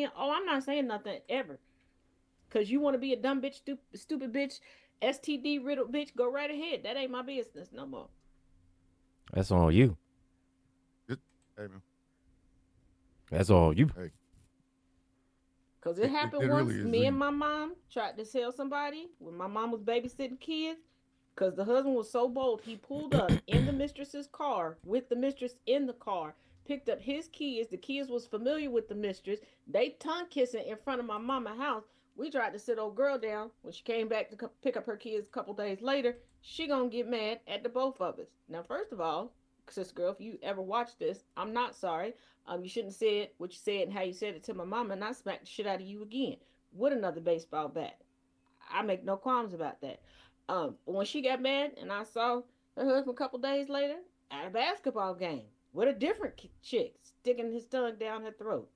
again, oh, I'm not saying nothing ever. Cause you want to be a dumb bitch, stupid bitch, STD riddled bitch, go right ahead. That ain't my business no more. That's on you. It, hey man, That's all you. hey, Cause it it happened really once. is. Me and my mom tried to tell somebody when my mom was babysitting kids. Cause the husband was so bold, he pulled up in the mistress's car with the mistress in the car, picked up his kids. The kids was familiar with the mistress. They tongue kissing in front of my mama house. We tried to sit old girl down. When she came back to pick up her kids a couple days later, she gonna get mad at the both of us. Now, first of all, sister girl, if you ever watch this, I'm not sorry. You shouldn't have said what you said and how you said it to my mama, and I smacked the shit out of you again with another baseball bat. I make no qualms about that. When she got mad and I saw her husband a couple days later at a basketball game with a different chick sticking his tongue down her throat.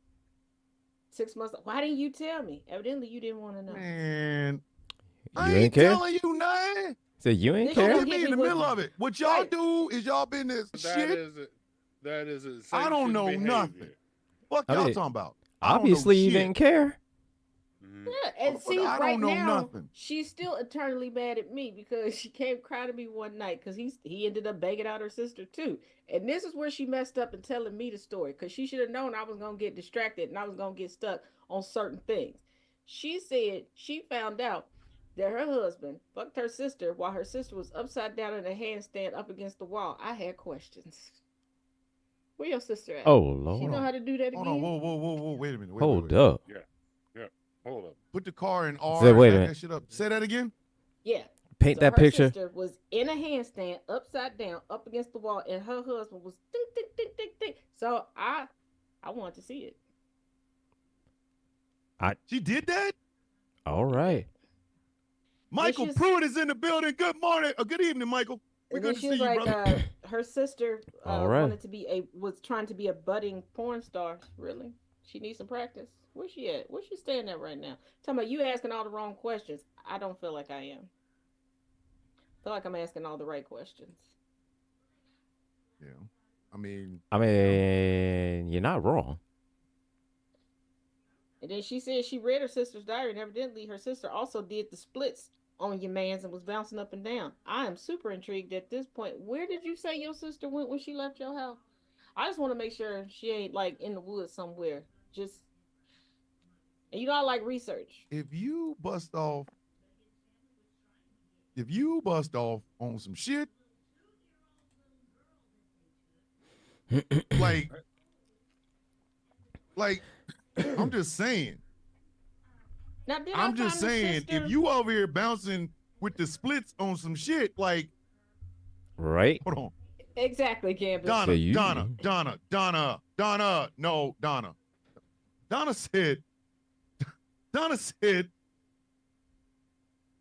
6 months. Why didn't you tell me? Evidently, you didn't want to know. Man, You I ain't ain't care? telling you nothing. So you ain't Then she Don't care? gonna get get me in me the with middle of it. What y'all right. do is y'all business That shit. is a, that is a I don't sanctioned know nothing. behavior. Fuck I y'all mean, talking about? I don't know obviously you shit. didn't care. Mhm. Yeah, and Motherfucker, see, I right don't know now nothing. she's still eternally mad at me because she came crying to me one night because he ended up banging out her sister too, and this is where she messed up in telling me the story because she should have known I was gonna get distracted and I was gonna get stuck on certain things. She said she found out that her husband fucked her sister while her sister was upside down in a handstand up against the wall. I had questions. Where your sister at? Oh She Hold Lord. know on. how to do that Hold on. again? Whoa. Wait a minute. Hold Wait. up. Yeah. Yeah. Hold up. Put the car in Say R and wait a back minute. that shit up. Say that again. Yeah. Paint So that her picture. sister was in a handstand, upside down, up against the wall, and her husband was ding, ding, ding, ding, ding. So I wanted to see it. I She did that? all Yeah. right. Then Michael she's Pruitt is in the building. Good morning. Good evening, Michael. We and then good to she see was you, like, brother. her sister All right. wanted to be a was trying to be a budding porn star. Really, she needs some practice. Where's she at? Where's she staying at right now? Talking about you asking all the wrong questions. I don't feel like I am. I feel like I'm asking all the right questions. Yeah. I mean, I yeah. mean, you're not wrong. And then she said she read her sister's diary, and evidently her sister also did the splits on your man's and was bouncing up and down. I am super intrigued at this point. Where did you say your sister went when she left your house? I just want to make sure she ain't like in the woods somewhere. Just and you know I like research. If you bust off, if you bust off on some shit, like, like, I'm just saying. Now, did I I'm just find the saying, if sister? you over here bouncing with the splits on some shit, like, Right? hold on. Exactly, Campus. So you No, Donna. Donna said, Donna said,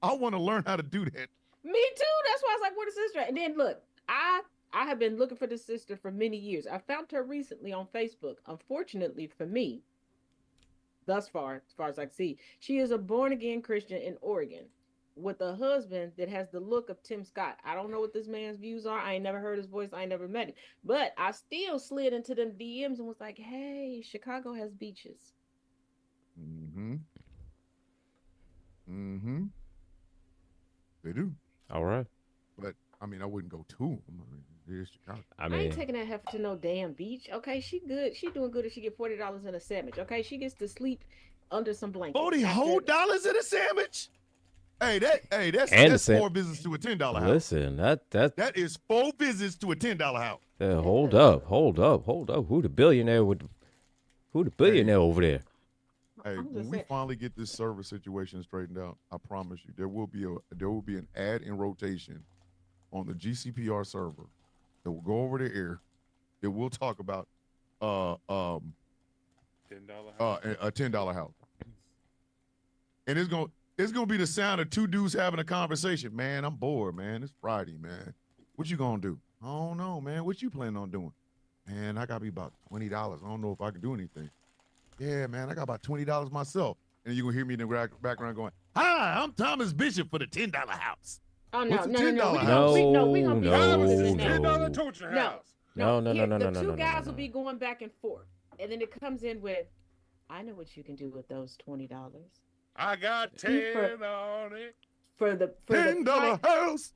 I want to learn how to do that. Me too. That's why I was like, "Where the sister?" At? And then look, I have been looking for this sister for many years. I found her recently on Facebook. Unfortunately for me, thus far, as far as I can see, she is a born again Christian in Oregon with a husband that has the look of Tim Scott. I don't know what this man's views are. I ain't never heard his voice. I ain't never met him. But I still slid into them DMs and was like, "Hey, Chicago has beaches." Mm-hmm. Mm-hmm. They do. all right. But I mean, I wouldn't go to them. I mean, it is Chicago. I I ain't mean, taking that heifer to no damn beach. Okay, she good. She doing good if she get $40 in a sandwich. Okay, she gets to sleep under some blankets 40 whole after. dollars in a sandwich? and the That's same. four visits to a $10 house. Listen, that That is four visits to a $10 house. hold Yeah, up, hold up, hold up. Who the billionaire with? Who the Hey, billionaire over there? hey, I'm when just we saying. finally get this server situation straightened out, I promise you there will be an ad in rotation on the GCPR server that will go over the air that will talk about uh um $10 house. a $10 house. And it's gonna be the sound of two dudes having a conversation. Man, I'm bored, man. It's Friday, man. What you gonna do? I don't know, man. What you planning on doing? Man, I gotta be about $20. I don't know if I can do anything. Yeah, man, I got about $20 myself. And you're gonna hear me in the background going, "Hi, I'm Thomas Bishop for the $10 house." Oh What's no, a no, no, ten no. dollar We gonna house? we no, we No, gonna be How smoother is than this no, that. $10 no, torture No, house? no. no, no, no, Here, no, the no, no, two no, no, guys will no. be going back and forth, and then it comes in with I know what you can do with those $20. I got See, 10 on it. For the $10 house.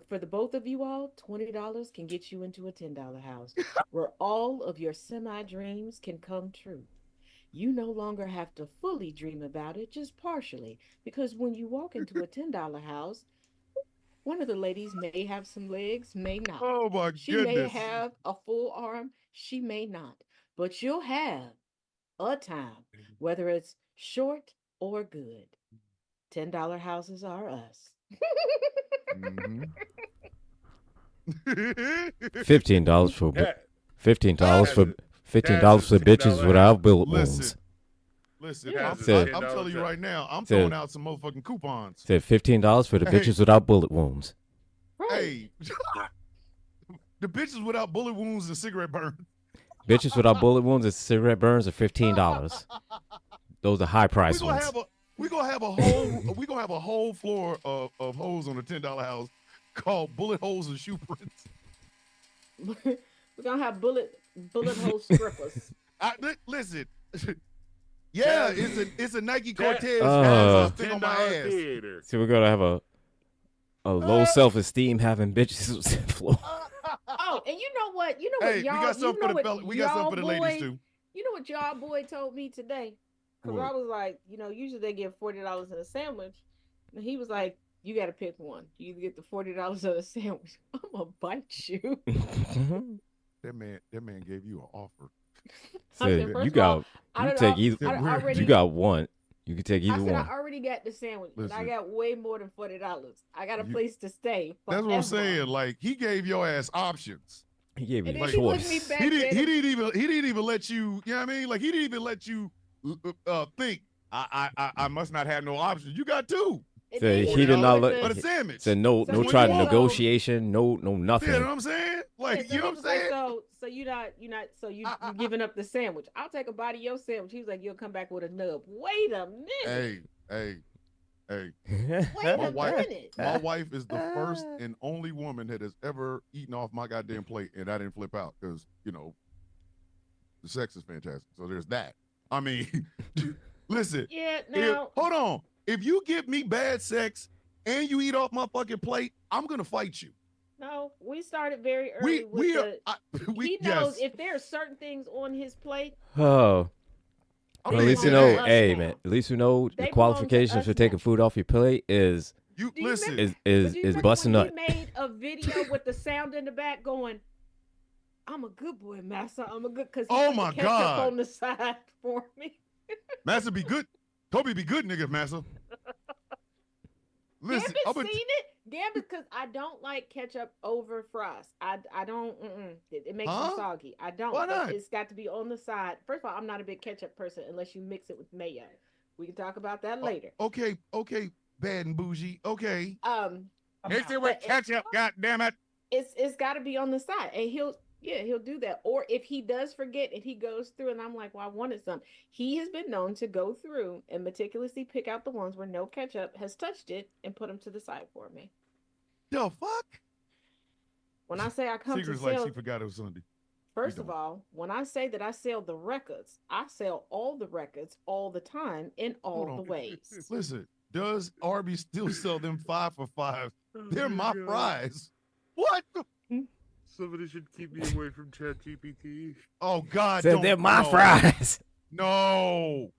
for the both of you all, $20 can get you into a $10 house where all of your semi dreams can come true. You no longer have to fully dream about it, just partially, because when you walk into a $10 house, one of the ladies may have some legs, may not. Oh my She may goodness. have a full arm, she may not. But you'll have a time, whether it's short or good. $10 houses are us. Mhm. $15 for Yeah. $15 for Taz $15 for is bitches $10 without bullet Listen, wounds. listen. Yeah. I'm Said- telling you right now, I'm Said- throwing out some motherfucking coupons. Said $15 for the Hey. bitches without bullet wounds. Right. Hey, the bitches without bullet wounds and cigarette burns. Bitches without bullet wounds and cigarette burns are $15. Those are high price We're gonna ones. have a we're gonna have a whole floor of holes on a $10 house called bullet holes and shoe prints. We're gonna have bullet hole strippers. Listen. Yeah, Taz- it's a Nike Taz- Cortez Uh, has a thing on $10 my ass. theater. So we're gonna have a low self-esteem having bitches floor. Oh, and you know what? You know what Hey, we y'all got something you for know the what fella. We got something for the y'all ladies boy- too. You know what y'all boy told me today? Because What? I was like, usually they give $40 in a sandwich. And he was like, you got to pick one. You either get the $40 or the sandwich. I'm going to bite you. That man gave you an offer. So I said, you first of got all, I you don't take know- either. I We're- already, You got one. You can take I either said, one. I already got the sandwich, and I Listen. got way more than $40. I got a You- place to stay. That's what I'm forever. saying. Like he gave your ass options. He gave you And a then he looked me choice. back He didn't. then He and- didn't even let you. You know what I mean? Like he didn't even let you think. I must not have no options. You got two and So then he hit did me not with let- for the- the sandwich. Said no, So no he trying to also- negotiation, no nothing. You know what I'm saying? Like Yeah, so you know he what I'm was like, saying? so you giving up the sandwich? I'll take a bite of your sandwich. He was like, you'll come back with a nub. Wait a minute. Hey. Wait my a wife- minute. My wife is the first and only woman that has ever eaten off my goddamn plate, and I didn't flip out because the sex is fantastic. So there's that. I mean, listen. Yeah. If, Now, hold on. If you give me bad sex and you eat off my fucking plate, I'm gonna fight you. no, we started very early with he knows if there are certain things on his plate. Oh, I'm at They least you belong know, to us hey now. man, at least you know They the belong to qualifications us for taking now. food off your plate is you Do you listen. remember- is But do you is remember busting when nut. he made a video with the sound in the back going, "I'm a good boy, Massa. I'm a good," because he Oh put my the ketchup God. on the side for me. Massa be good. Toby be good, nigga, Massa. Listen, Gambit I'm seen it. Gambit, because I don't like ketchup over fries. I don't. It makes Huh? them soggy. I don't. Why But not? it's got to be on the side. First of all, I'm not a big ketchup person unless you mix it with mayo. We can talk about that later. okay, bad and bougie. Okay. Mix it with But ketchup, goddammit. it's got to be on the side, and he'll do that. Or if he does forget and he goes through, and I'm like, well, I wanted some. He has been known to go through and meticulously pick out the ones where no ketchup has touched it and put them to the side for me. The fuck? When I say I come Secret's to like sell, she forgot it was Sunday. first of don't. all, when I say that I sell the records, I sell all the records all the time in all Hold the on. ways. Listen, does Arby's still sell them 5 for 5? They're my God. fries. What? Somebody should keep me away from ChatGPT. Oh God! Said don't, they're my no. fries. No.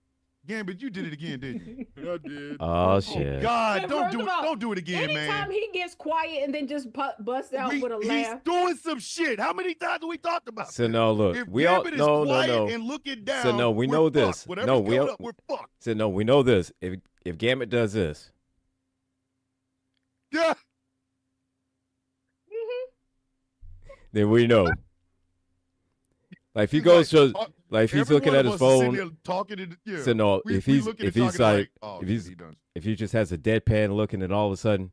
Gambit, you did it again, didn't you? I did. Oh Oh shit. God! And Don't first do of it! all, Don't do it again, Anytime man. he gets quiet and then just busts out with a He's laugh. doing some shit. How many times have we talked about So this? no, look, If we all Gambit is no quiet no. and looking down, So no, we we're know fucked. this. Whatever's No, we coming don't- up, we're fucked. So no, we know this. If Gambit does this, Yeah. then we know. Like if he He's goes like, to like if he's every looking one at of his us is sitting phone. there talking to yeah. So no, we, if we he's looking if and he's talking like oh, if shit, he's he done if he just has a deadpan looking and all of a sudden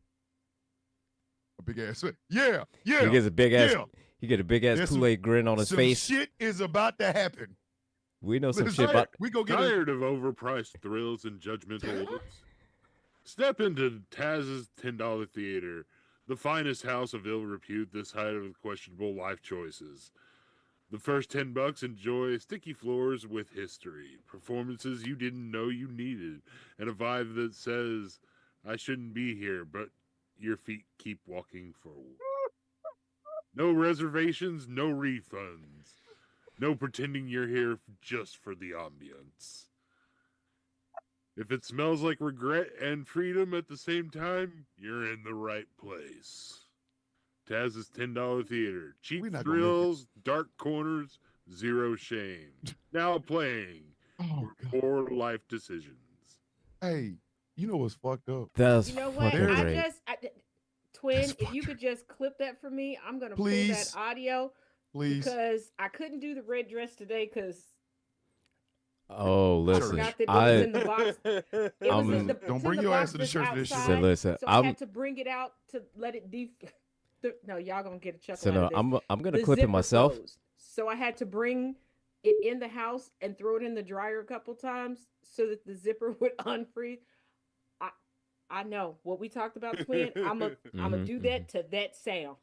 a big ass. Yeah, yeah. he gets a big ass yeah. he get a big ass There's some- Kool-Aid grin on his Some face. shit is about to happen. We know some Listen, shit about we go get a Tired of overpriced thrills and judgmental looks? Step into Taz's $10 theater, the finest house of ill repute this side of questionable life choices. The first $10, enjoy sticky floors with history, performances you didn't know you needed, and a vibe that says, I shouldn't be here, but your feet keep walking forward. No reservations, no refunds. No pretending you're here just for the ambience. If it smells like regret and freedom at the same time, you're in the right place. Taz's $10 theater. Cheap We're not gonna make it. thrills, dark corners, zero shame. Now playing Oh, God. for life decisions. Hey, you know what's fucked up? That's You know what? fucking great. Twin, That's if you fucking- could just clip that for me, I'm gonna Please. pull that audio Please. because I couldn't do the red dress today because Oh, listen, forgot that it was in I the box. It was I'm- in the, Don't it's bring in the your ass box to the that's church for this shit. outside, so listen. so I I'm had to bring it out to let it No, y'all gonna get a chuckle so out no. of this. I'm gonna The clip it zipper myself. closed. So I had to bring it in the house and throw it in the dryer a couple times so that the zipper would unfreeze. I know what we talked about, Twin. I'm gonna Mhm, do that to that sound.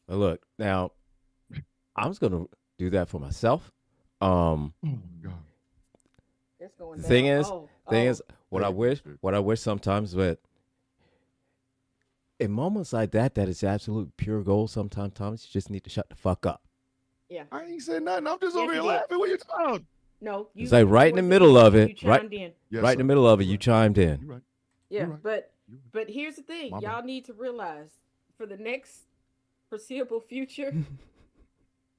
But look, now I'm just gonna do that for myself. Oh my God. It's going The thing down. is, Oh, thing oh. is, what I Hey, wish, shit. what I wish sometimes, but in moments like that is absolute pure gold. Sometimes you just need to shut the fuck up. Yeah. I ain't saying nothing. I'm just Yes, over here you did. laughing. What you talking about? No, It's like right in the middle of it, You right- chimed in. Yes, right sir. in the middle of it, You're you right. chimed in. You're right. Yeah, You're right. but You're right. but here's the thing, My y'all bad. need to realize for the next foreseeable future,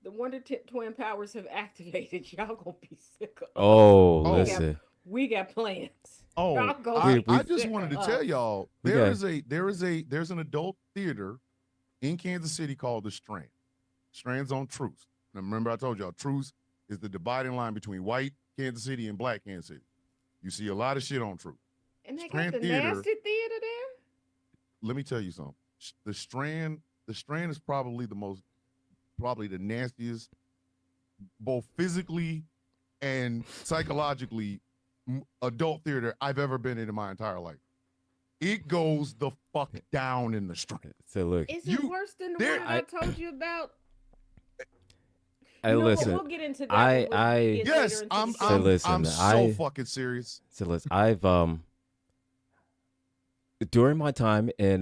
the Wonder Twin powers have activated. Y'all gonna be sick of us. Oh, Oh. listen, We got plans. Oh, Y'all go I, be I sick just of wanted to us. tell y'all We there's got- an adult theater in Kansas City called the Strand. Strand's on Truce. Now remember I told y'all Truce is the dividing line between white Kansas City and black Kansas City. You see a lot of shit on Truce. And they Strand got the Theater. nasty theater there. Let me tell you something. The Strand is probably the nastiest, both physically and psychologically, adult theater I've ever been in my entire life. It goes the fuck down in the Strand. so look, Is You- it worse than the there- one that I told you about? hey, You know what, listen, we'll get into that. I- when we I- get later Yes, into I'm the show. So listen, I'm so I- fucking serious. so listen. I've during my time in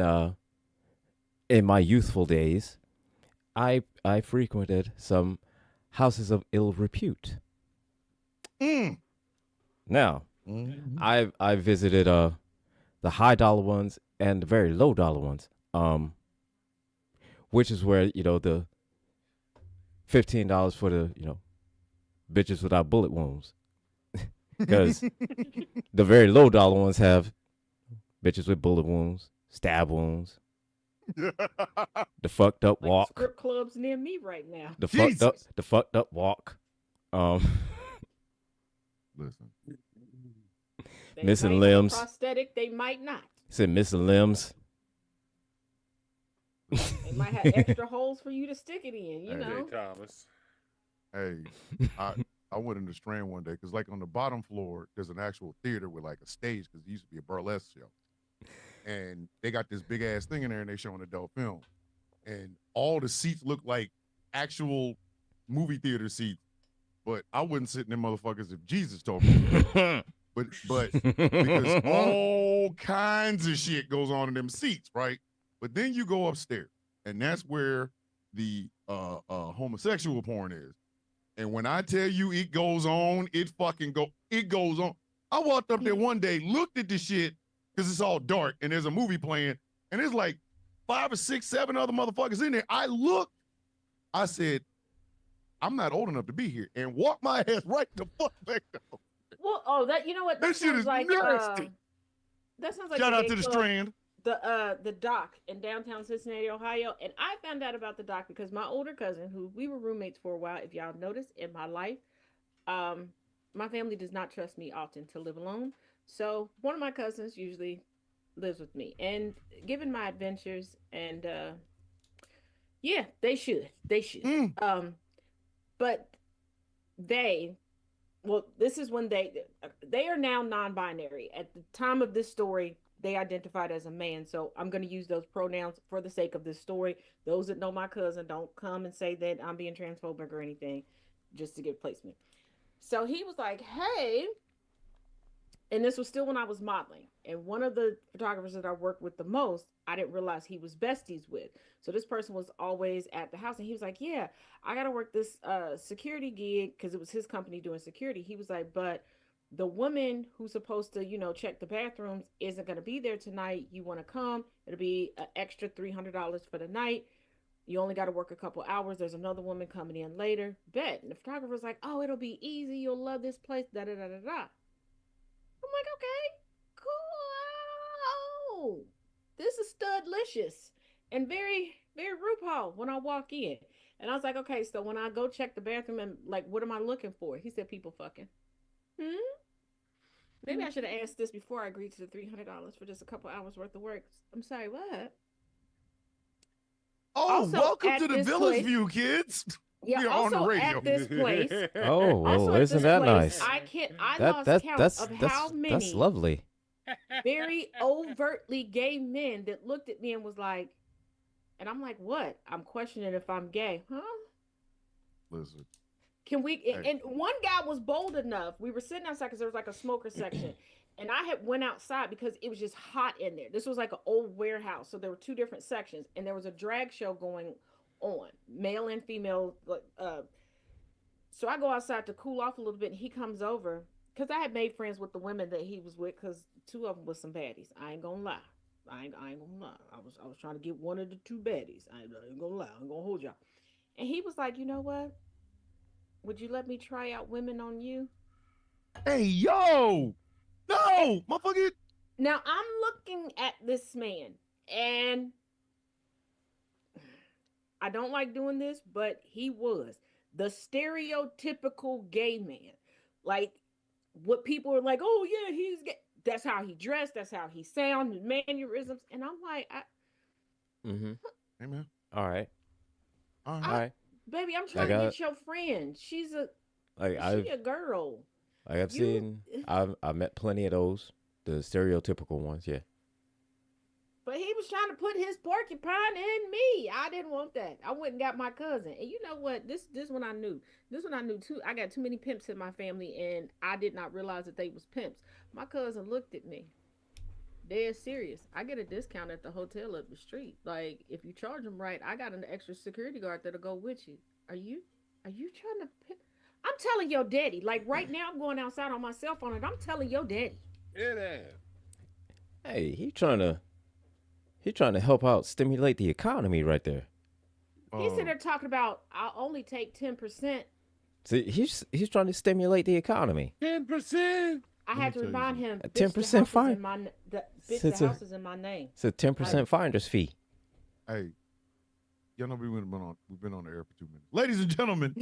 my youthful days, I frequented some houses of ill repute. Mm. Now, Mhm. I visited the high dollar ones and the very low dollar ones. Which is where, the $15 for the, bitches without bullet wounds. Because the very low dollar ones have bitches with bullet wounds, stab wounds, the fucked up Like walk, strip clubs near me right now. the fucked up Jesus. the fucked up walk. Listen, They Missing might have a limbs. prosthetic, they might not. Said missing limbs. They might have extra holes for you to stick it in. You Hey, know. Thomas. hey, I went in the Strand one day because, like, on the bottom floor, there's an actual theater with like a stage because it used to be a burlesque show, and they got this big ass thing in there, and they showing adult film, and all the seats look like actual movie theater seats, but I wouldn't sit in them motherfuckers if Jesus told me. But because all kinds of shit goes on in them seats, right? But then you go upstairs, and that's where the homosexual porn is. And when I tell you it goes on, it goes on. I walked up there one day, looked at the shit, because it's all dark, and there's a movie playing, and there's like 5 or 6, 7 other motherfuckers in there. I looked, I said, I'm not old enough to be here, and walked my ass right the fuck back down. Well, you know what? That shit sounds is like, nasty. that sounds like Shout the out gay to the club, Strand. the dock in downtown Cincinnati, Ohio. And I found out about the dock because my older cousin, who we were roommates for a while, if y'all noticed in my life, my family does not trust me often to live alone. So one of my cousins usually lives with me. And given my adventures and yeah, they should. Mm. But well, this is when they are now non-binary. At the time of this story, they identified as a man. So I'm going to use those pronouns for the sake of this story. Those that know my cousin, don't come and say that I'm being transphobic or anything just to get placement. So he was like, hey, and this was still when I was modeling. And one of the photographers that I worked with the most, I didn't realize he was besties with. So this person was always at the house, and he was like, yeah, I got to work this security gig, because it was his company doing security. He was like, but the woman who's supposed to, check the bathrooms isn't going to be there tonight. You want to come? It'll be an extra $300 for the night. You only got to work a couple hours. There's another woman coming in later. Bet. And the photographer's like, oh, it'll be easy. You'll love this place. Da da da da da. I'm like, okay, cool. This is studlicious and very, very RuPaul when I walk in. And I was like, okay, so when I go check the bathroom and like, what am I looking for? He said, people fucking. Maybe I should have asked this before I agreed to the $300 for just a couple hours worth of work. I'm sorry, what? Oh, Also, welcome at to the this Village place- View, kids. Yeah, We are on the also radio. at this place. Oh, well, Also at isn't this that place, nice? I That lost that count that's of that's how many that's lovely. very overtly gay men that looked at me and was like, and I'm like, what? I'm questioning if I'm gay. Huh? Listen, Can we? Hey. And one guy was bold enough. We were sitting outside because there was like a smoker section. And I had went outside because it was just hot in there. This was like an old warehouse. So there were two different sections. And there was a drag show going on, male and female. So I go outside to cool off a little bit. And he comes over because I had made friends with the women that he was with, because two of them was some baddies. I ain't gonna lie. I ain't gonna lie. I was trying to get one of the two baddies. I ain't gonna lie. I'm gonna hold y'all. And he was like, you know what? Would you let me try out women on you? hey, yo, no, motherfucker. Now I'm looking at this man, and I don't like doing this, but he was the stereotypical gay man. Like, what people are like, oh yeah, he's gay. That's how he dressed. That's how he sounded, mannerisms. And I'm like, Mm-hmm. Hey, man. All right. All All right. right. baby, I'm trying to got get your friend. She's a girl. I've You- seen I've met plenty of those, the stereotypical ones. Yeah. But he was trying to put his porcupine in me. I didn't want that. I went and got my cousin. And you know what? This one I knew. This one I knew too. I got too many pimps in my family, and I did not realize that they was pimps. My cousin looked at me. Dead serious. I get a discount at the hotel up the street. Like, if you charge them right, I got an extra security guard that'll go with you. Are you trying to pimp? I'm telling your daddy. Like, right now, I'm going outside on my cell phone, and I'm telling your daddy. Hey, he trying to help out, stimulate the economy right there. He's sitting there talking about, I'll only take 10%. See, he's trying to stimulate the economy. 10%. I Let had to me tell you remind him. A bitch, the 10% house is fine. in my bitch, It's the a- house is in my name. It's a 10% finder's fee. Hey, y'all know we've been on the air for 2 minutes. Ladies and gentlemen,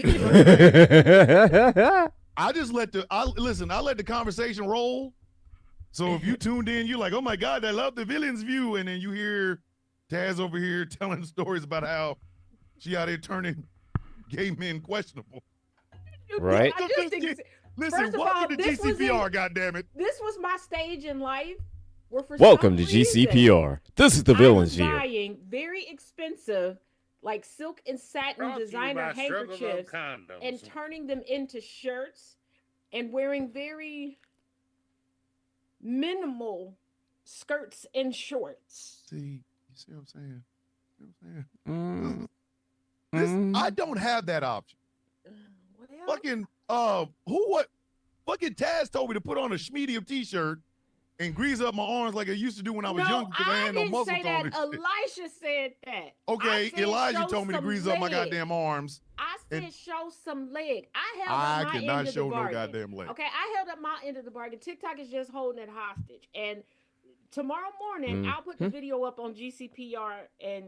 I just let the conversation roll. So if you tuned in, you're like, oh my God, I love the Villain's View. And then you hear Taz over here telling stories about how she out here turning gay men questionable. Right. I just think Listen, First of welcome all, to this was GCPR, goddammit. this was my stage in life. Where for Welcome to some reason, GCPR. This is the I Villain's was View. buying very expensive, like silk and satin Brought to you designer by Struggle Love handkerchiefs, Condoms. and turning them into shirts, and wearing very minimal skirts and shorts. See, you see what I'm saying? See what I'm saying? Mm, This, mm. I don't have that option. Well, Fucking fucking Taz told me to put on a medium t-shirt and grease up my arms like I used to do when I was no, young because I had no didn't muscle say tone. that. and shit. Elisha said that. Okay, I said Elijah show told me to some grease up my leg. goddamn arms. I said and- show some leg. I held I up my cannot end of show the no bargain. goddamn leg. Okay, I held up my end of the bargain. TikTok is just holding it hostage. And tomorrow morning, I'll put the video up on GCPR and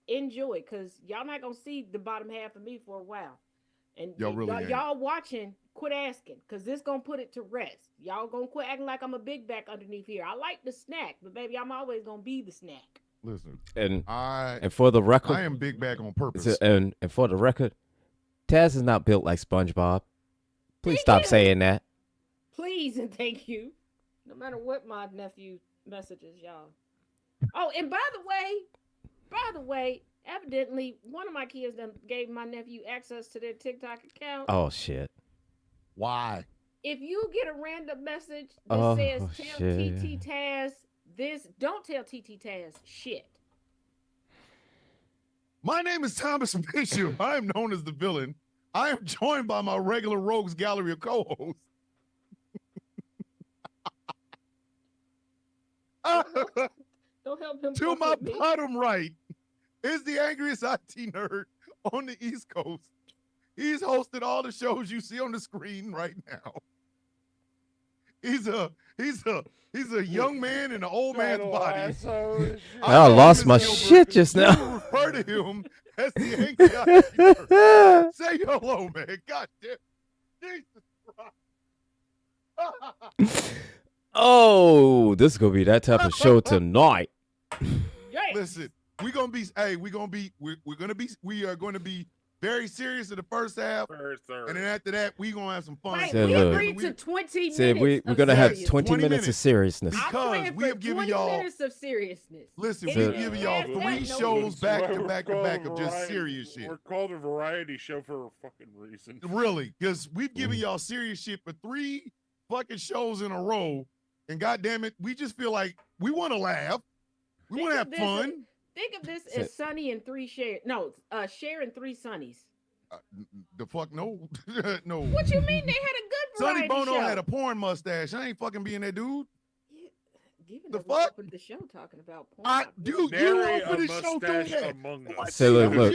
enjoy, because y'all not gonna see the bottom half of me for a while. And Y'all really ain't. y'all watching, quit asking, because this gonna put it to rest. Y'all gonna quit acting like I'm a big back underneath here. I like the snack, but baby, I'm always gonna be the snack. Listen, And I for the record, am big back on purpose. and for the record, Taz is not built like SpongeBob. Please Thank stop you. saying that. Please and thank you. No matter what my nephew messages, y'all. Oh, and by the way, evidently one of my kids done gave my nephew access to their TikTok account. Oh shit. Why? If you get a random message that Oh, says tell shit. TT Taz this, don't tell TT Taz shit. My name is Thomas Bishop. I am known as the villain. I am joined by my regular Rogues Gallery of co-hosts. Don't help him. To fuck my with me. bottom right is the angriest IT nerd on the East Coast. He's hosted all the shows you see on the screen right now. He's a young man in an old man's body. I lost my Gilbert. shit just You now. refer to him as the angry IT nerd. Say hello, man. God damn. Jesus Christ. Oh, this is gonna be that type of show tonight. Yes. Listen, we are going to be very serious in the first half, and then after that, we gonna have some fun. Right, Said, we look. agreed to 20 Said minutes. we're of gonna have seriousness. 20 20 minutes of minutes. seriousness. I'm Because praying we for have given 20 y'all- minutes of seriousness. Listen, If we've you given y'all ask 3 that, no shows back to We're back to called back a of just variety- serious shit. We're called a variety show for a fucking reason. Really, because we've given y'all serious shit for 3 fucking shows in a row, and goddamn it, we just feel like we want to laugh, we Think want to of have this fun. Think of this Said- as Sonny and 3 Cher. No, Cher and 3 Sonnies. The fuck no, no. What you mean they had a good Sonny variety Bono show? had a porn mustache. I ain't fucking being that dude. Yeah, given The that we fuck? opened the show talking about porn. I do. Nary You open a the show doing mustache that. among What us. Say, look, look.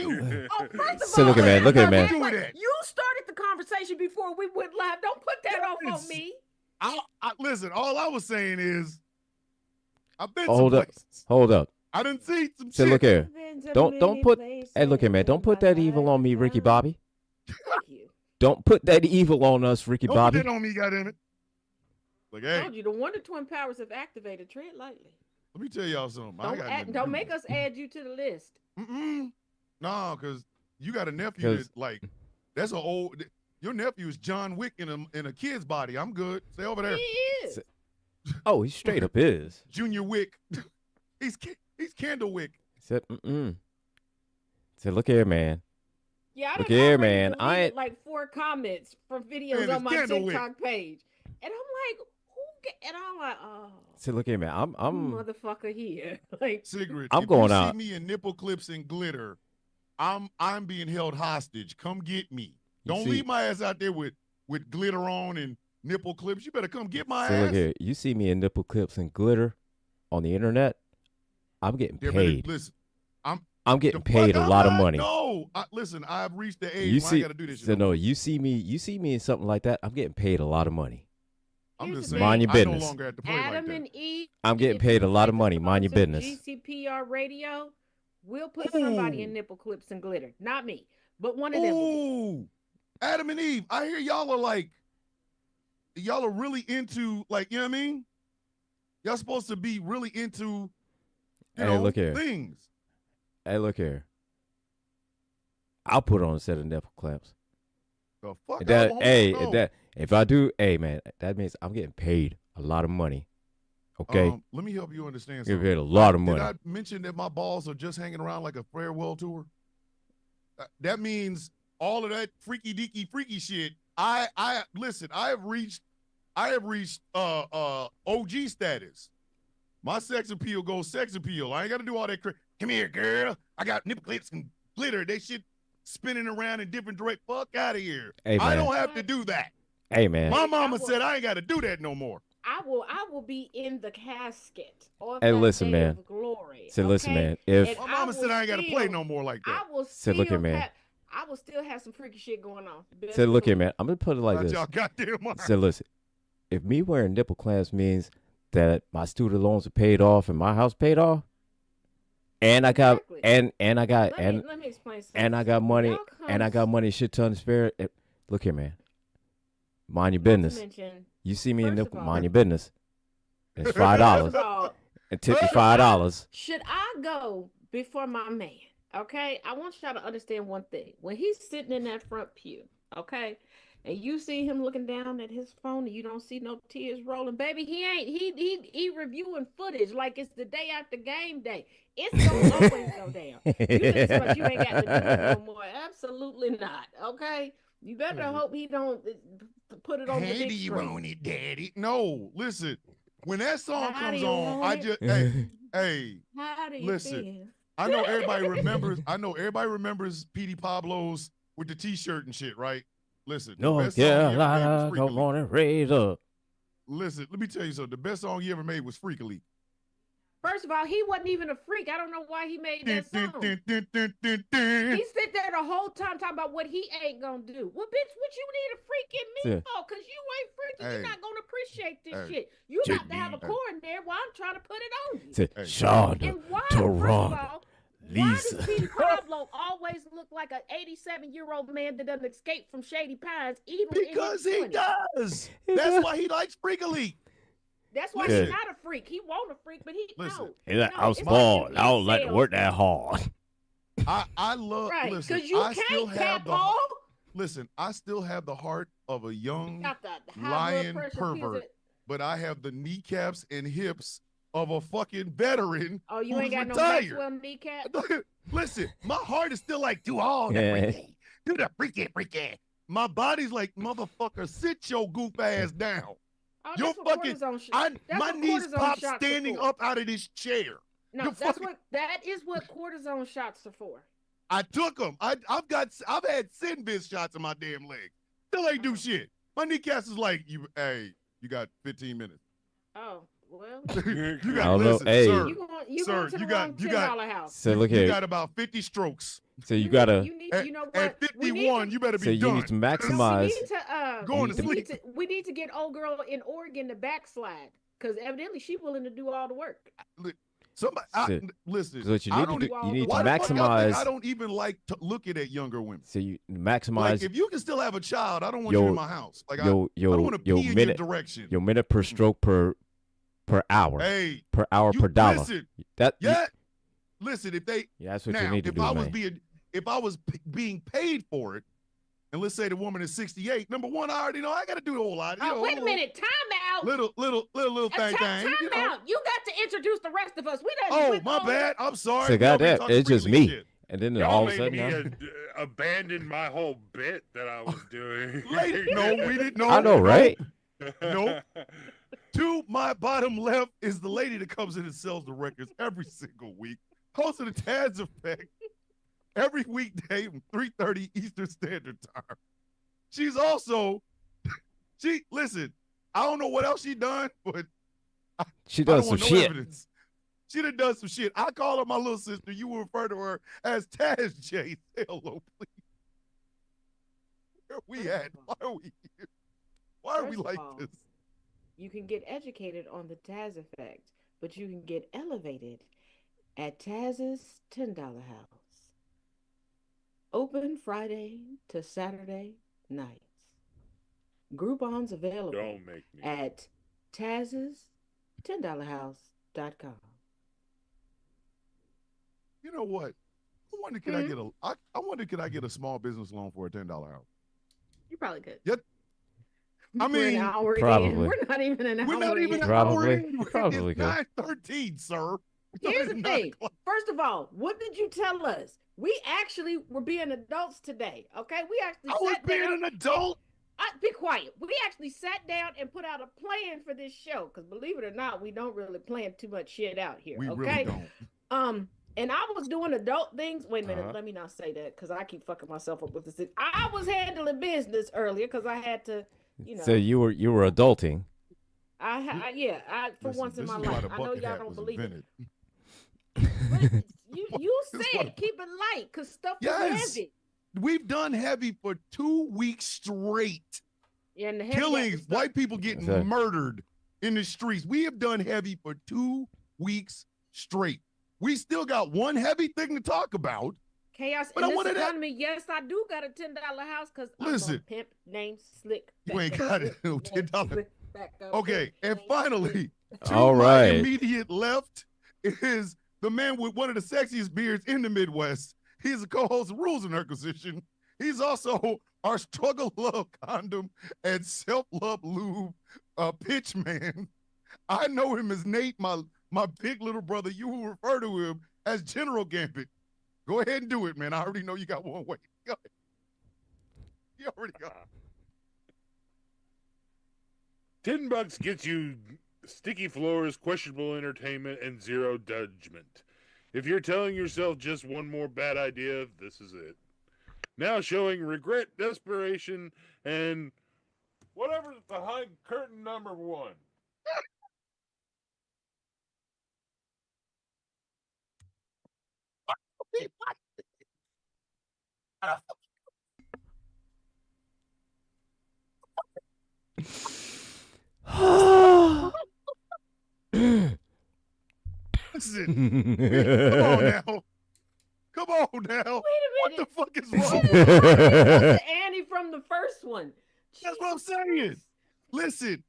Oh, first of Say, all, look at man, look at man. You started the conversation before we went live. Don't put that off Yes. on me. I listen. All I was saying is, I've been Hold some up. places. Hold up. I done seen some Say, shit. look here. Don't put. Hey, look here, man. Don't put that evil on me, Ricky Bobby. Thank you. Don't put that evil on us, Ricky Don't Bobby. put that on me, goddamn it. Like, I hey, told you the Wonder Twin powers have activated. Tread lightly. let me tell y'all something. I got nothing to Don't do make with us add you to the list. it. No, because you got a nephew 'Cause- that like that's an old. Your nephew is John Wick in a kid's body. I'm good. Stay over there. He is. Oh, he straight up is. Junior Wick. he's Candle Wick. Said, Said, look here, man. Yeah, I Look done here, already man. deleted, I ain't- like 4 comments from videos Man, on it's my Candlewick. TikTok page, and I'm like, and I'm like, oh, Said, look here, man. I'm motherfucker here. Like, Cigarette. I'm if going you out. See me in nipple clips and glitter. I'm being held hostage. Come get me. You Don't see- leave my ass out there with glitter on and nipple clips. You better come get my Say, ass. look here. You see me in nipple clips and glitter on the internet. I'm getting Yeah, better- paid. listen, I'm getting the paid fuck a I'm lot of not- money. No, listen, I've reached the age You where I see, gotta do this shit. so no, you see me in something like that. I'm getting paid a lot of money. I'm Here's just the saying, Mind your I business. no longer have to play Adam like that. and Eve. I'm getting if paid you a lot of like money. the Mind your hosts of business. GCPR radio. We'll put somebody in Ooh. nipple clips and glitter. Not me, but one of them. will be. Ooh, Adam and Eve. I hear y'all are like, y'all are really into like, you know what I mean? Y'all supposed to be really into, you Hey, know, look here. things. Hey, look here. I'll put on a set of nipple clamps. The fuck? That, Oh, hey, no. if I do, hey man, that means I'm getting paid a lot of money. Okay, Let me help you understand getting something. paid a lot of Did money. I mention that my balls are just hanging around like a farewell tour? That means all of that freaky deaky freaky shit. I listen. I have reached OG status. My sex appeal goes sex appeal. I ain't got to do all that. Come here, girl. I got nipple clips and glitter. They shit spinning around in different directions. Fuck out of here. Hey I man, don't have to do that. hey man. My I mama will- said I ain't got to do that no more. I will be in the casket. On Hey, that listen, day man. Of glory. Say, listen, okay? man. If And My mama said I ain't got to play no more like that. I will Say, still look here, man. I will still have some freaky shit going on. Best say, look here, believe. man. I'm gonna put it like Not this. y'all goddamn mind. Say, listen. If me wearing nipple clamps means that my student loans are paid off and my house paid off, and I got Exactly. and I got Let me explain something. and I got money Y'all and I got comes- money shit ton of spare. Look here, man. Mind your not to business. mention, You see me in First nipple, of mind all- your business. It's first $5 of all, and tip me $5. should I go before my man? Okay, I want y'all to understand one thing. When he's sitting in that front pew, okay, and you see him looking down at his phone and you don't see no tears rolling, baby, he ain't he reviewing footage like it's the day after game day. It's gonna always go down. You think so much you ain't got to do it no more. Absolutely not. Okay. You better hope he don't put it on the big screen. it, daddy? No, listen. When that song How do comes you on, want I it? just hey, How do you listen. feel? I know everybody remembers. I know everybody remembers Petey Pablo's with the T-shirt and shit, right? Listen, the North best song he ever made was Carolina, Freak come Elite. on and raise up. Listen, let me tell you something. The best song he ever made was Freak Elite. First of all, he wasn't even a freak. I don't know why he made that song. He Dun. sit there the whole time talking about what he ain't gonna do. Well, bitch, what you need a freaking me Yeah. for? Because you ain't freaking. Hey. You're not gonna appreciate this Hey. shit. You Shit got to have a me. chord there while I'm trying to put it on you. Say, Hey. Shonda, And why, first of Toronto, all, why Lisa. does Petey Pablo always look like an 87-year-old man that doesn't escape from Shady Pines, even Because in his he 20s? does. That's why he likes Freak Elite. That's why Listen. he's not a freak. He won't a freak, but he Listen. no. He's like, No, I'm it's small. like I don't like to sales. work that hard. I love. Right, Listen, because you I still can't have cap the. all. Listen, I still have the heart of a young Got the high lion blood pressure pervert, pills but I have the kneecaps and hips of a fucking veteran. Oh, you who's ain't got retired. no Maxwell kneecap? Listen, my heart is still like, do all the Yeah. freaky. Do the freaky. My body's like, motherfucker, sit your goof ass down. Oh, Your that's what fucking- cortisone sh- I, that's my what knees cortisone pop shots are standing for. up out of this chair. No, you're that's fucking- that is what cortisone shots are for. I took them. I've had Sinvis shots in my damn leg. Still ain't do shit. My kneecaps is like, you got 15 minutes. Oh, well. You I got don't know. listen, Hey. sir. You Sir, going to the you got- wrong you got- $10 house. So look You here. got about 50 strokes. So you gotta. You know what? At 51, you better be So you done. need to No, maximize. we need to Going to we need to get old girl in Oregon to backslide because evidently she's willing to do all the work. Somebody, Shit. listen. So what you I need to don't do, e- you need to why the fuck y'all think maximize. I don't even like looking at younger women. So you Like, maximize if you can still have a child, I don't want you Yo- in my house. Like, I your don't want to pee in minute your direction. your minute per stroke per hour Hey, per hour you per dollar. listen. That Yeah, listen. If they yeah, that's what now, you need to if do, I was man. being paid for it, and let's say the woman is 68. Number one, I already know I got to do a whole lot. Oh, wait a minute, time out. Little thing. Time you know. out. You got to introduce the rest of us. We done Oh, went my over- bad. I'm sorry. So We over here goddamn, talking it's just freely me. shit. And then Y'all all of a made sudden, me abandon my whole bit that I was doing. No, we didn't know. I know, right? Nope. To my bottom left is the lady that comes in and sells the records every single week. Host of the Taz Effect every weekday from 3:30 Eastern Standard Time. She's also, listen, I don't know what else she done, but she I don't does some want no shit. evidence. She done done some shit. I call her my little sister. You will refer to her as Taz J. Say hello, please. Where we at? Why are we here? Why are we First of like all, this? You can get educated on the Taz effect, but you can get elevated at Taz's $10 house. Open Friday to Saturday nights. Groupons available Don't make me. at Taz's $10house.com. You know what? I wonder could I get a I wonder could I get a small business loan for a $10 house? You probably could. Yep. I We're an mean, hour in. probably. We're not even an hour we're not even in. an Probably. hour in. Probably It's could. 9:13, sir. Here's the It's thing. 9:00. First of all, what did you tell us? We actually were being adults today. Okay, we actually I was sat being down. an adult. Be quiet. We actually sat down and put out a plan for this show because, believe it or not, we don't really plan too much shit out here. We Okay. really don't. And I was doing adult things. Wait a minute, Uh-huh. let me not say that because I keep fucking myself up with this. I was handling business earlier because I had to, you know. So you were adulting. For Listen, once in this my is why life, the I know bucket y'all hat don't was believe it. invented. But you This is why- said keep it light because stuff Yes. was heavy. We've done heavy for 2 weeks straight. Yeah, and the heavy got Killings, me stuck. white people getting That's it. murdered in the streets. We have done heavy for 2 weeks straight. We still got one heavy thing to talk about. Chaos But in I this wanted that- economy. Yes, I do got a $10 house because I'm Listen. a pimp named Slick. You ain't got it, no $10. $10. Okay, and finally, to All my right. immediate left is the man with one of the sexiest beards in the Midwest. He's a co-host of Rules and Acquisition. He's also our struggle love condom and self-love lube pitch man. I know him as Nate, my big little brother. You will refer to him as General Gambit. Go ahead and do it, man. I already know you got one way. Go ahead. You already got it. $10 gets you sticky floors, questionable entertainment, and zero judgment. If you're telling yourself just one more bad idea, this is it. Now showing regret, desperation, and whatever's behind curtain number 1. Listen, come on now. Come on now. Wait a What minute. the fuck is wrong with her? That's the Annie from the first one. That's what I'm saying. Jesus. Listen,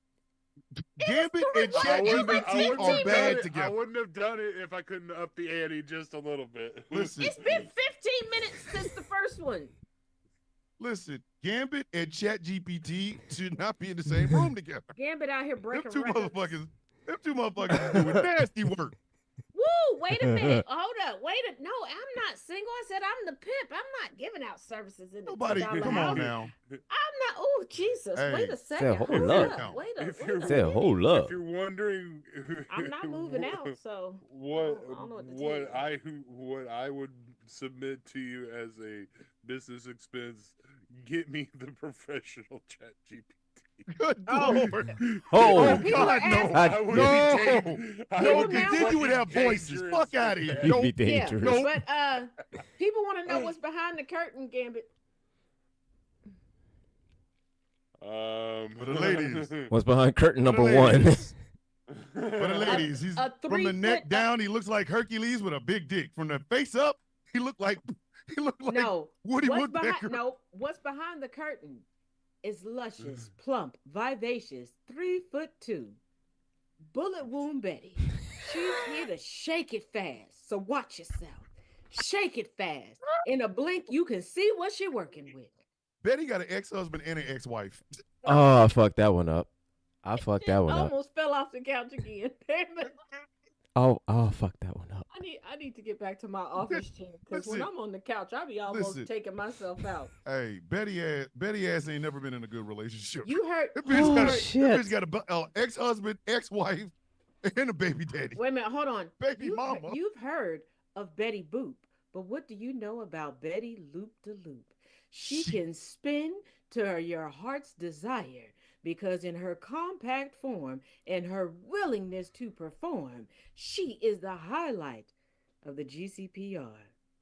Gambit and I wouldn't- ChatGPT I are wouldn't bad I together. wouldn't have done it if I couldn't up the ante just a little bit. Listen, It's been 15 minutes since the first one. listen, Gambit and ChatGPT should not be in the same room together. Gambit out here Them breaking two records. motherfuckers is doing nasty work. Woo! Wait a minute. Hold up. No, I'm not single. I said I'm the pimp. I'm not giving out services in the Nobody, $10 come house. on now. I'm not. Oh Jesus! Hey. Wait a Say, second. hold up. Now. Wait If a you're- minute. Say, hold up. If you're wondering, I'm not moving out, so what I don't know what to tell you. what I would submit to you as a business expense, get me the professional chat GPT. Good Oh. Lord. Oh, people are God, no. asking- God, No. I No, would be because then you would have fucking voices. dangerous. Fuck out of here. you'd Nope. be dangerous. Nope. But people want to know what's behind the curtain, Gambit. For the ladies. What's behind curtain For the number 1? ladies. For the ladies, he's a from the neck 3-foot- down. He looks like Hercules with a big dick. From the face up, he looked like No, Woody what's Woodpecker. behind? No, what's behind the curtain is luscious, plump, vivacious, 3'2", bullet wound Betty. She's here to shake it fast. So watch yourself. Shake it fast. In a blink, you can see what she's working with. Betty got an ex-husband and an ex-wife. Oh, I fucked that one up. I fucked that one up. Almost fell off the couch again. Damn it. Oh, fuck that one up. I need to get back to my office chair because when Listen. I'm on the couch, I be almost Listen. taking myself out. Hey, Betty ass ain't never been in a good relationship. You heard? That bitch got a, shit. that bitch got a ex-husband, ex-wife, and a baby daddy. Wait a minute, hold on. Baby mama. You've heard of Betty Boop, but what do you know about Betty Loop de Loop? She can spin to your heart's desire because in her compact form and her willingness to perform, she is the highlight of the GCPR.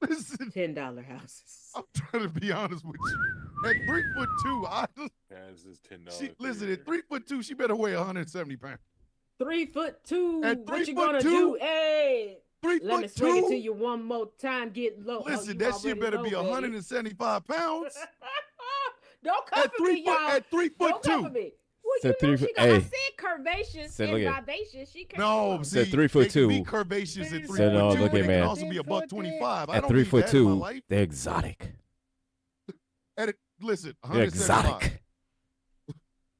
Listen, $10 houses. I'm trying to be honest with you. At 3'2", As is $10. she listen. At 3'2", she better weigh 170 pounds. 3'2". At What you 3'2"? gonna do? Hey, 3'2". let me swing it to you one more time. Get low. Oh, Listen, you that shit already better know, be baby. 175 pounds. Don't come At for me, y'all. at 3'2". Don't come for me. Well, So you know 3 she got, I hey. said curvaceous So and look at- vivacious. She can No, So see, 3'2". They can be curvaceous at 3'2", So no, look but at they man. can also be a $125. I At don't need that in my 3'2", life. they're exotic. Listen, They're 175. exotic.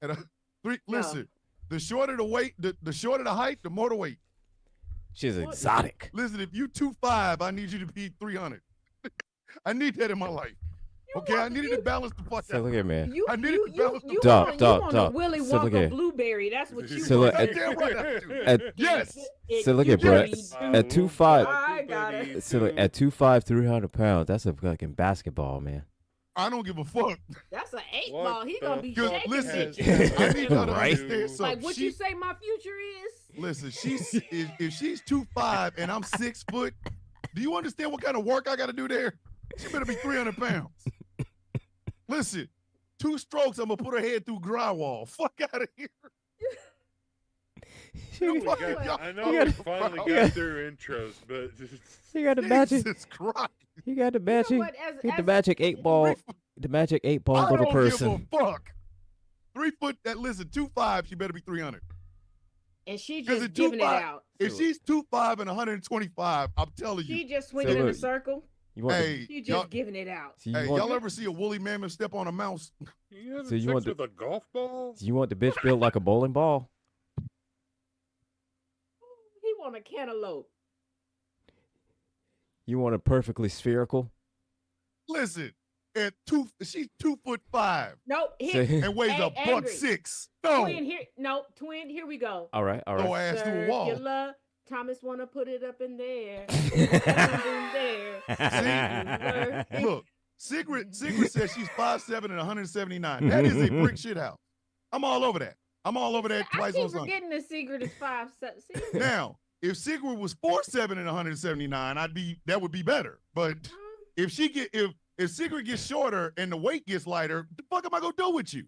At a three, No. listen, the shorter the weight, the shorter the height, the more the weight. She's What? exotic. Listen, if you 2'5", I need you to be 300. I need that in my life. You Okay, I want- needed you- to balance the fuck So out. look at man. You, I needed you, to you, balance the you, Dog, want, dog, you want dog. a Willy So look Wonka here. blueberry. That's what you So want. look, Damn right I do. At- Yes. So look You at Brett. dirty At 2'5". I got it. So look, at 2'5", 300 pounds, that's a fucking basketball, man. I don't give a fuck. That's an 8 What ball. He gonna be the shaking listen, bitches. I need y'all to Right. understand something. Like what you say my future is? Listen, if she's 2'5" and I'm 6 foot, do you understand what kind of work I got to do there? She better be 300 pounds. Listen, 2 strokes, I'm gonna put her head through drywall. Fuck out of here. We Fuck got- y'all. I know You we gotta- finally you got gotta- through intros, but You got the magic. Jesus Christ. You got the You know magic. what, as- Get the as- magic 8-ball. Three- The magic 8-ball I little don't person. give a fuck. 3 foot. That listen, 2'5", she better be 300. And she 'Cause just at giving it 2'5" out. If she's 2'5" and 125, I'm telling She you, just swinging in a look, circle. You want Hey, You y'all, just giving it out. the, so hey, you want, y'all ever see a woolly mammoth step on a mouse? You having So you sex want with a golf ball? you want the bitch built like a bowling ball? He want a cantaloupe. You want it perfectly spherical? Listen, she's 2'5" Nope. Say- Here, and weighs Hey, a buck Angry. 6. No, twin. Here, no, twin. Here we go. all right, all throw right. ass through a wall. Circular. Thomas wanna put it up in there. Boom, boom, there. Circular. Look, Secret says she's 5'7" and 179. That is a brick shit house. I'm all over that. I'm all over that I twice keep on Sunday. forgetting the secret is 5. See? Now, if Secret was 4'7" and 179, that would be better. But if Secret gets shorter and the weight gets lighter, the fuck am I gonna do with you?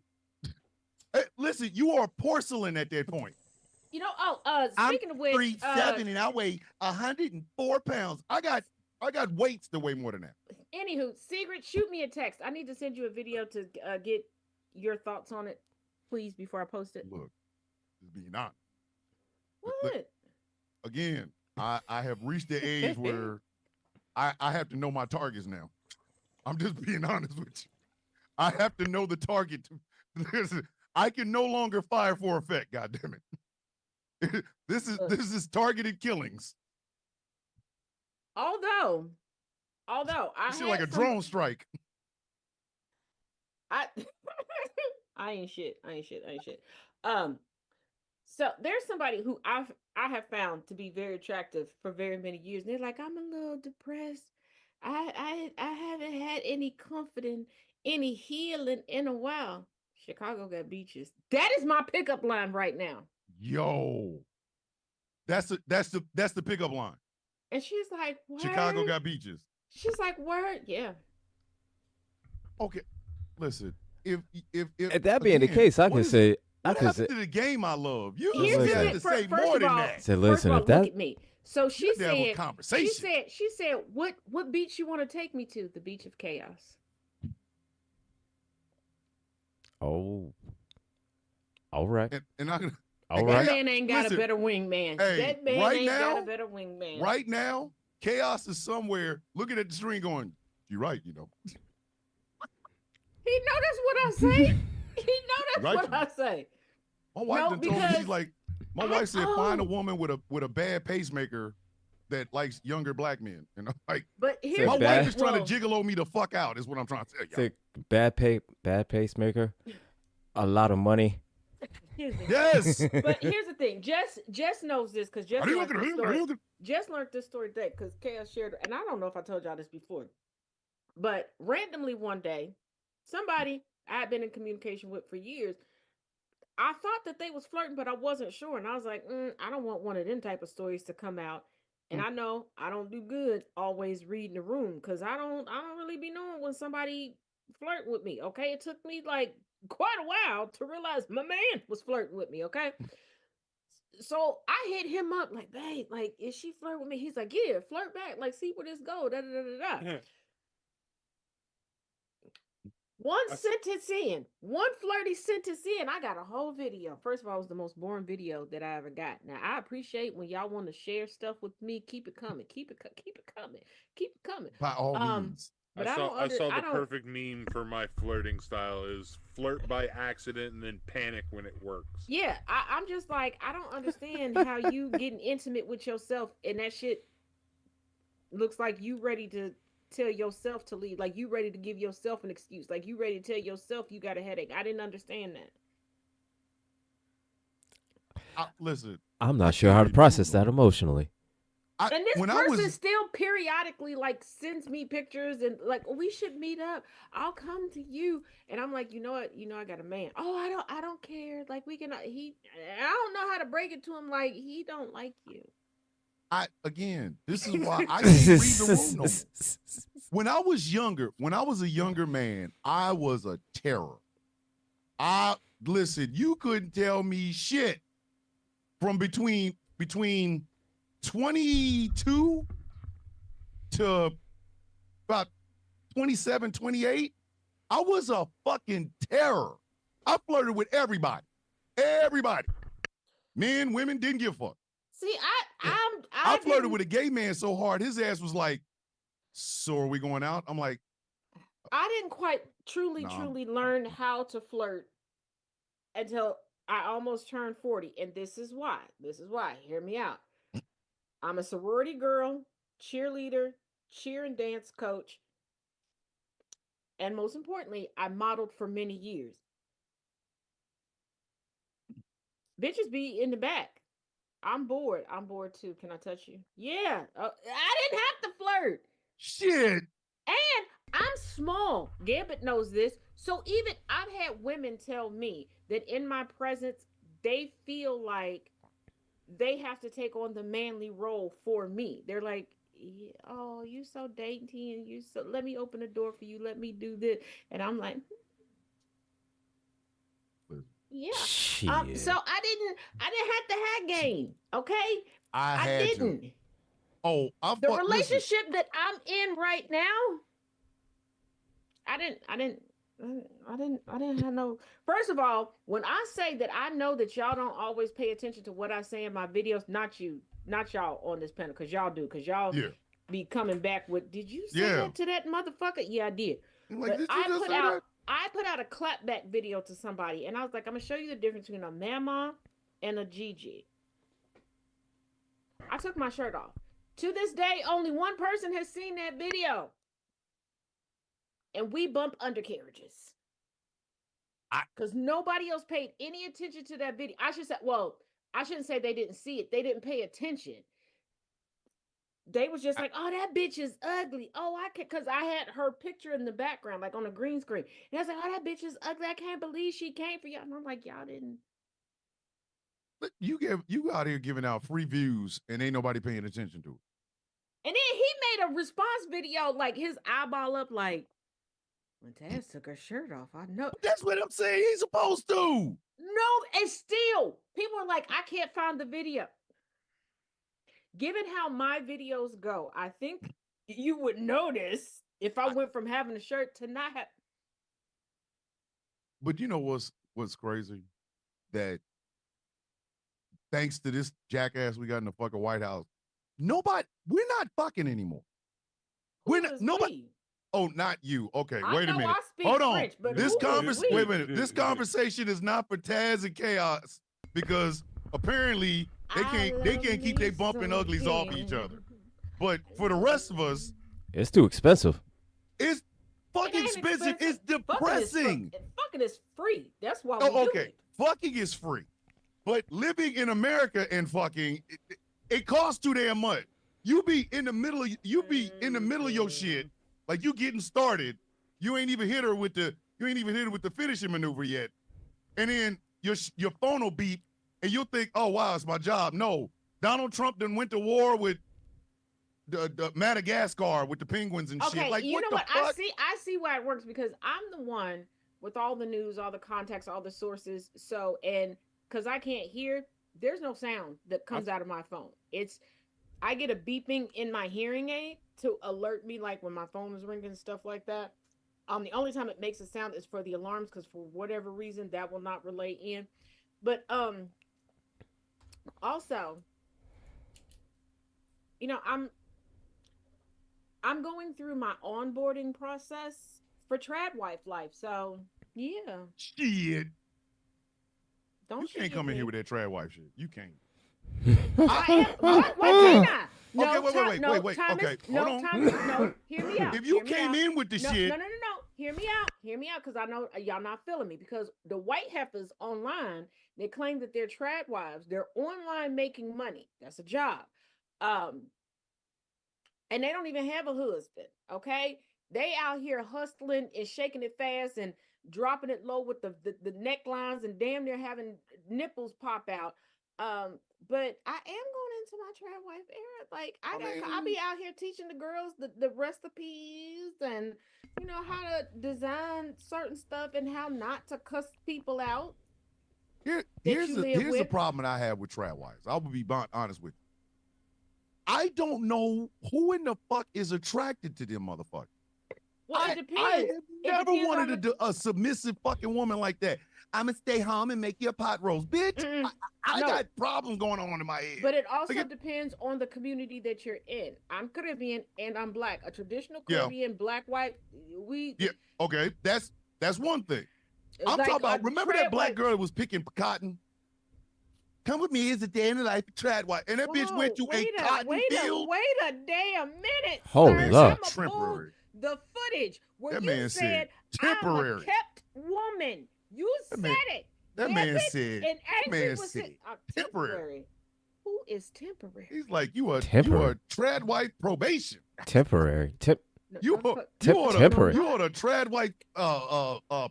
Hey, listen, you are porcelain at that point. You know. Speaking of which, 3'7" and I weigh 104 pounds. I got weights that weigh more than that. Anywho, Secret, shoot me a text. I need to send you a video to get your thoughts on it, please, before I post it. Look, just being honest. What? Again, I have reached the age where I have to know my targets now. I'm just being honest with you. I have to know the target. I can no longer fire for effect. God damn it! This is targeted killings. Although I It's had like a drone strike. I ain't shit. So there's somebody who I have found to be very attractive for very many years. And they're like, I'm a little depressed. I haven't had any comfort in any healing in a while. Chicago got beaches. That is my pickup line right now. Yo, that's the pickup line. And she's like, word? Chicago got beaches. She's like, word, yeah. Okay, listen. If that being the again, case, I what can is- say I What can happened say to the game I love? You Here's the just have thing. to First say of more than all- that. say First listen of all, if that look at me. So she You have to have a said, conversation. she said, what beach you want to take me to? The beach of chaos. oh all right And I'm gonna all That right man ain't got listen, a better wingman. hey, That man right ain't got now- a better wingman. right now, chaos is somewhere looking at the screen going, you're right, you know. He know that's what I say. He know that's Right, what you- I say. My wife No, done told me, because she's like, my I- wife said, find a oh. woman with a bad pacemaker that likes younger black men. And I'm like, But here's my the bad- wife thing, is trying well, to gigolo me the fuck out, is what I'm trying to tell you. say bad pacemaker, a lot of money. here's the- Yes. But here's the thing. Jess knows this because Jess Are you learned looking this at story. him? Jess learned this story today because Chaos shared, and I don't know if I told y'all this before, but randomly one day, somebody I had been in communication with for years, I thought that they was flirting, but I wasn't sure, and I was like, I don't want one of them type of stories to come out. And I know I don't do good always reading the room because I don't really be knowing when somebody flirt with me. Okay, it took me like quite a while to realize my man was flirting with me. Okay. So I hit him up like, babe, like, is she flirt with me? He's like, yeah, flirt back. Like, see where this go. Da, da, da, da, da. One flirty sentence in, I got a whole video. First of all, it was the most boring video that I ever got. Now, I appreciate when y'all want to share stuff with me. Keep it coming. Keep it coming. By all means. But I saw the don't- perfect meme for my flirting style is flirt by accident and then panic when it works. Yeah, I'm just like, I don't understand how you getting intimate with yourself and that shit looks like you ready to tell yourself to leave. Like you ready to give yourself an excuse. Like you ready to tell yourself you got a headache. I didn't understand that. Listen, I'm not sure how to process that emotionally. And this when person I was still periodically like sends me pictures and like, we should meet up. I'll come to you. And I'm like, you know what? You know, I got a man. Oh, I don't care. Like I don't know how to break it to him. Like he don't like you. this is why I can't read the room no more. When I was a younger man, I was a terror. Listen, you couldn't tell me shit from between 22 to about 27, 28. I was a fucking terror. I flirted with everybody. Men, women, didn't give a fuck. See, I flirted with a gay man so hard, his ass was like, so are we going out? I'm like, I didn't quite truly No. learn how to flirt until I almost turned 40. And this is why. Hear me out. I'm a sorority girl, cheerleader, cheer and dance coach. And most importantly, I modeled for many years. Bitches be in the back. I'm bored. I'm bored too. Can I touch you? Yeah. I didn't have to flirt. shit. And I'm small. Gambit knows this. So even I've had women tell me that in my presence, they feel like they have to take on the manly role for me. They're like, "Yeah, oh, you so dainty and you so let me open the door for you. Let me do this." And I'm like, yeah. Shit. So I didn't have to have game. Okay. I I had didn't. to. Oh, I The fuck, listen. relationship that I'm in right now, I didn't have no. First of all, when I say that I know that y'all don't always pay attention to what I say in my videos, not y'all on this panel, because y'all do, because y'all Yeah. be coming back with, did you say Yeah. that to that motherfucker? Yeah, I did. I'm like, But did you just say that? I put out a clapback video to somebody, and I was like, I'm gonna show you the difference between a mama and a Gigi. I took my shirt off. To this day, only one person has seen that video. And we bump undercarriages. Because nobody else paid any attention to that video. I shouldn't say they didn't see it. They didn't pay attention. They was just like, oh, that bitch is ugly. Oh, because I had her picture in the background, like on a green screen. And I was like, oh, that bitch is ugly. I can't believe she came for y'all. And I'm like, y'all didn't. But you out here giving out free views and ain't nobody paying attention to it. And then he made a response video, like his eyeball up, like, when Taz took her shirt off, I know. That's what I'm saying. He's supposed to. No, and still, people are like, I can't find the video. Given how my videos go, I think you would notice if I went from having a shirt to not have. But you know what's crazy? That thanks to this jackass we got in the fucking White House, we're not fucking anymore. We're not, nobody. Oh, not you. Okay, wait a minute. I speak Hold on. French, but This who is we? wait a minute. This conversation is not for Taz and Chaos because apparently they can't keep they bumping uglies off each other. But for the rest of us, It's too expensive. it's fucking ain't expensive. It's expensive. depressing. Fucking is free. That's why we Oh, do okay. it. Fucking is free. But living in America and fucking it costs too damn much. You be in the middle of your shit, like you getting started. You ain't even hit her with the finishing maneuver yet. And then your phone will beep and you'll think, oh wow, it's my job. No. Donald Trump done went to war with the Madagascar with the penguins and Okay, shit. Like, you what know the what? fuck? I see why it works, because I'm the one with all the news, all the contacts, all the sources. So, and because I can't hear, there's no sound that comes out of my phone. I get a beeping in my hearing aid to alert me, like when my phone is ringing and stuff like that. The only time it makes a sound is for the alarms, because for whatever reason that will not relay in. But also, you know, I'm going through my onboarding process for Trad Wife Life. So yeah. Shit. Don't You can't come in here with that trad wife shit. You can't. I am. Why can't I? No, Okay, wait. Thomas, Okay, no, hold on. Thomas, no, hear me out. If you hear me came out. in with the No, shit, no. Hear me out, because I know y'all not feeling me. Because the white heifers online, they claim that they're trad wives. They're online making money. That's a job. And they don't even have a husband. Okay, they out here hustling and shaking it fast and dropping it low with the necklines and damn near having nipples pop out. But I am going into my trad wife era. Like I'll be out here teaching the girls the recipes and how to design certain stuff and how not to cuss people out. here's the problem that I have with trad wives. I will be honest with you. I don't know who in the fuck is attracted to them motherfuckers. Well, I it depends. have It never depends on wanted a submissive fucking woman like that. I'ma stay home and make you a pot roast, bitch. Mm-mm. I No. got problems going on in my head. But it also Look at- depends on the community that you're in. I'm Caribbean and I'm black. A traditional Yeah. Caribbean black white. We Yeah. Okay, that's one thing. I'm like talking a about. Remember trad that black white- girl that was picking cotton? Come with me, it's a day in the life of trad white, and that bitch went to Whoa, a cotton wait field. wait a damn minute. Hold sir. up. I'ma pull Temporary. the footage where That you man said said I'm a temporary. kept woman. You That said man- it. That Damn man it. said. And Angry man was said temporary. Who is temporary? He's like, you are Temporary. trad white probation. Temporary. No, You I'm are put- temporary. You are the trad white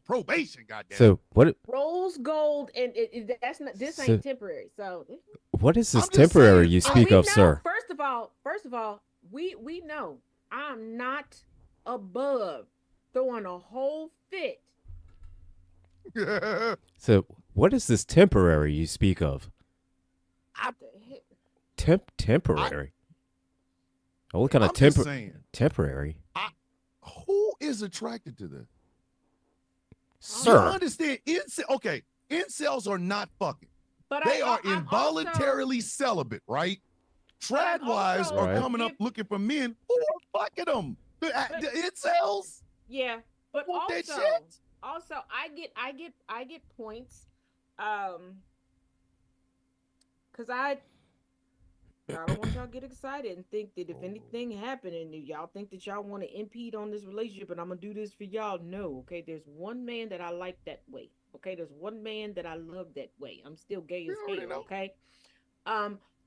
probation. Goddamn. So what? Rose gold and that's not this So- ain't temporary. So What is this I'm just temporary saying, you I- speak we of, know, sir? First of all, we know I'm not above throwing a whole fit. So what is this temporary you speak of? What the heck? Temporary. What kind I'm of just saying, temporary? who is attracted to this? You Sir. understand? Incels are not fucking. But They I, are I'm involuntarily celibate, right? Trad wives also are Right. coming up looking for men who are fucking them. The incels yeah, but want that also, shit. I get points, because I don't want y'all to get excited and think that if anything happened and y'all think that y'all want to impede on this relationship and I'm gonna do this for y'all. No, okay. There's one man that I like that way. Okay, there's one man that I love that way. I'm still gay as We already hell. know. Okay,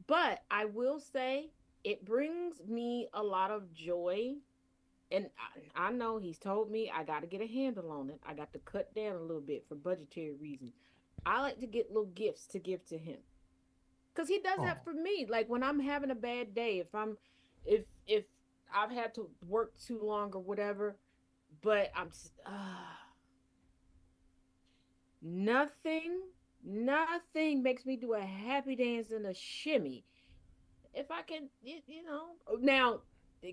but I will say it brings me a lot of joy. And I know he's told me I got to get a handle on it. I got to cut down a little bit for budgetary reasons. I like to get little gifts to give to him, because he does that Oh. for me. Like when I'm having a bad day, if I've had to work too long or whatever, but nothing makes me do a happy dance and a shimmy. If I can, now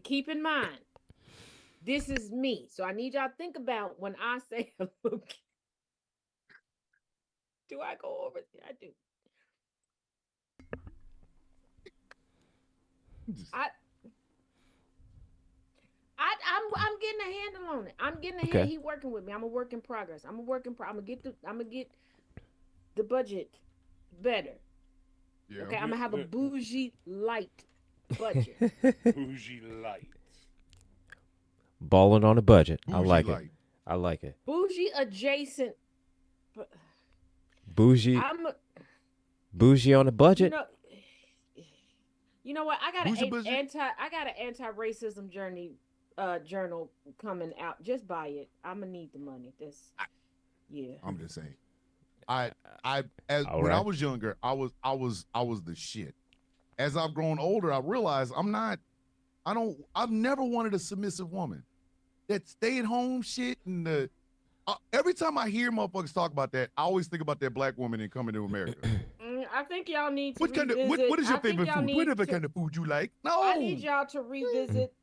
keep in mind, this is me. So I need y'all to think about when I say, look, do I go over? I do. I'm getting a handle on it. I'm getting a Okay. hand. He working with me. I'm a work in progress. I'm gonna get the budget better. Yeah. Okay, I'm gonna have a bougie light budget. Bougie light. Balling on a budget. I Bougie like it. light. I like it. Bougie adjacent. Bougie. Bougie on a budget. You know what? I got Bougie an budget? anti-racism journal coming out. Just buy it. I'm gonna need the money. Yeah. I'm just saying. When All I right. was younger, I was the shit. As I've grown older, I realized I've never wanted a submissive woman. That stay-at-home shit and every time I hear motherfuckers talk about that, I always think about that black woman and coming to America. I think y'all need to What kind of revisit. what is your I think favorite y'all food? need Whatever to- kind of food you like. No, I need y'all to revisit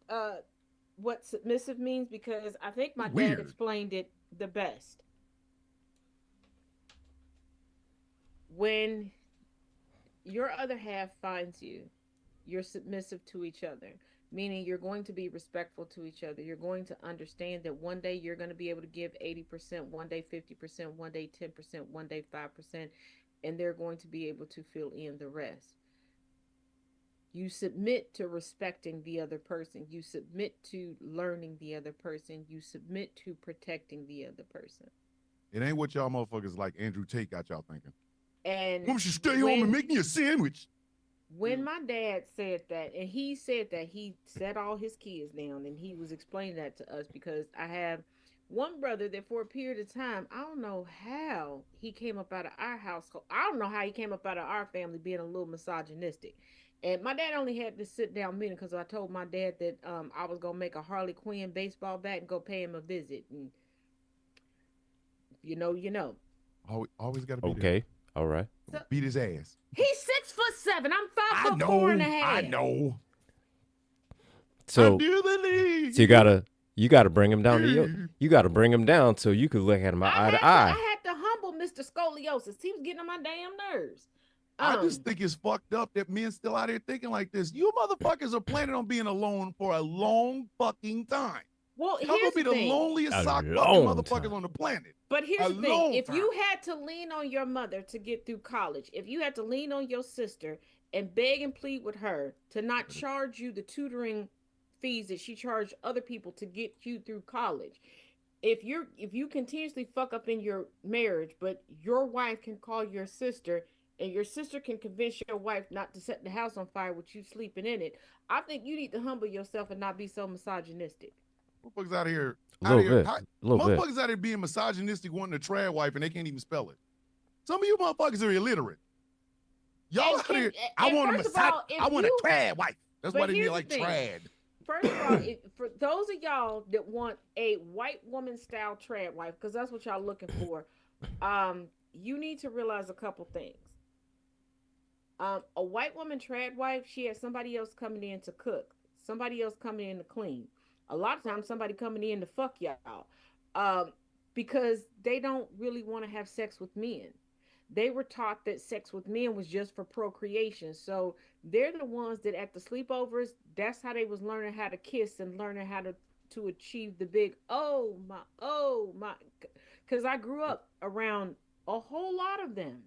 what submissive means, because I think my Weird. dad explained it the best. When your other half finds you, you're submissive to each other, meaning you're going to be respectful to each other. You're going to understand that one day you're going to be able to give 80%, one day 50%, one day 10%, one day 5%, and they're going to be able to fill in the rest. You submit to respecting the other person. You submit to learning the other person. You submit to protecting the other person. It ain't what y'all motherfuckers like Andrew Tate got y'all thinking. And Mom should stay home and make me a sandwich. when my dad said that, and he said that he set all his kids down, and he was explaining that to us, because I have one brother that for a period of time, I don't know how he came up out of our household. I don't know how he came up out of our family being a little misogynistic. And my dad only had this sit down meeting because I told my dad that I was gonna make a Harley Quinn baseball bat and go pay him a visit. And you know. Always got to be there. Okay. All right. Beat his ass. He's 6'7". I'm 5'4.5". I know. So I do believe. so you gotta You got to bring him down to you got to bring him down so you could look at him eye to eye. I had to humble Mr. Scoliosis. He was getting on my damn nerves. I just think it's fucked up that men still out here thinking like this. You motherfuckers are planning on being alone for a long fucking time. Well, Y'all gonna be the loneliest sock fucking motherfuckers on the planet. But here's the thing. If you had to lean on your mother to get through college, if you had to lean on your sister and beg and plead with her to not charge you the tutoring fees that she charged other people to get you through college, if you continuously fuck up in your marriage, but your wife can call your sister and your sister can convince your wife not to set the house on fire with you sleeping in it, I think you need to humble yourself and not be so misogynistic. Motherfuckers out here. A little bit. Motherfuckers out here being misogynistic, wanting a trad wife, and they can't even spell it. Some of you motherfuckers are illiterate. Y'all out here. I want a trad wife. That's why they need like trad. First of all, for those of y'all that want a white woman style trad wife, because that's what y'all looking for, you need to realize a couple things. A white woman trad wife, she has somebody else coming in to cook, somebody else coming in to clean. A lot of times somebody coming in to fuck y'all, because they don't really want to have sex with men. They were taught that sex with men was just for procreation. So they're the ones that at the sleepovers, that's how they was learning how to kiss and learning how to achieve the big, oh my, because I grew up around a whole lot of them.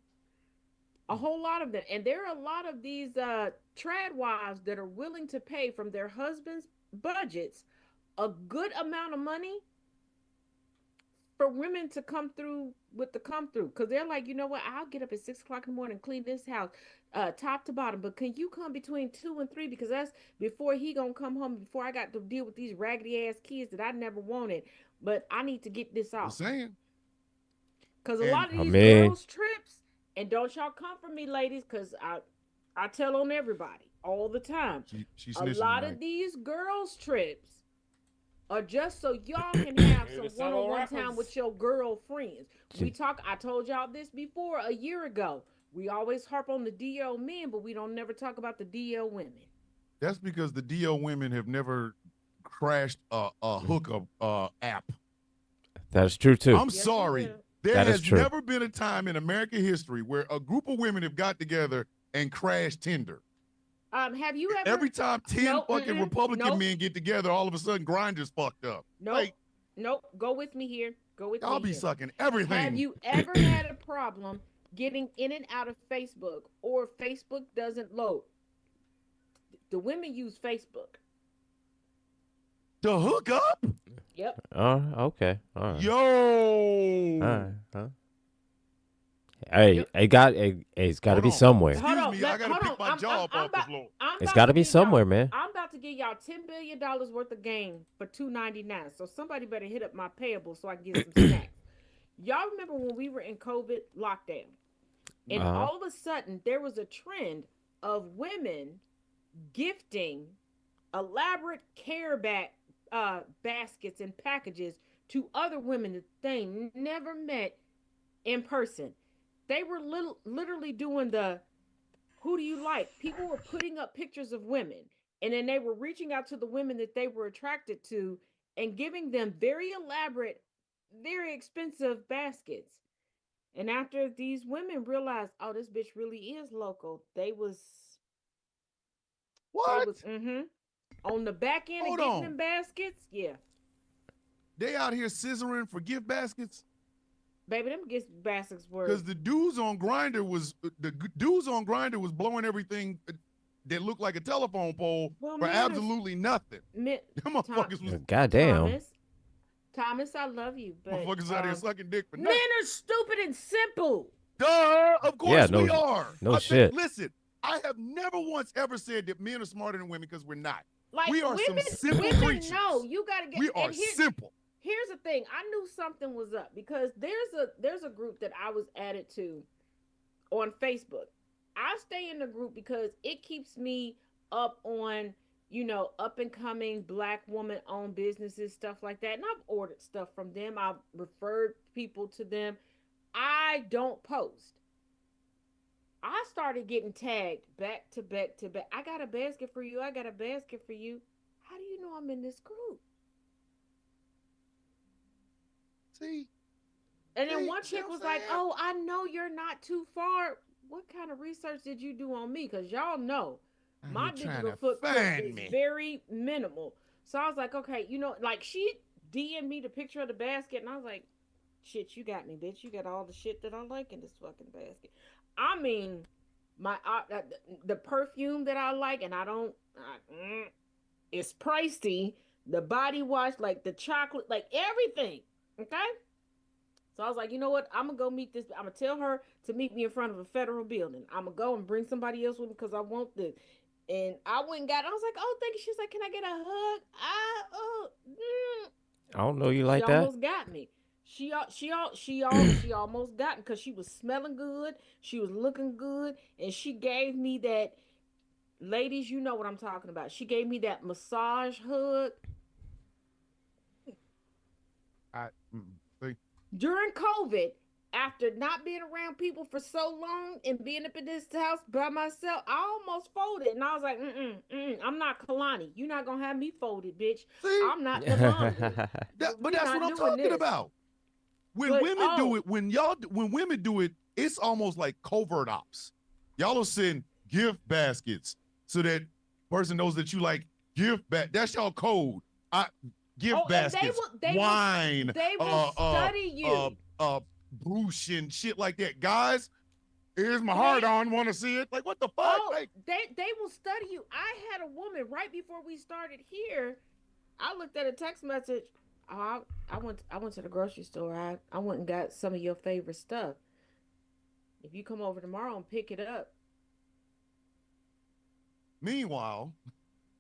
And there are a lot of these trad wives that are willing to pay from their husband's budgets a good amount of money for women to come through with the come through. Because they're like, you know what? I'll get up at 6 o'clock in the morning and clean this house top to bottom. But can you come between 2 and 3? Because that's before he going to come home, before I got to deal with these raggedy ass kids that I never wanted. But I need to get this off. I'm saying. Because a lot of these girls trips, and don't y'all come for me, ladies, because I tell on everybody all the time. A lot of these girls trips are just so y'all can have some one-on-one time with your girlfriends. I told y'all this before a year ago. We always harp on the DL men, but we don't never talk about the DL women. That's because the DL women have never crashed a hookup app. That is true too. I'm sorry. There has never been a time in American history where a group of women have got together and crashed Tinder. Have you ever? Every time 10 fucking Republican men get together, all of a sudden Grindr's fucked up. Nope. Go with me here. I'll be sucking everything. Have you ever had a problem getting in and out of Facebook, or Facebook doesn't load? The women use Facebook to hook up. Yep. Okay. All right. Yo. All right. Huh? Hey, it's got to be somewhere. Excuse me, I got to pick my jaw up off the floor. It's got to be somewhere, man. I'm about to give y'all $10 billion worth of game for $2.99. So somebody better hit up my payable so I can get some snacks. Y'all remember when we were in COVID lockdown, and all of a sudden there was a trend of women gifting elaborate care baskets and packages to other women that they never met in person. They were literally doing the, who do you like? People were putting up pictures of women, and then they were reaching out to the women that they were attracted to and giving them very elaborate, very expensive baskets. And after these women realized, oh, this bitch really is local, they was on the back end of getting them baskets. Yeah, they out here scissoring for gift baskets. Baby, them gift baskets were, because the dudes on Grindr was blowing everything that looked like a telephone pole for absolutely nothing. Them motherfuckers was goddamn. Thomas, I love you, but motherfuckers out here sucking dick for men nothing. are stupid and simple. Duh, of course we are. No shit. Listen, I have never once ever said that men are smarter than women, because we're not. Like, we are women, some simple creatures. No, you gotta get. We are simple. Here's the thing. I knew something was up because there's a group that I was added to on Facebook. I stay in the group because it keeps me up on, up and coming Black woman owned businesses, stuff like that. And I've ordered stuff from them. I've referred people to them. I don't post. I started getting tagged back to back to back. I got a basket for you. I got a basket for you. How do you know I'm in this group? See? And then See? one See chick what was I'm like, saying? "Oh, I know you're not too far. What kind of research did you do on me? Because y'all know my You're trying digital to footprint find is me. very minimal." So I was like, "Okay, like she DM'd me the picture of the basket, and I was like, shit, you got me, bitch. You got all the shit that I like in this fucking basket. I mean, the perfume that I like, and it's pricey. The body wash, like the chocolate, like everything. Okay." So I was like, you know what? I'm gonna go meet this. I'm gonna tell her to meet me in front of a federal building. I'm gonna go and bring somebody else with me because I want this. And I went and got. I was like, oh, thank you. She's like, can I get a hug? I don't know you She like that. almost got me. She almost got me because she was smelling good. She was looking good, and she gave me that. Ladies, you know what I'm talking about. She gave me that massage hug. See? During COVID, after not being around people for so long and being up in this house by myself, I almost folded. And I was like, I'm not Kalani. You're not going to have me folded, bitch. See? I'm not Devon. But that's what I'm talking about. When But, women do it, when women do it, it's almost like covert ops. Y'all are sending gift baskets so that person knows that you like gift That's y'all code. Gift baskets, wine, they will study you. brooch and shit like that. Guys, here's my heart on. Want to see it? Like, what the fuck? Oh, like, they will study you. I had a woman right before we started here. I looked at a text message. I went to the grocery store. I went and got some of your favorite stuff. If you come over tomorrow and pick it up. Meanwhile,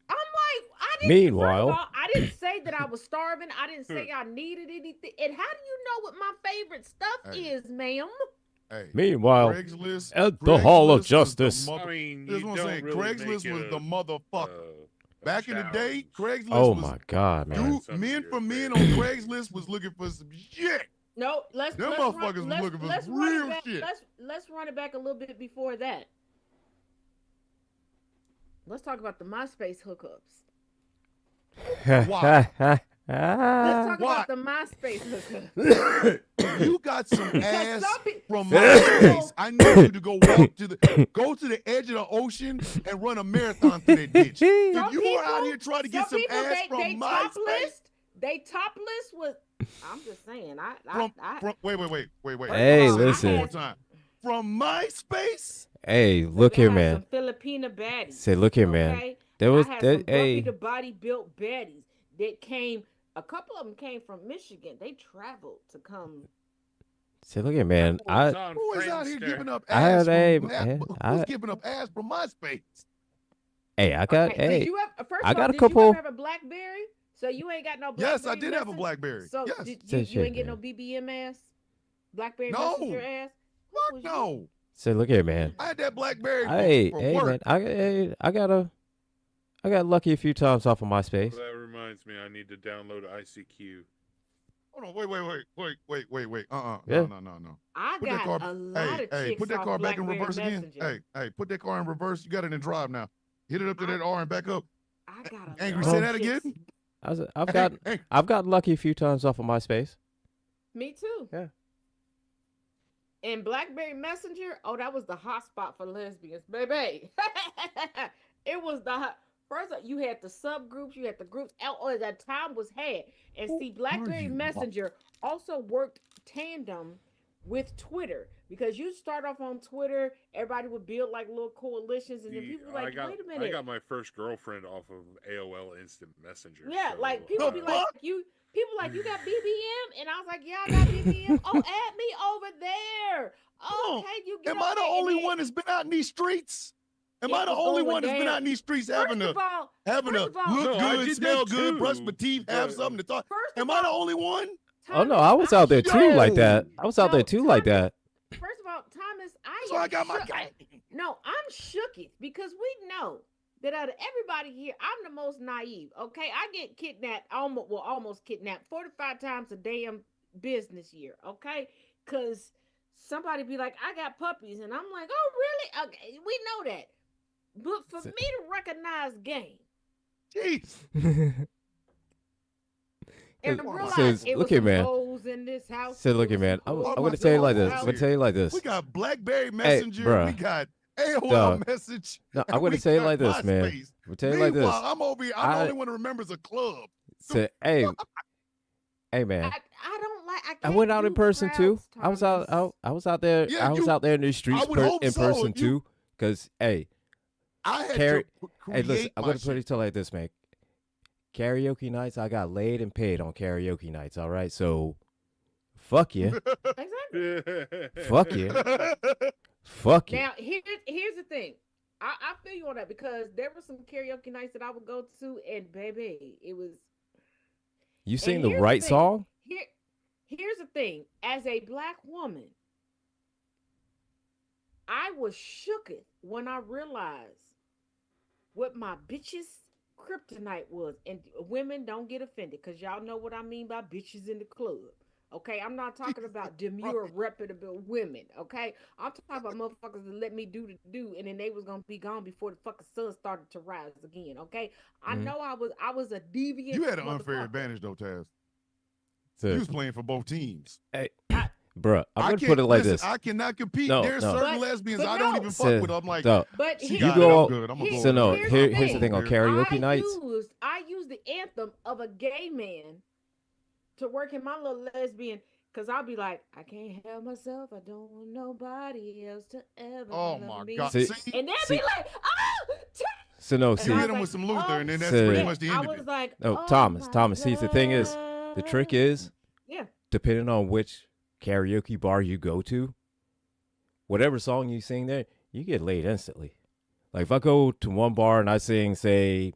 I'm like, I didn't say that I was starving. I didn't say I needed anything. And how do you know what my favorite stuff is, ma'am? hey, Meanwhile, Craigslist at the Hall of Craigslist was the Justice. mother- I mean, This you one don't saying really Craigslist make was it the motherfucker. a Back in the day, challenge. Craigslist Oh was my God, man. dude, Some of men your for men favorite- on Craigslist was looking for some shit. No, let's Them let's motherfuckers was run, looking for let's some run real it back. shit. Let's run it back a little bit before that. Let's talk about the MySpace hookups. Why? Let's talk Why? about the MySpace hookups. You got some ass some pe- from some MySpace. people- I need you to go to the edge of the ocean and run a marathon through that bitch. Some If you are out here trying to get some people, ass from they MySpace, top list. They top list was. I'm just saying. wait. Hey, Say it listen. one more time. From MySpace. Hey, look they here, had man. Some Filipina baddies. Say, look here, man. Okay? There was I had that. some bumpy Hey, to body built baddies that came. A couple of them came from Michigan. They traveled to come. say, look here, man. Was on Who is out here Friendster. giving up I ass? had a- Who's giving up ass from MySpace? Hey, I got. Okay, Hey, did you have, first I of all, got a did couple- you ever have a BlackBerry? So you ain't got no BlackBerry. Yes, I did have a Messenger? BlackBerry. So Yes. did Say you shit, ain't get no man. BBM ass? BlackBerry No. Messenger ass? Fuck Was you- no. say, look here, man. I had that BlackBerry Hey, for hey, work. man. I got lucky a few times off of MySpace. That reminds me, I need to download ICQ. Hold on, wait. Yeah. No. I Put that got car. a lot of Hey, chicks put that off car back in BlackBerry reverse Messenger. again. Hey, put that car in reverse. You got it in drive now. Hit it up to that R and back up. I got a Angry, lot say of that chicks. again. I've Hey, got lucky a few times off of MySpace. Me too. Yeah. And BlackBerry Messenger, oh, that was the hot spot for lesbians, baby. It was the hot. First, you had the subgroups, you had the groups. Oh, that time was had. And see, BlackBerry you? Messenger also worked tandem with Twitter because you start off on Twitter, everybody would build like little coalitions, and then people were like, wait a minute. I got my first girlfriend off of AOL Instant Messenger. Yeah, so, like people be like, fuck? people like, you got BBM? And I was like, yeah, I got BBM. Oh, add me over there. Come on. Okay, you get Am I over the there, and only then- one that's been out in these streets? Am It I the was only going one that's been down. out in these streets First having of to all, look No, I good, did smell that good, too, brush my teeth, have but, something to talk? first of Am I the all, only one? Oh no, I was out there too Yo! like that. I was out there No, too like that. First of all, Thomas, That's why I got my gang. No, I'm shooketh because we know that out of everybody here, I'm the most naive. Okay, I get kidnapped, almost kidnapped 45 times a damn business year. Okay, because somebody be like, I got puppies, and I'm like, oh really? Okay, we know that. But for me to recognize game, Jeez. And Says- realize says, it "Look was here, some man." hoes in this house. Said, "Look It here, was man. some I'm hoes gonna my tell you like God, this. out I'm gonna tell you like this. We got BlackBerry Messenger. bruh. We got AOL Dog. Message. No, and I'm gonna we tell you got like this, man. MySpace. I'm gonna tell you like this. Meanwhile, I'm over here. I'm the I- only one who remembers a club. Say, hey, hey, man. I don't like. I, I can't went out in do person too. crowds, I was out. Thomas. I was out there. Yeah, I was you- out there in the streets would hope in so. person You- too. Cause hey, I had Carry- to hey, listen. create I'm my gonna put shit. it to you like this, man. Karaoke nights. I got laid and paid on karaoke nights. All right, so fuck you, Exactly. fuck you, fuck you. Now here's the thing. I feel you on that because there were some karaoke nights that I would go to, and baby, it was You sing the here's the right thing. song. Here's the thing. As a black woman, I was shooketh when I realized what my bitches kryptonite was. And women, don't get offended because y'all know what I mean by bitches in the club. Okay, I'm not talking about demure, reputable women. Okay, I'm talking about motherfuckers that let me do the do, and then they was gonna be gone before the fucking sun started to rise again. Okay, I Mhm. know I was a deviant. You had an unfair motherfucker. advantage though, Taz. So, You was playing for both teams. bruh, I'm I gonna can't put it like listen, this. I cannot compete. No, There's no. certain But- lesbians but I don't no. even So- fuck with. I'm like, So, But she here- got You it. go- I'm good. I'm gonna here- go. so no. over here's there. the Here's the thing on Over there. karaoke nights. I used the anthem of a gay man to work in my little lesbian, because I'll be like, I can't help myself. I don't want nobody else to ever Oh love my me. God. See- See, And they'll See- be like, oh, So no, And see, I hit was him like, with some Luther, and then that's So- pretty much the I end of was it. like, No, oh Thomas, my Thomas, see, the thing is, the trick God. is, Yeah. depending on which karaoke bar you go to, whatever song you sing there, you get laid instantly. Like if I go to one bar and I sing, say,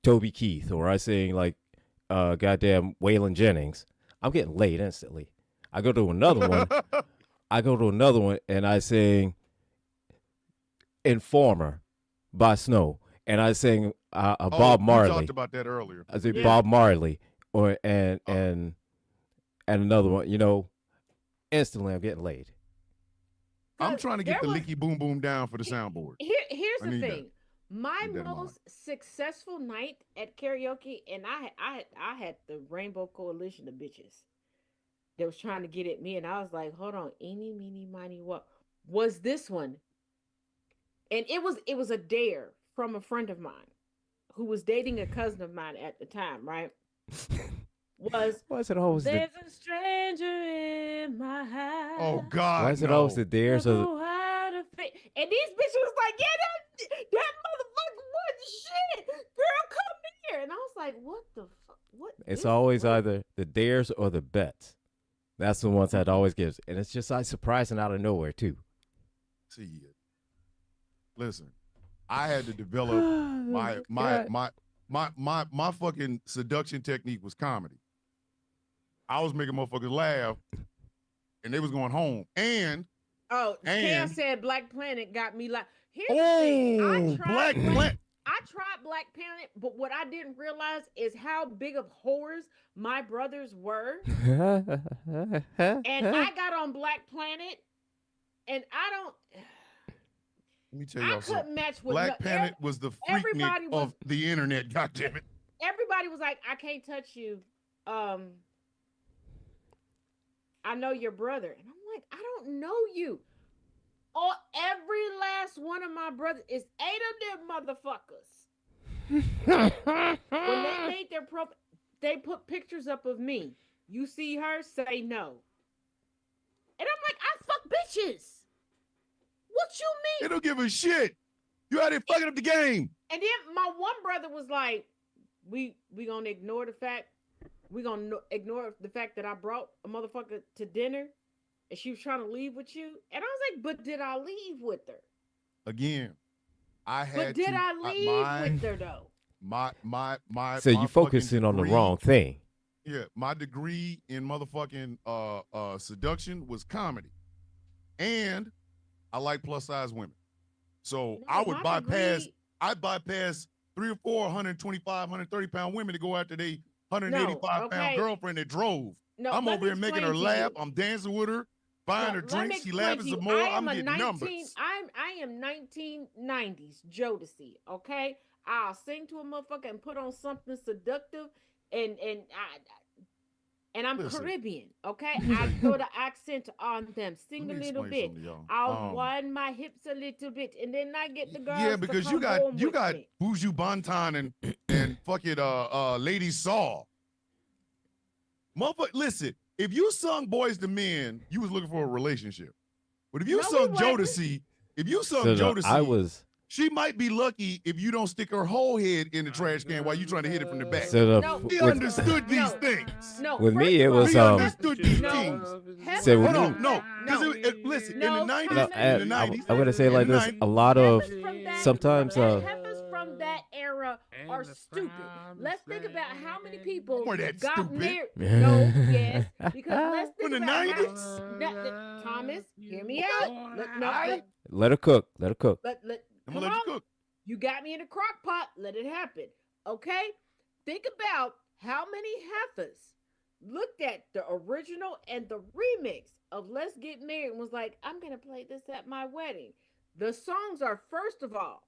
Toby Keith, or I sing like goddamn Waylon Jennings, I'm getting laid instantly. I go to another one, and I sing Informer by Snow, and I sing Bob We Marley. talked about that earlier. I say Yeah. Bob Marley, or and another one. You know, instantly I'm getting laid. I'm trying to get the There was- leaky boom boom down for the soundboard. Here's I the need that. thing. My Keep that in mind. most successful night at karaoke, and I had the Rainbow Coalition of bitches that was trying to get at me, and I was like, hold on, eeny, meeny, miny, what was this one? And it was a dare from a friend of mine who was dating a cousin of mine at the time, right? Was Why is it always the there's a stranger in my house? Oh God! Why is it no. always the dares of Never had a fa- And these bitches was like, yeah, that motherfucker was shit. Girl, come here. And I was like, what the fuck? What? it's is- always what- either the dares or the bets. That's the ones that always gives, and it's just like surprising out of nowhere too. See it. Listen, I had to develop my fucking seduction technique was comedy. I was making motherfuckers laugh, and they was going home. And Oh, Cam And- said Black Planet got me like. Here's the thing. oh, Black Planet. I tried Black Planet, but what I didn't realize is how big of whores my brothers were. And I got on Black Planet, and I don't. Let me tell I y'all something. couldn't match with Black no- Planet was the everybody freaknik was- of the internet. God damn it. Everybody was like, I can't touch you. I know your brother. And I'm like, I don't know you. Oh, every last one of my brothers is 8 of them motherfuckers. When they made their profile, they put pictures up of me. You see her, say no. And I'm like, I fuck bitches. What you mean? They don't give a shit. You out here fucking up the game. And then my one brother was like, we gonna ignore the fact ignore the fact that I brought a motherfucker to dinner and she was trying to leave with you. And I was like, but did I leave with her? Again, I had But did to, I leave with her though? my So my you fucking focusing on the degree- wrong thing. Yeah, my degree in motherfucking seduction was comedy. And I like plus size women. So No, I would my bypass degree- I bypass 3 or 4 125, 130-pound women to go after they 185-pound okay. girlfriend that drove. No, I'm let over me here making her explain to laugh. you. I'm dancing with her, buying No, her let me drinks. She explain laughing to some you. more. I I'm am a getting 19 numbers. I am 1990s Jodeci, okay? I'll sing to a motherfucker and put on something seductive and I'm Listen. Caribbean, okay? I throw the accent on them, sing Let a me little explain bit. something to y'all. I'll wind my hips a little bit, and then I get the girls Yeah, to because come you got home with me. Buju Banton and fucking Lady Saw. Motherfucker, listen, if you sung Boys to Men, you was looking for a relationship. But if you No, we sung wasn't. Jodeci, if you sung So Jodeci, I was she might be lucky if you don't stick her whole head in the trash can while you trying to hit it from the back. so the, No. We with, understood these No. things. No, With first me, of it all, was, We um, understood these No. things. Say with Hold me- on, no, because listen, No, in the 90s, no, Thomas, in the 90s, I'm gonna say it like in the this: 90s, a lot of heifers from that, sometimes, heifers from that era are stupid. Let's think about how many people Weren't that got stupid? married. No, yes, because let's From think the about 90s? Thomas, hear me out. let her cook, let her cook. Let, I'm come gonna let on. you cook. You got me in a crock pot. Let it happen. Okay? Think about how many heifers looked at the original and the remix of Let's Get Married and was like, I'm going to play this at my wedding. The songs are, first of all,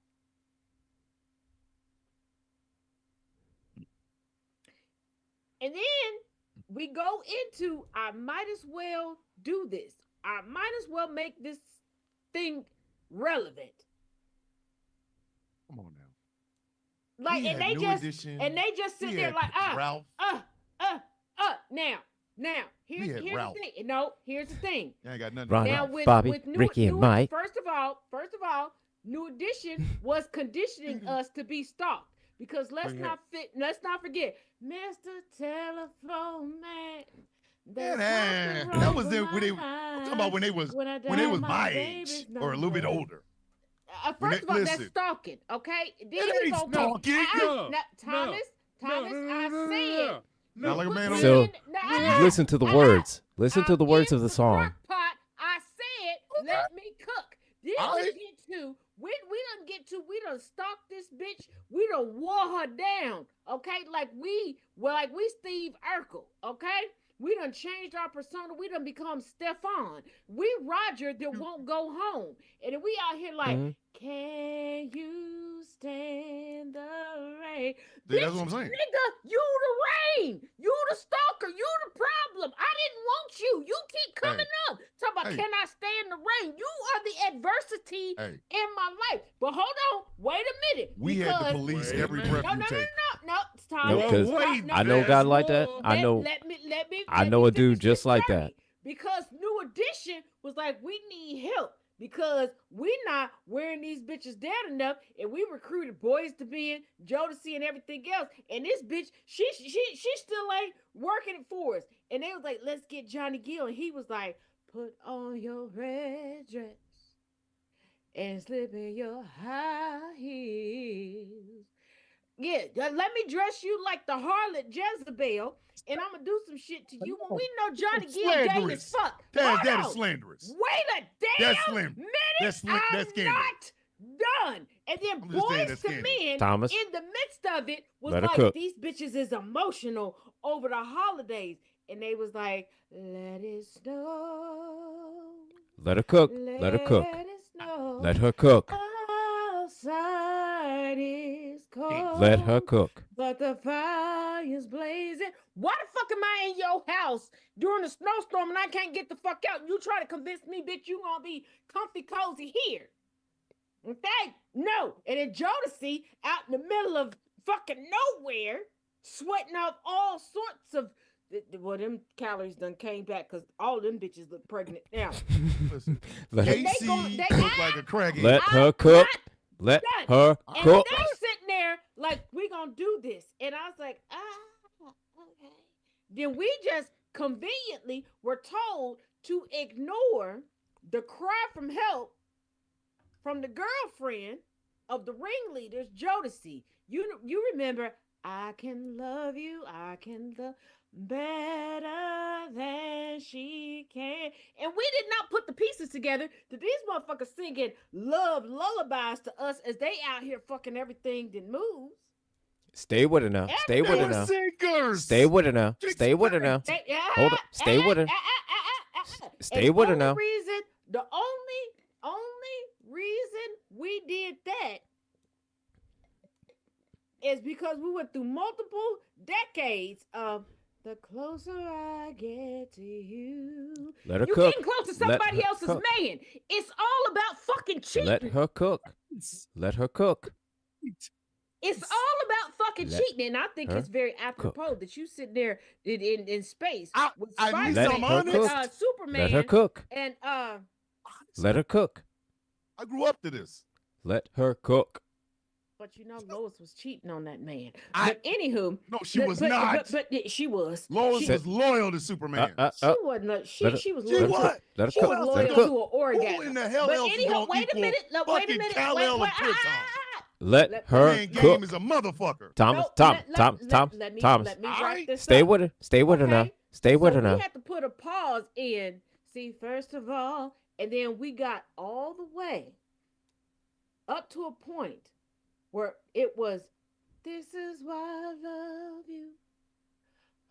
and then we go into, I might as well do this. I might as well make this thing relevant. Come on now. Like, We and had they New just Edition. sit We there had like, Ralph. Now, here's had the Ralph. thing. No, here's the thing. You ain't got nothing. Ron, to Now, do. with Bobby, New, Ricky, and New, Mike. First of all, New Edition was conditioning us to be stalked because let's not forget, Mr. Telephone Man. That was when they. I'm talking about when they was my age or a little bit older. First of all, that's listen. stalking, okay? Then It ain't gonna stalking. Thomas, I said. Not like a man on So the- listen to the words. Listen to the words of the song. Crock-pot, I said, let me cook. Then All right. we done stalked this bitch. We done wore her down, okay? Like we Steve Urkel, okay? We done changed our persona. We done become Stefan. We Roger that won't go home. And we out here like, can you stand the rain? See, Bitch, that's what I'm saying. nigga, you the rain. You the stalker. You the problem. I didn't want you. You keep coming up. Talk about, Hey. can I stand the rain? You are the adversity Hey, in my life. But hold on. Wait a minute. we had to because- police Wait a every minute. breath No, you no, no, take. no. It's time. No, 'cause I know a guy like that. I know. Let me I know a dude finish just this like journey. that. Because New Edition was like, we need help because we not wearing these bitches down enough, and we recruited Boys to Men, Jodeci, and everything else. And this bitch, she still ain't working it for us. And they was like, let's get Johnny Gill, and he was like, put on your red dress and slip in your high heels. Yeah, let me dress you like the harlot Jezebel, and I'm gonna do some shit to you when we know Johnny Gill gay as Slanderous. fuck. That Hold is on. slanderous. Wait a That's damn slim. minute. That's scandalous. not done. And then I'm just saying Boys that's to scandalous. Men Thomas, in the midst of it was let her like, cook. these bitches is emotional over the holidays. And they was like, let it snow. Let her cook. Let her cook. Let it snow. Let her cook. Outside is cold. Let her cook. But the fire's blazing. Why the fuck am I in your house during a snowstorm and I can't get the fuck out? You try to convince me, bitch, you gonna be comfy cozy here. In fact, no. And then Jodeci out in the middle of fucking nowhere, sweating off all sorts of. Well, them calories done came back because all them bitches look pregnant now. Listen, Let her, AC look like a crackhead. let her cook. Let done. her And cook. they sitting there like, we gonna do this. And I was like, okay. Then we just conveniently were told to ignore the cry from help from the girlfriend of the ringleaders, Jodeci. You remember, I can love you, I can love better than she can. And we did not put the pieces together that these motherfuckers singing love lullabies to us as they out here fucking everything that moves. Stay with her now. Stay with her They now. were singers. Stay with her now. Stay with her now. Hold up. Stay with her. Stay with her now. The only reason we did that is because we went through multiple decades of the closer I get to you. Let her You cook. getting close to Let somebody her else's cook. man. It's all about fucking cheating. Let her cook. Let her cook. It's all about fucking Let cheating, and I think her it's very apropos that you sit there in space with I need Let some her Spider-Man, cook. with Superman, Let her cook. and Let her cook. I grew up to this. Let her cook. but you know Lois was cheating on that man. I- But anywho, No, she was not. But she was. Lois she, was loyal to Superman. she wasn't. She was She loyal. what? Let her She cook. was Who loyal Let her to cook. an orgasm. Who in the hell But else is anyhow, gonna wait a equal minute. Wait a fucking minute. Kal-El Wait, and Krypton? Let Let- her Man, game cook. is a motherfucker. Thomas, No, Thomas. let me Thomas. wrap Alright. this Stay up. with her. Stay with her now. Okay? Stay with So her now. we had to put a pause in. See, first of all, and then we got all the way up to a point where it was, this is why I love you.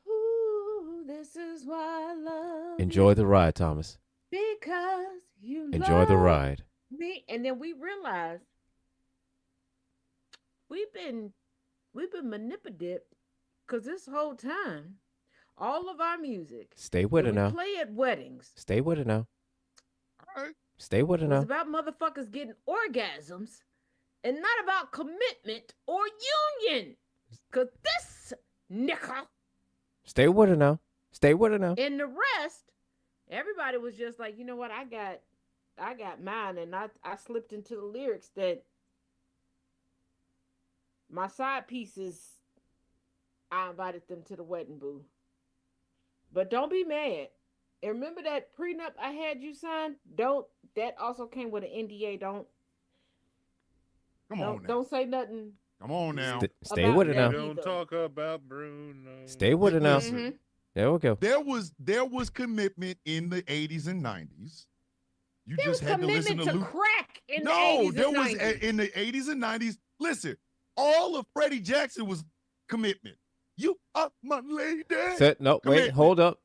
Ooh, this is why I love Enjoy you. the ride, Thomas. Because you Enjoy the love ride. me. And then we realized we've been manipulated because this whole time, all of our music Stay with that her we now. play at weddings Stay with her now. All right. Stay with her was now. about motherfuckers getting orgasms and not about commitment or union. Cause this nigga Stay with her now. Stay with her now. and the rest, everybody was just like, you know what, I got mine, and I slipped into the lyrics that my side pieces, I invited them to the wedding, boo. But don't be mad. And remember that prenup I had you sign? That also came with an NDA. Come on now. Don't say nothing. Come on now. Stay About with her that. now. We don't talk about Bruno. Stay with her now. Listen, Mhm. There we go. There was commitment in the 80s and 90s. You There was just had to listen commitment to to crack in the No, 80s there and was 90s. in the 80s and 90s. Listen, all of Freddie Jackson was commitment. You are my lady. Said no. Wait. Commitment. Hold up.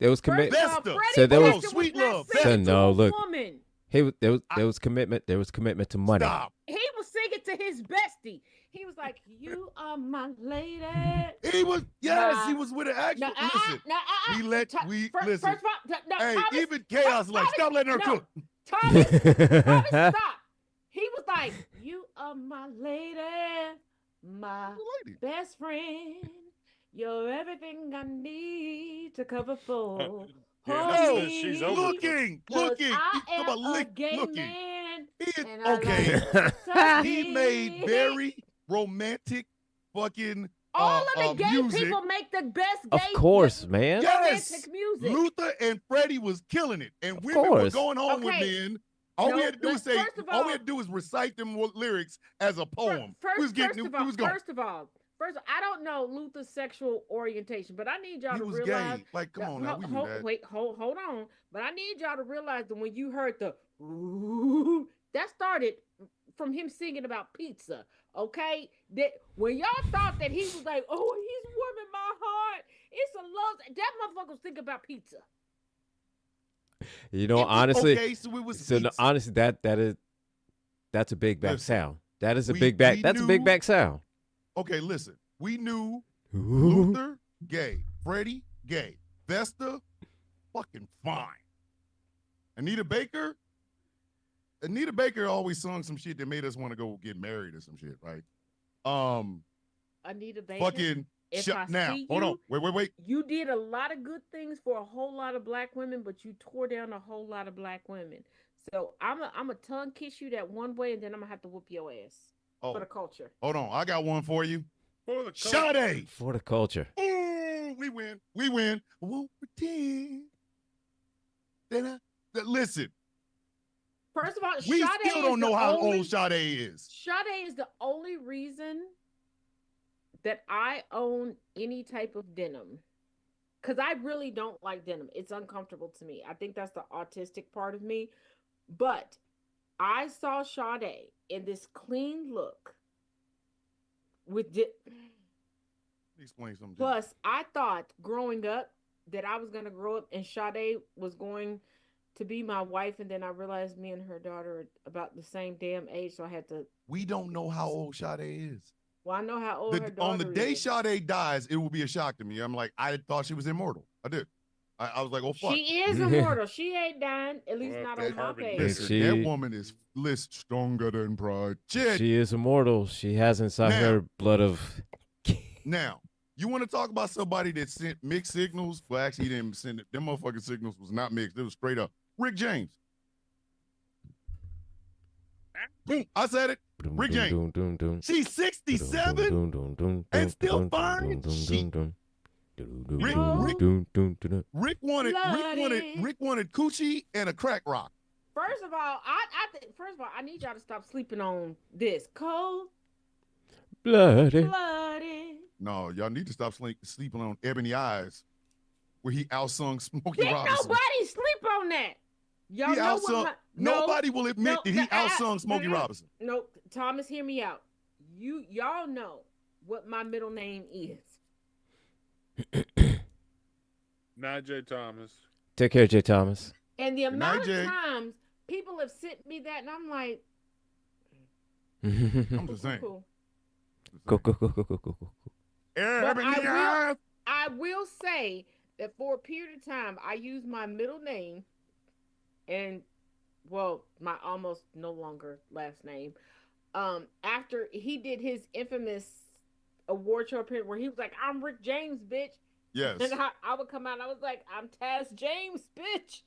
There was First commitment. of all, Vesta. Freddie Said there was- Jackson Sweet not Love, singing Vesta. to No, a look. woman. There was commitment. There was commitment to money. Stop. He was singing to his bestie. He was like, "You are my lady." He was yes, Nah. he was with an actual. No, Listen, we let listen. First of all, no, Hey, Thomas, even chaos like Thomas, stop letting her no. cook. Thomas, stop. He was like, "You are my lady, my Lady. best friend. You're everything I need to cover for." Yeah, No, that's- she's over. looking. 'Cause He I talking am about a gay looking. man. He is, And I okay. like such He made dick. very romantic fucking All of the gay music. people make the best Of gay course, man. Yes. romantic music. Luther and Freddie was killing it, and women were course. going home with Okay. men. All we No, had to do was let's- say. first of All we all- had to do was recite them lyrics as a poem. First, we was getting. first of we all, was going. I don't know Luther's sexual orientation, but I need y'all He to was realize. gay. Like, come that- on now, we knew that. Wait, hold on. But I need y'all to realize that when you heard the ooh, that started from him singing about pizza. Okay, that when y'all thought that he was like, oh, he's warming my heart. It's a love. That motherfucker was thinking about pizza. You know, honestly. Okay, so it was. So no, pizza. honestly, that's a big back Listen, sound. That is a we- big back. we That's a big knew- back sound. Okay, listen. We knew Ooh. Luther gay, Freddie gay, Vesta fucking fine. Anita Baker always sung some shit that made us want to go get married or some shit, right? Anita Baker. Fucking if shut I now. see Hold you, on. Wait. You did a lot of good things for a whole lot of black women, but you tore down a whole lot of black women. So I'm a tongue kiss you that one way, and then I'm gonna have to whoop your ass Oh, for the culture. hold on. I got one for you. For the Sade. For the culture. Ooh, we win. Won't pretend. Listen, First of all, we Sade still is don't know the how only, old Sade is. Sade is the only reason that I own any type of denim. Because I really don't like denim. It's uncomfortable to me. I think that's the autistic part of me. But I saw Sade in this clean look with Explain something. to me. plus I thought growing up that I was going to grow up and Sade was going to be my wife, and then I realized me and her daughter are about the same damn age, so I had to. We don't know how old Sade is. Well, I know how old her daughter On the day is. Sade dies, it will be a shock to me. I'm like, I thought she was immortal. I did. I was like, oh fuck. She is immortal. She ain't dying, at least Well, not that on my Harvard page. Listen, She- that woman is stronger than pride. Shit. She is immortal. She has inside Now- her blood of. Now, you want to talk about somebody that sent mixed signals? Well, actually, he didn't send it. Them motherfucking signals was not mixed. It was straight up. Rick James. Boom. I said it. Rick James. She's 67 and still fine. Shit. Rick wanted coochie and a crack rock. First of all, I need y'all to stop sleeping on this. Cold blooded. blooded. No, y'all need to stop sleeping on Ebony Eyes, where he outsung Smokey Didn't Robinson. nobody sleep on that. Y'all He know outsung. what Nobody will admit that he outsung Smokey mm-mm. Robinson. No, Thomas, hear me out. Y'all know what my middle name is. Najee Thomas. Take care, Jay Thomas. And the amount Jay. of times people have sent me that, and I'm like, I'm just saying. cool. Go. Ebony But Eyes. I will say that for a period of time, I used my middle name and, well, my almost no longer last name. After he did his infamous award show appearance where he was like, I'm Rick James, bitch. Yes. And I would come out and I was like, I'm Taz James, bitch.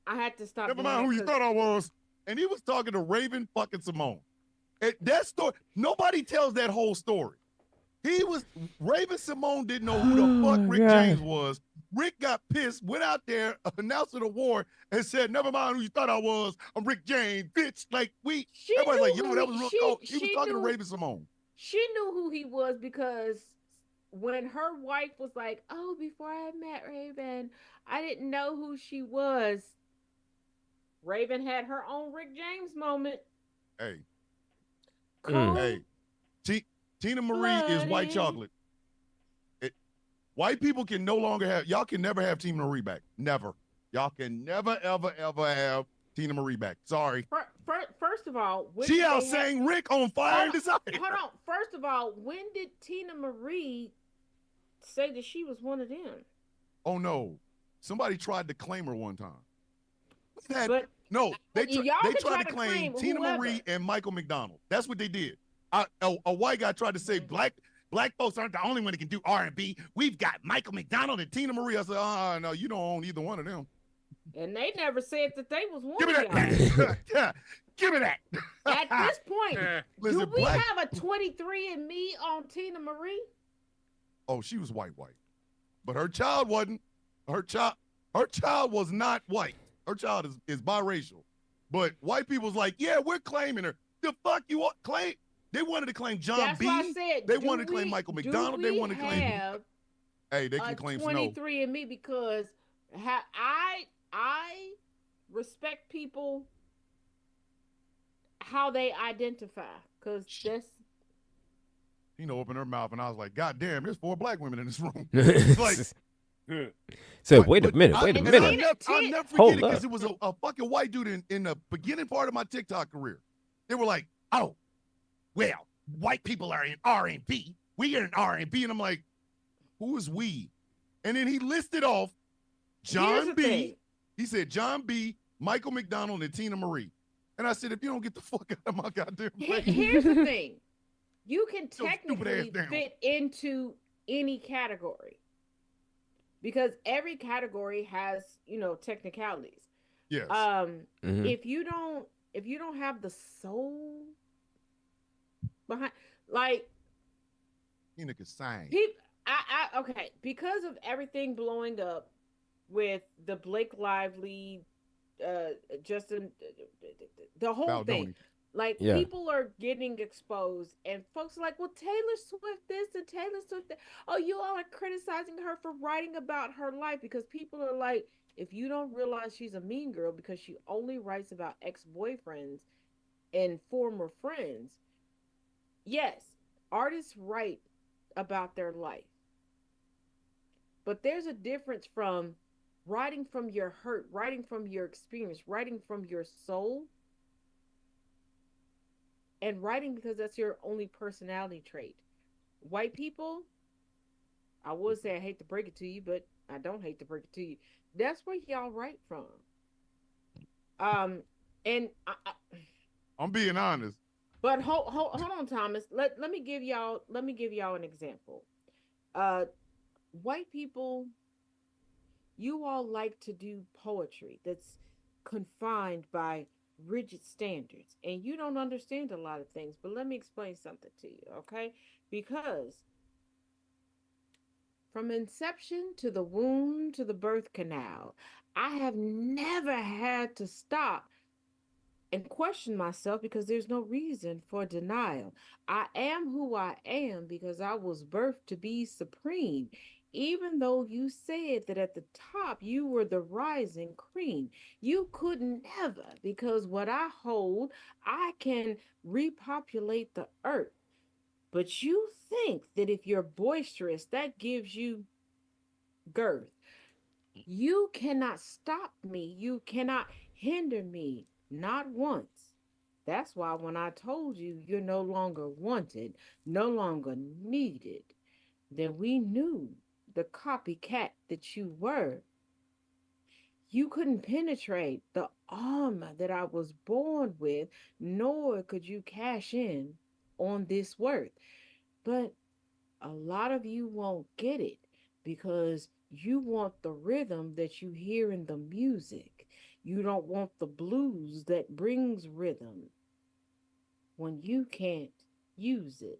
I had to stop. Never doing mind who that you 'cause- thought I was. And he was talking to Raven fucking Simone. That story, nobody tells that whole story. Raven Simone didn't know who the fuck Rick God. James was. Rick got pissed, went out there, announced an award, and said, never mind who you thought I was. I'm Rick James, bitch. Like, She everybody's knew like, yo, who that was real cold. He was she talking to knew- Raven Simone. She knew who he was because when her wife was like, oh, before I met Raven, I didn't know who she was. Raven had her own Rick James moment. Hey, Cold. hey. Tina Marie is white Bloody. chocolate. White people can no longer have, y'all can never have Tina Marie back. Never. Y'all can never, ever, ever have Tina Marie back. Sorry. First of all, when She did they out have- sang Rick on Fire and Desire. Hold on. First of all, when did Tina Marie say that she was one of them? Oh no. Somebody tried to claim her one time. But No, they y'all they can tried try to to claim claim Tina whoever. Marie and Michael McDonald. That's what they did. A white guy tried to say black folks aren't the only one that can do R&B. We've got Michael McDonald and Tina Marie. I said, no, you don't own either one of them. and they never said that they was one Give me of y'all. that. Yeah, give me that. At this point, Eh, Listen, do we black. have a 23andMe on Tina Marie? Oh, she was white, but her child wasn't. Her child was not white. Her child is biracial. But white people's like, yeah, we're claiming her. The fuck you want claim? They wanted to claim John That's B. why I said. They do wanted to claim we- Michael do McDonald. They we wanted to claim. have Hey, they a can claim Snow. 23andMe because I respect people how they identify because that's Opened her mouth, and I was like, God damn, there's 4 black women in this room. Like, So But- wait a but minute. I- Wait a and minute. I'll never Hold forget it because up. it was a fucking white dude in the beginning part of my TikTok career. They were like, oh, well, white people are in R&B. We are in R&B. And I'm like, who is we? And then he listed off Here's John the B. thing. He said John B., Michael McDonald, and Tina Marie. And I said, if you don't get the fuck out of my goddamn face. Here's the thing. You can Your stupid ass technically down. fit into any category because every category has, technicalities. Yes. Mhm. If you don't have the soul behind, like, Tina could sing. okay, because of everything blowing up with the Blake Lively, Justin, the whole Baldoni. thing. Like, Yeah. people are getting exposed, and folks are like, well, Taylor Swift this and Taylor Swift that. Oh, you all are criticizing her for writing about her life because people are like, if you don't realize she's a mean girl because she only writes about ex-boyfriends and former friends. Yes, artists write about their life. But there's a difference from writing from your hurt, writing from your experience, writing from your soul, and writing because that's your only personality trait. White people, I would say I hate to break it to you, but I don't hate to break it to you. That's where y'all write from. Um, and I'm being honest. but hold on, Thomas. Let me give y'all an example. White people, you all like to do poetry that's confined by rigid standards, and you don't understand a lot of things. But let me explain something to you, okay? Because from inception to the womb to the birth canal, I have never had to stop and question myself because there's no reason for denial. I am who I am because I was birthed to be supreme. Even though you said that at the top you were the rising cream, you could never, because what I hold, I can repopulate the earth. But you think that if you're boisterous, that gives you girth. You cannot stop me. You cannot hinder me. Not once. That's why when I told you you're no longer wanted, no longer needed, then we knew the copycat that you were. You couldn't penetrate the armor that I was born with, nor could you cash in on this worth. But a lot of you won't get it because you want the rhythm that you hear in the music. You don't want the blues that brings rhythm when you can't use it.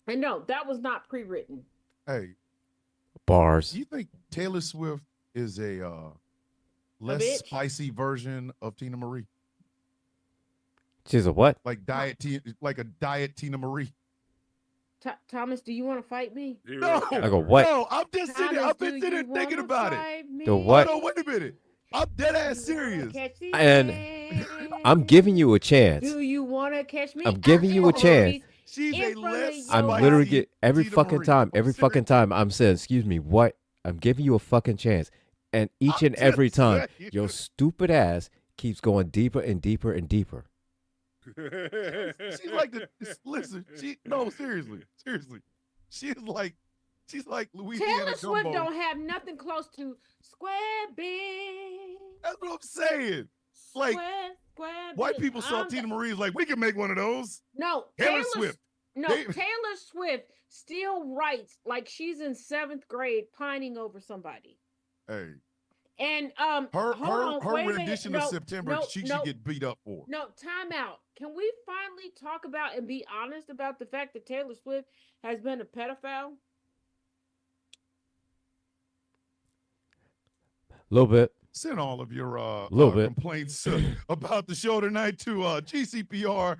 And no, that was not pre-written. Hey, Bars. you think Taylor Swift is a less bitch? spicy version of Tina Marie? She's a what? Like a diet Tina Marie? Thomas, do you want to fight me? No, I go, what? No, I'm just sitting. Thomas, I've been do sitting you there thinking wanna about it. fight me? The what? Hold on, wait a minute. I'm dead ass Do you wanna serious. catch the And hand? I'm giving you a chance. Do you want to catch me? I'm giving you a chance. She's in a front of less your I'm spicy literally get every Tina fucking Marie. time. I'm Every serious. fucking time I'm saying, excuse me, what? I'm giving you a fucking chance. And each I'm and every just time, saying. your stupid ass keeps going deeper and deeper and deeper. She's like the listen. Seriously. She's like Louisiana Taylor Swift gumbo. don't have nothing close to square big. That's what I'm saying. Like, Square White big. people saw Tina Marie like, we can make one of those. No, Taylor Swift. No, They- Taylor Swift still writes like she's in 7th grade pining over somebody. Hey, And her hold on, wait a minute. rendition No, of September, no, she no. should get beat up for. No, time out. Can we finally talk about and be honest about the fact that Taylor Swift has been a pedophile? A little bit. Send all of your Little bit. complaints about the show tonight to GCPR.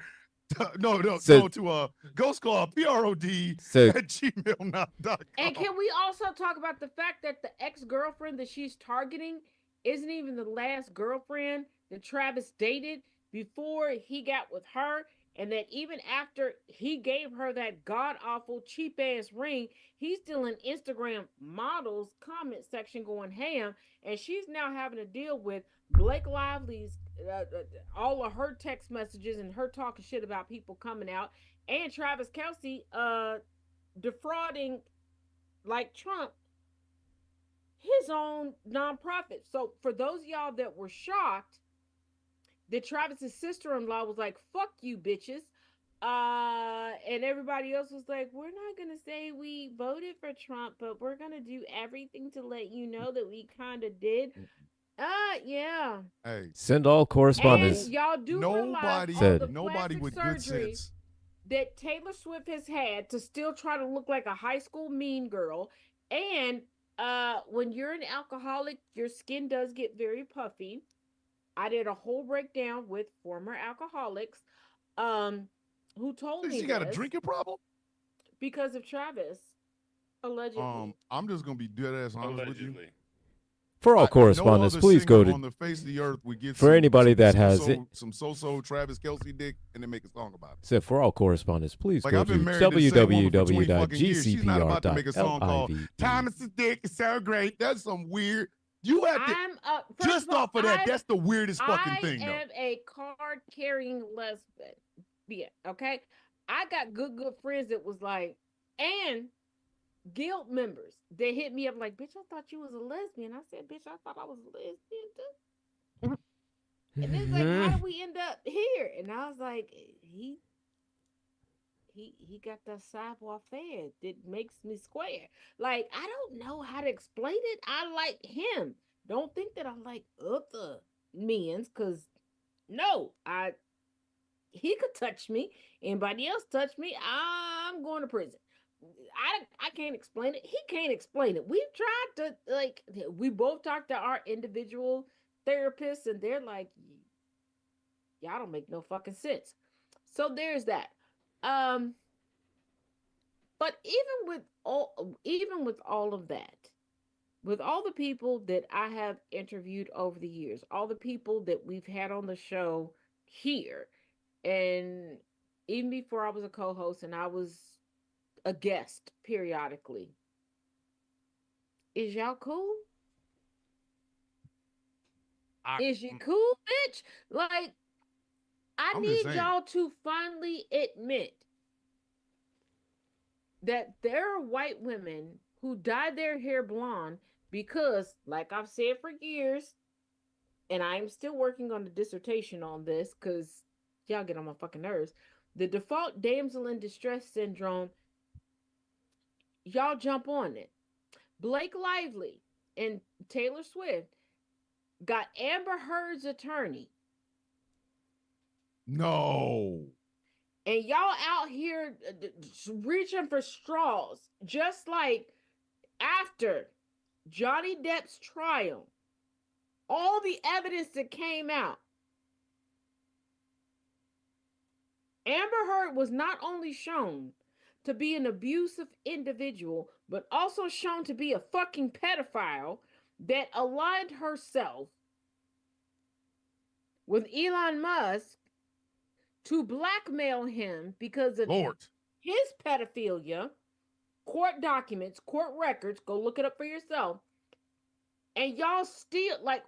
Go to Ghost Claw PROD So at gmail.com. And can we also talk about the fact that the ex-girlfriend that she's targeting isn't even the last girlfriend that Travis dated before he got with her, and that even after he gave her that god-awful cheap-ass ring, he's still in Instagram models comment section going ham, and she's now having to deal with Blake Lively's all of her text messages and her talking shit about people coming out, and Travis Kelce defrauding, like Trump, his own nonprofit. So for those of y'all that were shocked that Travis's sister-in-law was like, fuck you bitches, and everybody else was like, we're not gonna say we voted for Trump, but we're gonna do everything to let you know that we kind of did. Yeah. Hey, send all correspondence. And y'all do nobody realize all the nobody plastic with good surgery sense. that Taylor Swift has had to still try to look like a high school mean girl. And when you're an alcoholic, your skin does get very puffy. I did a whole breakdown with former alcoholics who told me She got a this drinking problem? because of Travis, allegedly. I'm just gonna be dead ass honest with you. Allegedly. For all No correspondence, other please go singer to on the face of the earth. We get for anybody that has some it. some so Travis Kelce dick, and then make a song about it. So for all correspondence, please Like, go I've to been married to the same woman for 20 fucking years. She's not about to make a song called www.gcpr.live. Thomas's dick is so great. That's some weird. You had to I'm first just of all, off of that. That's the weirdest fucking I thing, though. am a card carrying lesbian. Yeah, okay. I got good friends that was like, and guild members they hit me up like, bitch, I thought you was a lesbian. I said, bitch, I thought I was a lesbian too. And it's like, how did we end up here? And I was like, he got that savoir faire that makes me square. Like, I don't know how to explain it. I like him. Don't think that I like other men's, because no, he could touch me. Anybody else touch me, I'm going to prison. I can't explain it. He can't explain it. We've tried to, like, we both talked to our individual therapists, and they're like, y'all don't make no fucking sense. So there's that. Um, but even with all of that, with all the people that I have interviewed over the years, all the people that we've had on the show here, and even before I was a co-host and I was a guest periodically, is y'all cool? Is you cool, bitch? Like, I I'm just need saying. y'all to finally admit that there are white women who dye their hair blonde because, like I've said for years, and I'm still working on the dissertation on this because y'all get on my fucking nerves. The default damsel in distress syndrome, y'all jump on it. Blake Lively and Taylor Swift got Amber Heard's attorney, No. and y'all out here reaching for straws, just like after Johnny Depp's trial, all the evidence that came out, Amber Heard was not only shown to be an abusive individual, but also shown to be a fucking pedophile that aligned herself with Elon Musk to blackmail him because of Lord. his pedophilia, court documents, court records. Go look it up for yourself. And y'all still, like,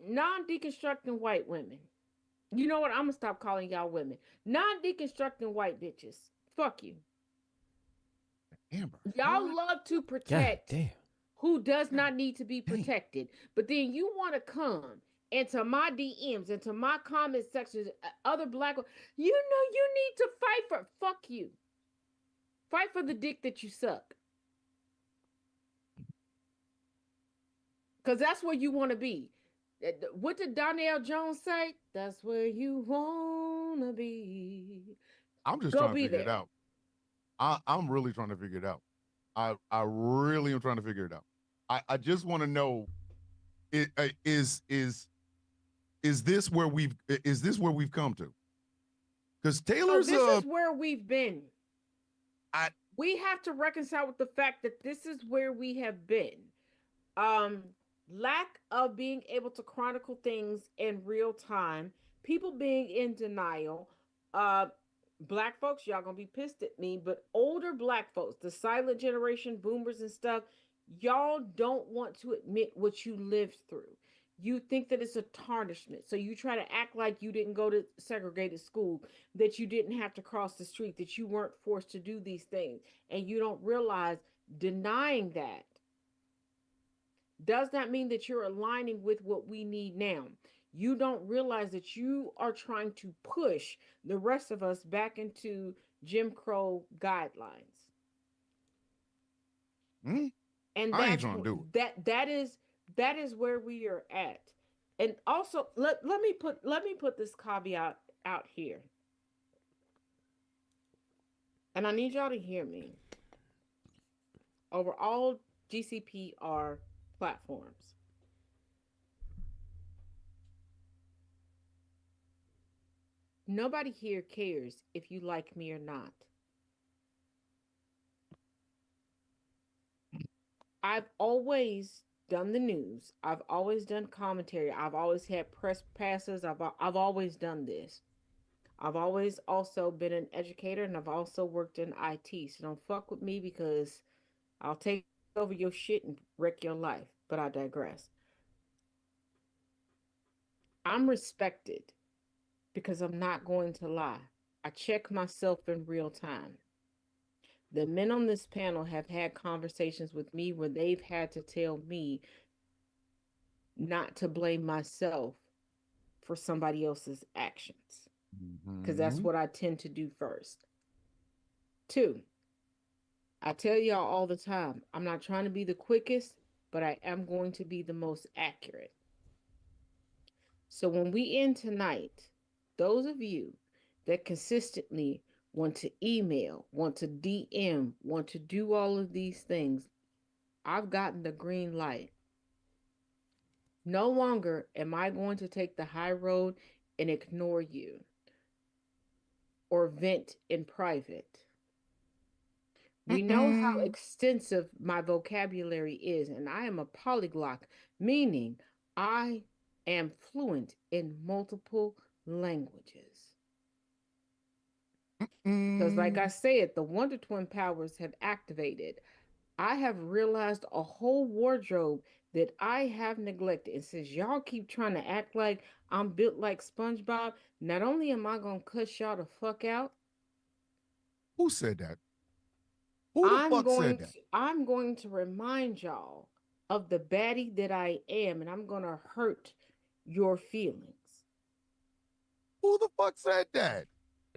non-deconstructing white women. You know what? I'm gonna stop calling y'all women. Non-deconstructing white bitches. Fuck you. Amber. Y'all Heard? love to God protect damn. who does not need to be damn. protected. But then you want to come into my DMs, into my comment sections, other black, you know, you need to fight for, fuck you. Fight for the dick that you suck. Because that's where you want to be. What did Donnell Jones say? That's where you want to be. I'm just Go trying to be figure it there. out. I'm really trying to figure it out. I really am trying to figure it out. I just want to know, is this where we've come to? Because So Taylor's this is where we've been. I- We have to reconcile with the fact that this is where we have been. Lack of being able to chronicle things in real time, people being in denial, black folks, y'all gonna be pissed at me, but older black folks, the silent generation, boomers and stuff, y'all don't want to admit what you lived through. You think that it's a tarnishment, so you try to act like you didn't go to segregated school, that you didn't have to cross the street, that you weren't forced to do these things, and you don't realize denying that does not mean that you're aligning with what we need now. You don't realize that you are trying to push the rest of us back into Jim Crow guidelines. And I ain't trying to do it. That is where we are at. And also, let me put this caveat out here. And I need y'all to hear me. Over all GCPR platforms, nobody here cares if you like me or not. I've always done the news. I've always done commentary. I've always had press passes. I've always done this. I've always also been an educator, and I've also worked in IT. So don't fuck with me, because I'll take over your shit and wreck your life. But I digress. I'm respected because I'm not going to lie. I check myself in real time. The men on this panel have had conversations with me where they've had to tell me not to blame myself for somebody else's actions because that's Mhm. what I tend to do first. Two, I tell y'all all the time, I'm not trying to be the quickest, but I am going to be the most accurate. So when we end tonight, those of you that consistently want to email, want to DM, want to do all of these things, I've gotten the green light. No longer am I going to take the high road and ignore you or vent in private. We know how Mm-mm. extensive my vocabulary is, and I am a polyglot, meaning I am fluent in multiple languages. Because, like I Mm. said, the Wonder Twin powers have activated. I have realized a whole wardrobe that I have neglected. And since y'all keep trying to act like I'm built like SpongeBob, not only am I going to cuss y'all the fuck out, Who said that? Who the fuck said that? I'm going to remind y'all of the baddie that I am, and I'm going to hurt your feelings. Who the fuck said that?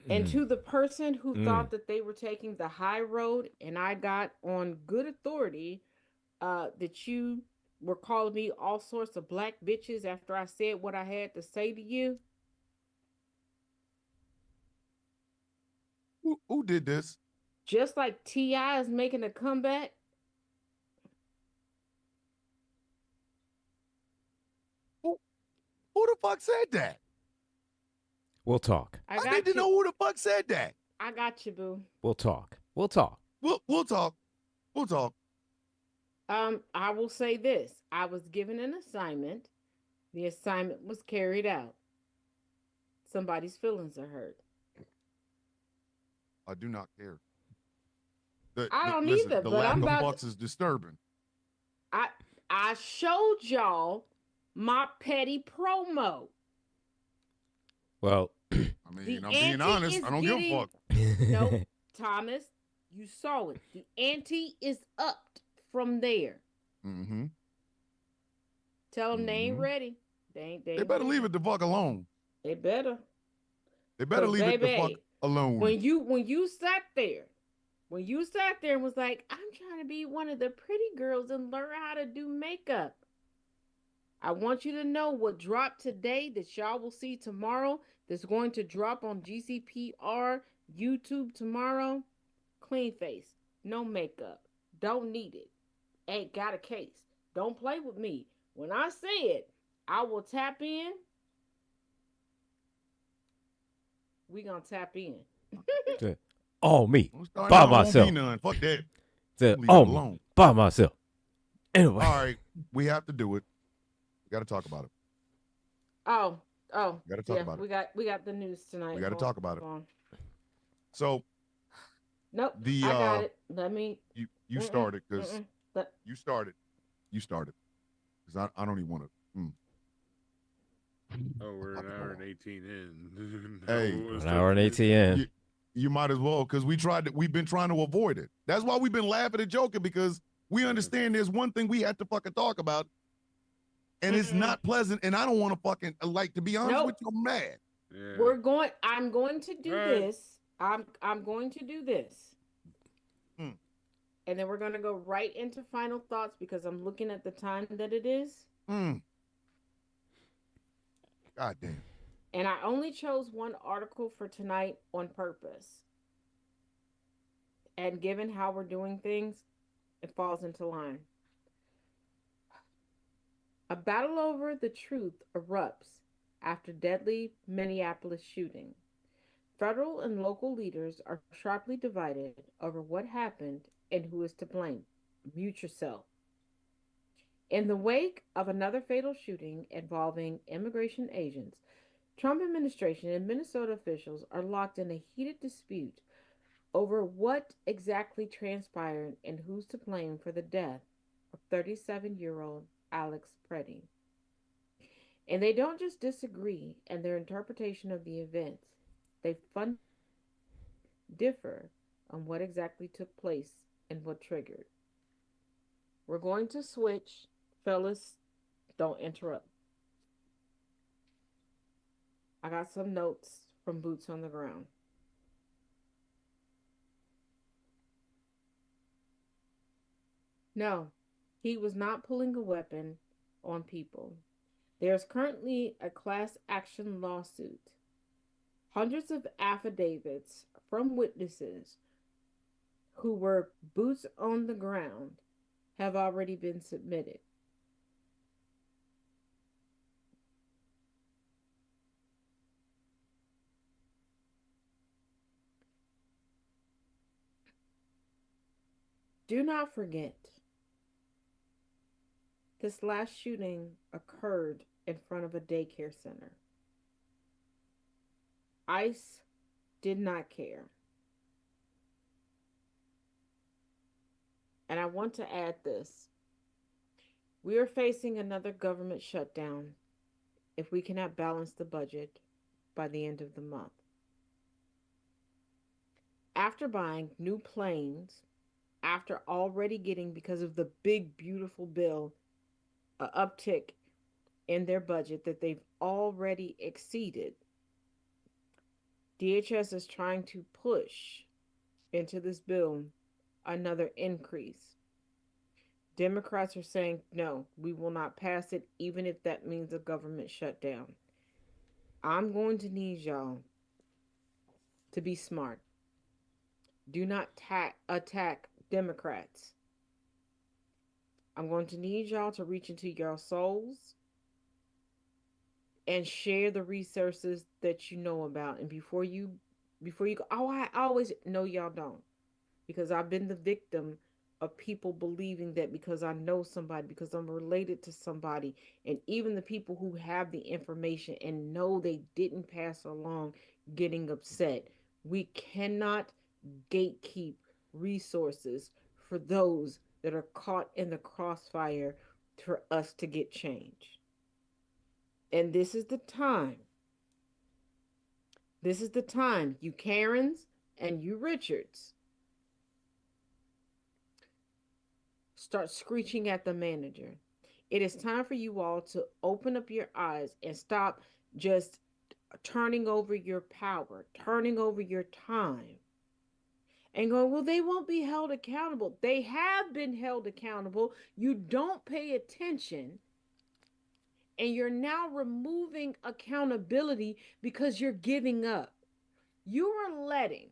And to the person who Mm. thought that they were taking the high road, and I got on good authority that you were calling me all sorts of black bitches after I said what I had to say to you. Who did this? Just like T.I. is making a comeback, Who, who the fuck said that? We'll talk. I I need got to you. know who the fuck said that. I got you, boo. We'll talk. We'll talk. We'll talk. We'll talk. I will say this. I was given an assignment. The assignment was carried out. Somebody's feelings are hurt. I do not care. I don't Listen, either, the but lack I'm of about fucks is disturbing. I I showed y'all my petty promo. Well, I The mean, I'm being ante honest. is I don't getting give a fuck. no, Thomas, you saw it. The ante is upped from there. Mm-hmm. Tell them they ain't Mm-hmm. ready. They They ain't better leave ready. it the fuck alone. They better. They better Cause leave it the fuck baby, alone. when you sat there, and was like, I'm trying to be one of the pretty girls and learn how to do makeup. I want you to know what dropped today that y'all will see tomorrow. That's going to drop on GCPR YouTube tomorrow. Clean face, no makeup, don't need it. Ain't got a case. Don't play with me. When I said I will tap in, we gonna tap in. all me Don't start by none, won't be myself. none. Fuck that. Said Leave all it me alone. by myself. Anyway, All right, we have to do it. We got to talk about it. Oh, We got to talk yeah, about it. we got the news tonight. We got to talk about it. On. So Nope, the I got it. Let me. you started because Let, you started because I don't even want to. Oh, we're an hour and 18 in. Hey, an hour and 18 in. You might as well because we've been trying to avoid it. That's why we've been laughing and joking because we understand there's one thing we had to fucking talk about, and it's not pleasant. And I don't want to fucking like to be honest with you, I'm mad. Yeah. I'm going to do this. I'm going to do this. And then we're going to go right into final thoughts because I'm looking at the time that it is. God damn. And I only chose one article for tonight on purpose. And given how we're doing things, it falls into line. A battle over the truth erupts after deadly Minneapolis shooting. Federal and local leaders are sharply divided over what happened and who is to blame. Mute yourself. In the wake of another fatal shooting involving immigration agents, Trump administration and Minnesota officials are locked in a heated dispute over what exactly transpired and who's to blame for the death of 37-year-old Alex Preddy. And they don't just disagree in their interpretation of the events, they differ on what exactly took place and what triggered. We're going to switch. Fellas, don't interrupt. I got some notes from Boots on the Ground. No, he was not pulling a weapon on people. There's currently a class action lawsuit. Hundreds of affidavits from witnesses who were boots on the ground have already been submitted. Do not forget, this last shooting occurred in front of a daycare center. ICE did not care. And I want to add this. We are facing another government shutdown if we cannot balance the budget by the end of the month. After buying new planes, after already getting, because of the big, beautiful bill, an uptick in their budget that they've already exceeded, DHS is trying to push into this bill another increase. Democrats are saying, no, we will not pass it, even if that means a government shutdown. I'm going to need y'all to be smart. Do not attack Democrats. I'm going to need y'all to reach into your souls and share the resources that you know about. And before you go, oh, I always know y'all don't, because I've been the victim of people believing that because I know somebody, because I'm related to somebody, and even the people who have the information and know they didn't pass along, getting upset. We cannot gatekeep resources for those that are caught in the crossfire for us to get change. And this is the time. This is the time, you Karens and you Richards, start screeching at the manager. It is time for you all to open up your eyes and stop just turning over your power, turning over your time, and going, well, they won't be held accountable. They have been held accountable. You don't pay attention, and you're now removing accountability because you're giving up. You are letting,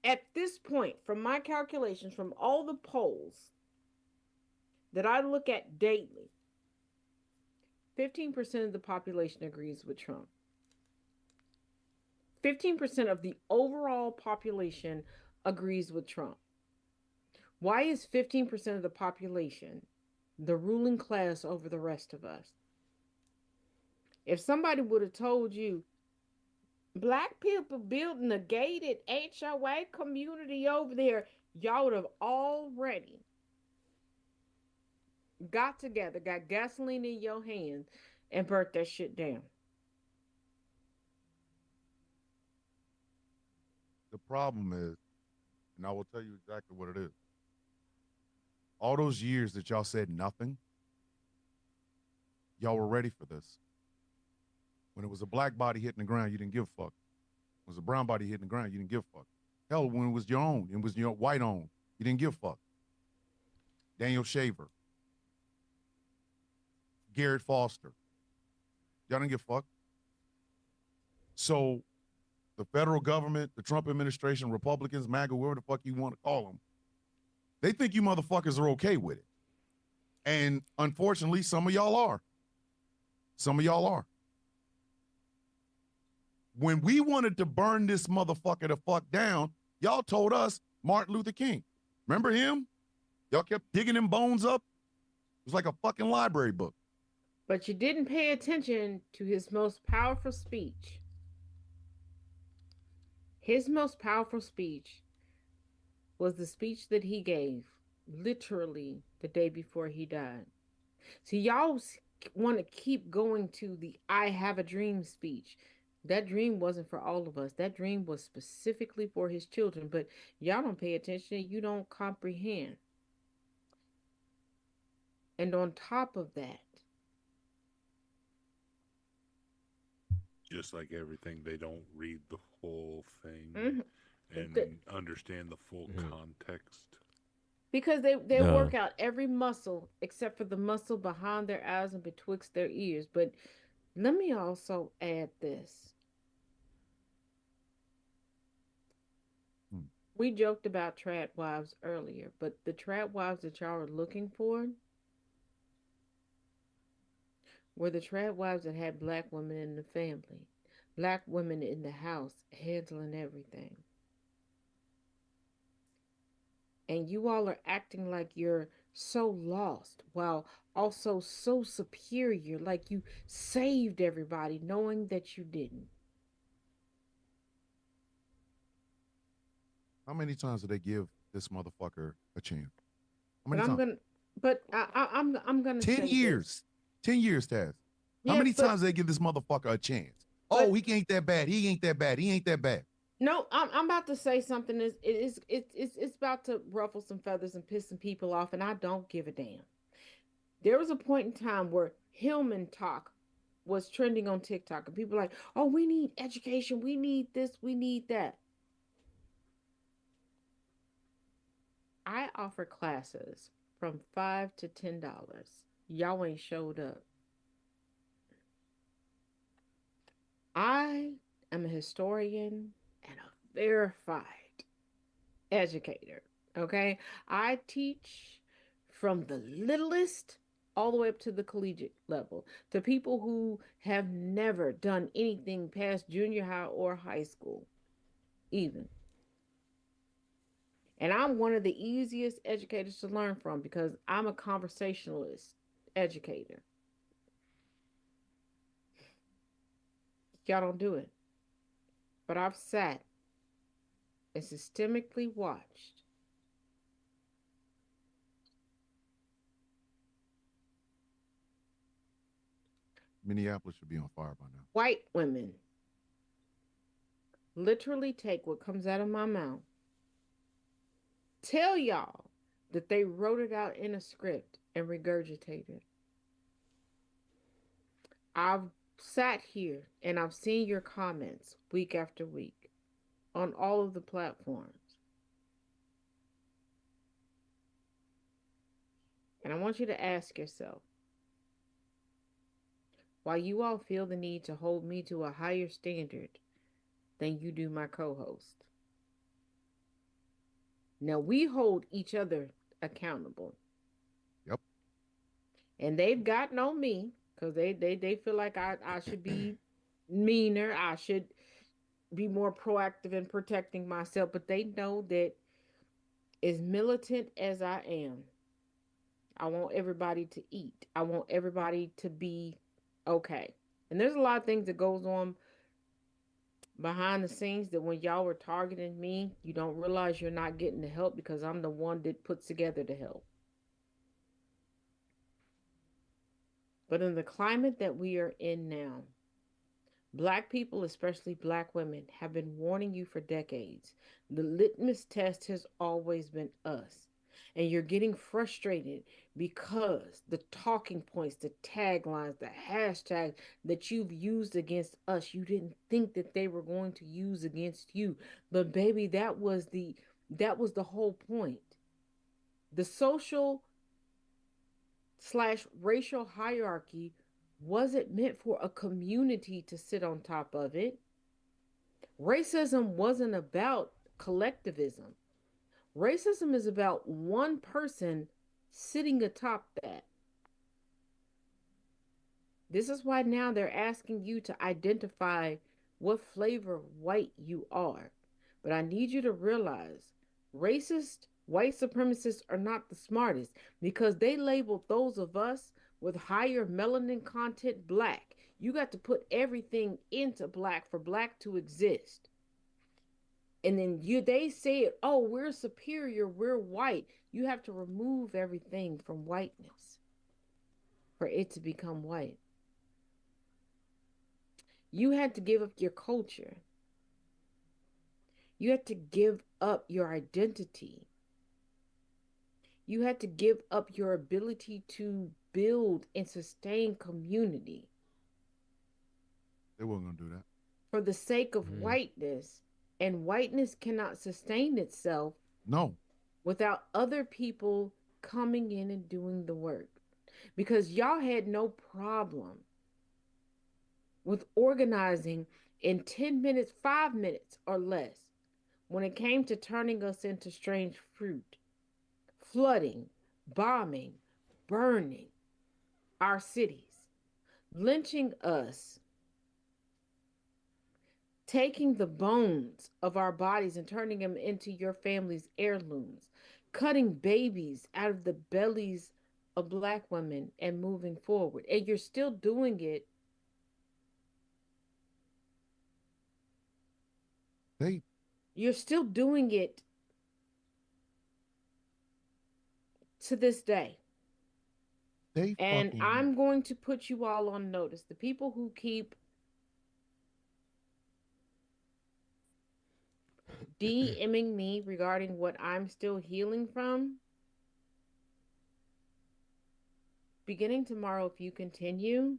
at this point, from my calculations, from all the polls that I look at daily, 15% of the population agrees with Trump. 15% of the overall population agrees with Trump. Why is 15% of the population the ruling class over the rest of us? If somebody would have told you, black people building a gated HOA community over there, y'all would have already got together, got gasoline in your hand, and burnt that shit down. The problem is, and I will tell you exactly what it is. All those years that y'all said nothing, y'all were ready for this. When it was a black body hitting the ground, you didn't give a fuck. When it was a brown body hitting the ground, you didn't give a fuck. Hell, when it was your own, it was your white own, you didn't give a fuck. Daniel Shaver, Garrett Foster, y'all didn't give a fuck. So the federal government, the Trump administration, Republicans, MAGA, whoever the fuck you want to call them, they think you motherfuckers are okay with it. And unfortunately, some of y'all are. Some of y'all are. When we wanted to burn this motherfucker the fuck down, y'all told us Martin Luther King. Remember him? Y'all kept digging them bones up. It was like a fucking library book. But you didn't pay attention to his most powerful speech. His most powerful speech was the speech that he gave literally the day before he died. See, y'all want to keep going to the I have a dream speech. That dream wasn't for all of us. That dream was specifically for his children, but y'all don't pay attention. You don't comprehend. And on top of that, Just like everything, they don't read the whole thing mhm, the- and understand the full Mhm. context. because they No. work out every muscle except for the muscle behind their eyes and betwixt their ears. But let me also add this. Hmm. We joked about trad wives earlier, but the trad wives that y'all are looking for were the trad wives that had black women in the family, black women in the house handling everything. And you all are acting like you're so lost while also so superior, like you saved everybody, knowing that you didn't. How many times do they give this motherfucker a chance? How But many I'm times? gonna, but I'm gonna 10 say this. years. 10 years, Taz. How Yeah, many times do they give this motherfucker a chance? Oh, but he ain't that bad. He ain't that bad. He ain't that bad. no, I'm about to say something. It's about to ruffle some feathers and piss some people off, and I don't give a damn. There was a point in time where Hillman talk was trending on TikTok, and people were like, "Oh, we need education. We need this. We need that." I offer classes from $5 to $10. Y'all ain't showed up. I am a historian and a verified educator. Okay. I teach from the littlest all the way up to the collegiate level to people who have never done anything past junior high or high school, even. And I'm one of the easiest educators to learn from because I'm a conversationalist educator. Y'all don't do it. But I've sat and systemically watched Minneapolis should be on fire by now. white women literally take what comes out of my mouth, tell y'all that they wrote it out in a script and regurgitated it. I've sat here and I've seen your comments week after week on all of the platforms. And I want you to ask yourself, why you all feel the need to hold me to a higher standard than you do my co host. Now, we hold each other accountable. Yep. And they've gotten on me because they feel like I should be meaner. I should be more proactive in protecting myself. But they know that as militant as I am, I want everybody to eat. I want everybody to be okay. And there's a lot of things that goes on behind the scenes that when y'all were targeting me, you don't realize you're not getting the help because I'm the one that puts together the help. But in the climate that we are in now, Black people, especially Black women, have been warning you for decades. The litmus test has always been us. And you're getting frustrated because the talking points, the taglines, the hashtags that you've used against us, you didn't think that they were going to use against you. But baby, that was the whole point. The social slash racial hierarchy wasn't meant for a community to sit on top of it. Racism wasn't about collectivism. Racism is about one person sitting atop that. This is why now they're asking you to identify what flavor of white you are. But I need you to realize racist white supremacists are not the smartest because they labeled those of us with higher melanin content black. You got to put everything into black for black to exist. And then they say, oh, we're superior, we're white. You have to remove everything from whiteness. for it to become white. You had to give up your culture. You had to give up your identity. You had to give up your ability to build and sustain community They weren't gonna do that. for the sake of Mm. whiteness. And whiteness cannot sustain itself No. without other people coming in and doing the work. Because y'all had no problem with organizing in 10 minutes, 5 minutes, or less when it came to turning us into strange fruit, flooding, bombing, burning our cities, lynching us, taking the bones of our bodies and turning them into your family's heirlooms, cutting babies out of the bellies of black women and moving forward. And you're still doing it. They You're still doing it to this day. And fucking I'm going to put you all on notice. The people who keep DMing me regarding what I'm still healing from, beginning tomorrow, if you continue,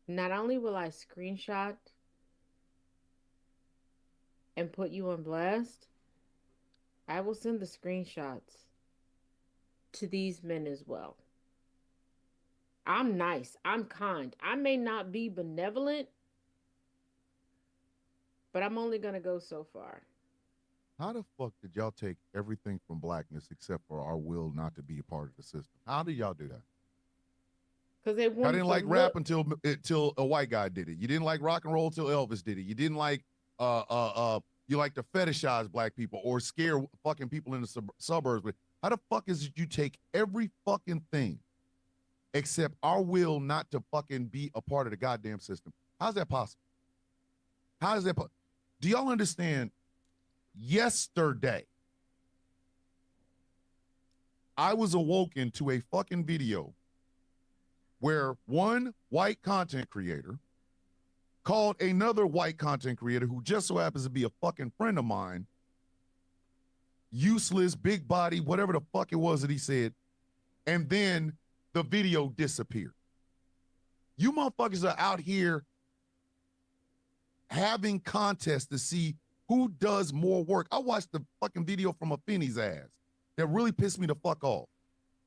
not only will I screenshot and put you on blast, I will send the screenshots to these men as well. I'm nice. I'm kind. I may not be benevolent, but I'm only going to go so far. How the fuck did y'all take everything from blackness except for our will not to be a part of the system? How did y'all do that? Because they want I didn't like rap until a white guy did it. You didn't like rock and roll till Elvis did it. You didn't like you like to fetishize black people or scare fucking people in the suburbs with. How the fuck is it you take every fucking thing except our will not to fucking be a part of the goddamn system? How's that possible? How is that? Do y'all understand? Yesterday, I was awoken to a fucking video where one white content creator called another white content creator who just so happens to be a fucking friend of mine, useless, big body, whatever the fuck it was that he said, and then the video disappeared. You motherfuckers are out here having contests to see who does more work. I watched the fucking video from a Finney's ass that really pissed me the fuck off.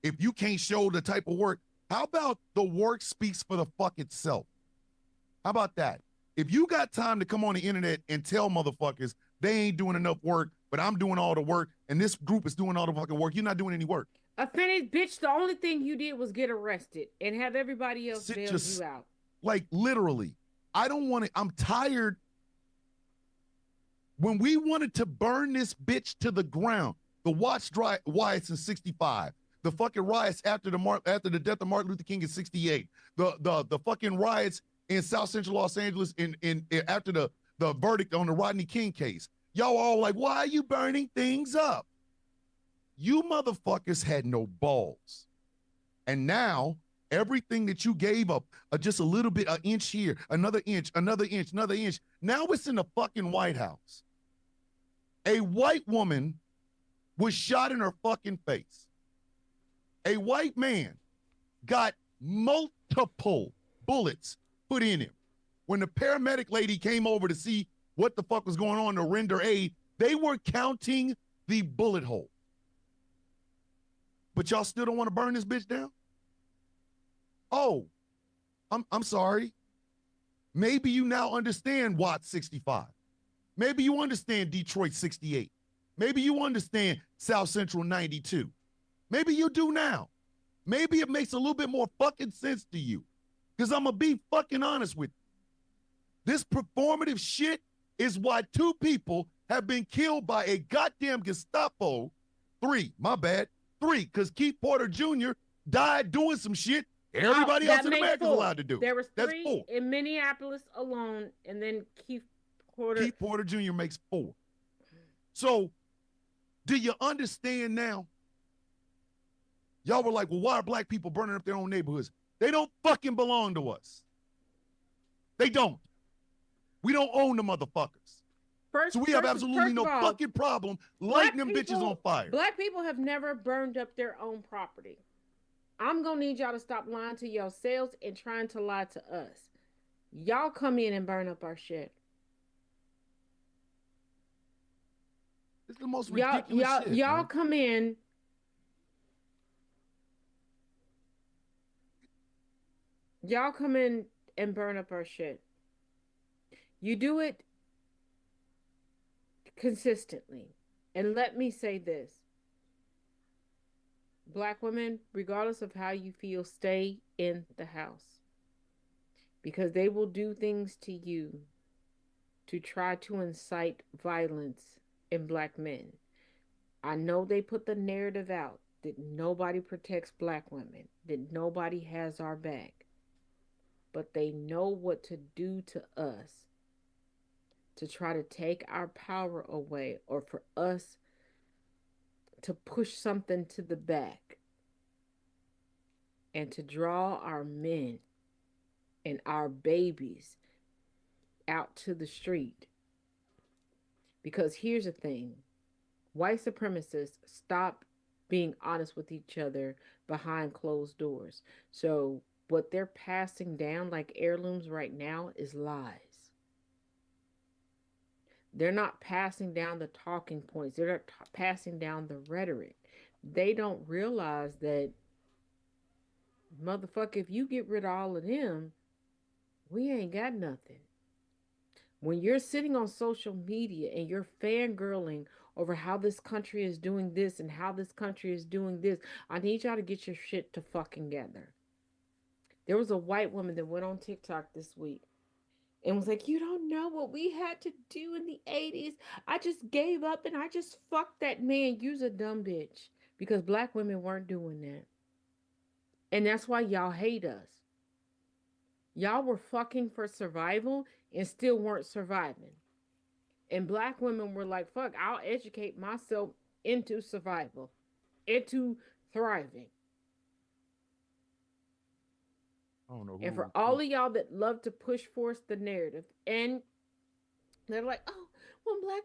If you can't show the type of work, how about the work speaks for the fuck itself? How about that? If you got time to come on the internet and tell motherfuckers they ain't doing enough work, but I'm doing all the work and this group is doing all the fucking work, you're not doing any work. Offended bitch, the only thing you did was get arrested and have everybody else bail you out. Like literally, I don't want to, I'm tired. When we wanted to burn this bitch to the ground, the Watts riots in 65, the fucking riots after the death of Martin Luther King in 68, the fucking riots in South Central Los Angeles in after the verdict on the Rodney King case. Y'all all like, why are you burning things up? You motherfuckers had no balls. And now everything that you gave up, just a little bit, an inch here, another inch, another inch, another inch. Now it's in the fucking White House. A white woman was shot in her fucking face. A white man got multiple bullets put in him. When the paramedic lady came over to see what the fuck was going on to render aid, they were counting the bullet hole. But y'all still don't want to burn this bitch down? Oh, I'm sorry. Maybe you now understand Watts 65. Maybe you understand Detroit 68. Maybe you understand South Central 92. Maybe you do now. Maybe it makes a little bit more fucking sense to you. Because I'm going to be fucking honest with you. This performative shit is why 2 people have been killed by a goddamn Gestapo. 3, my bad. 3, because Keith Porter Jr. died doing some shit everybody else in America is allowed to do. There was 3 That's 4. in Minneapolis alone, and then Keith Porter Jr. makes 4. So, do you understand now? Y'all were like, well, why are black people burning up their own neighborhoods? They don't fucking belong to us. They don't. We don't own the motherfuckers. So we have absolutely no fucking problem lighting them bitches on fire. Black people have never burned up their own property. I'm going to need y'all to stop lying to yourselves and trying to lie to us. Y'all come in and burn up our shit. It's the most ridiculous shit. Y'all come in. Y'all come in and burn up our shit. You do it consistently. And let me say this. Black women, regardless of how you feel, stay in the house. Because they will do things to you to try to incite violence in black men. I know they put the narrative out that nobody protects black women, that nobody has our back. But they know what to do to us to try to take our power away, or for us to push something to the back and to draw our men and our babies out to the street. Because here's the thing, white supremacists stop being honest with each other behind closed doors. So what they're passing down like heirlooms right now is lies. They're not passing down the talking points. They're not passing down the rhetoric. They don't realize that, motherfucker, if you get rid of all of them, we ain't got nothing. When you're sitting on social media and you're fangirling over how this country is doing this and how this country is doing this, I need y'all to get your shit to fucking together. There was a white woman that went on TikTok this week and was like, you don't know what we had to do in the 80s. I just gave up and I just fucked that man. You's a dumb bitch. Because black women weren't doing that. And that's why y'all hate us. Y'all were fucking for survival and still weren't surviving. And black women were like, fuck, I'll educate myself into survival, into thriving. I don't know and for all of y'all that love to push forth the narrative, and they're like, oh, when black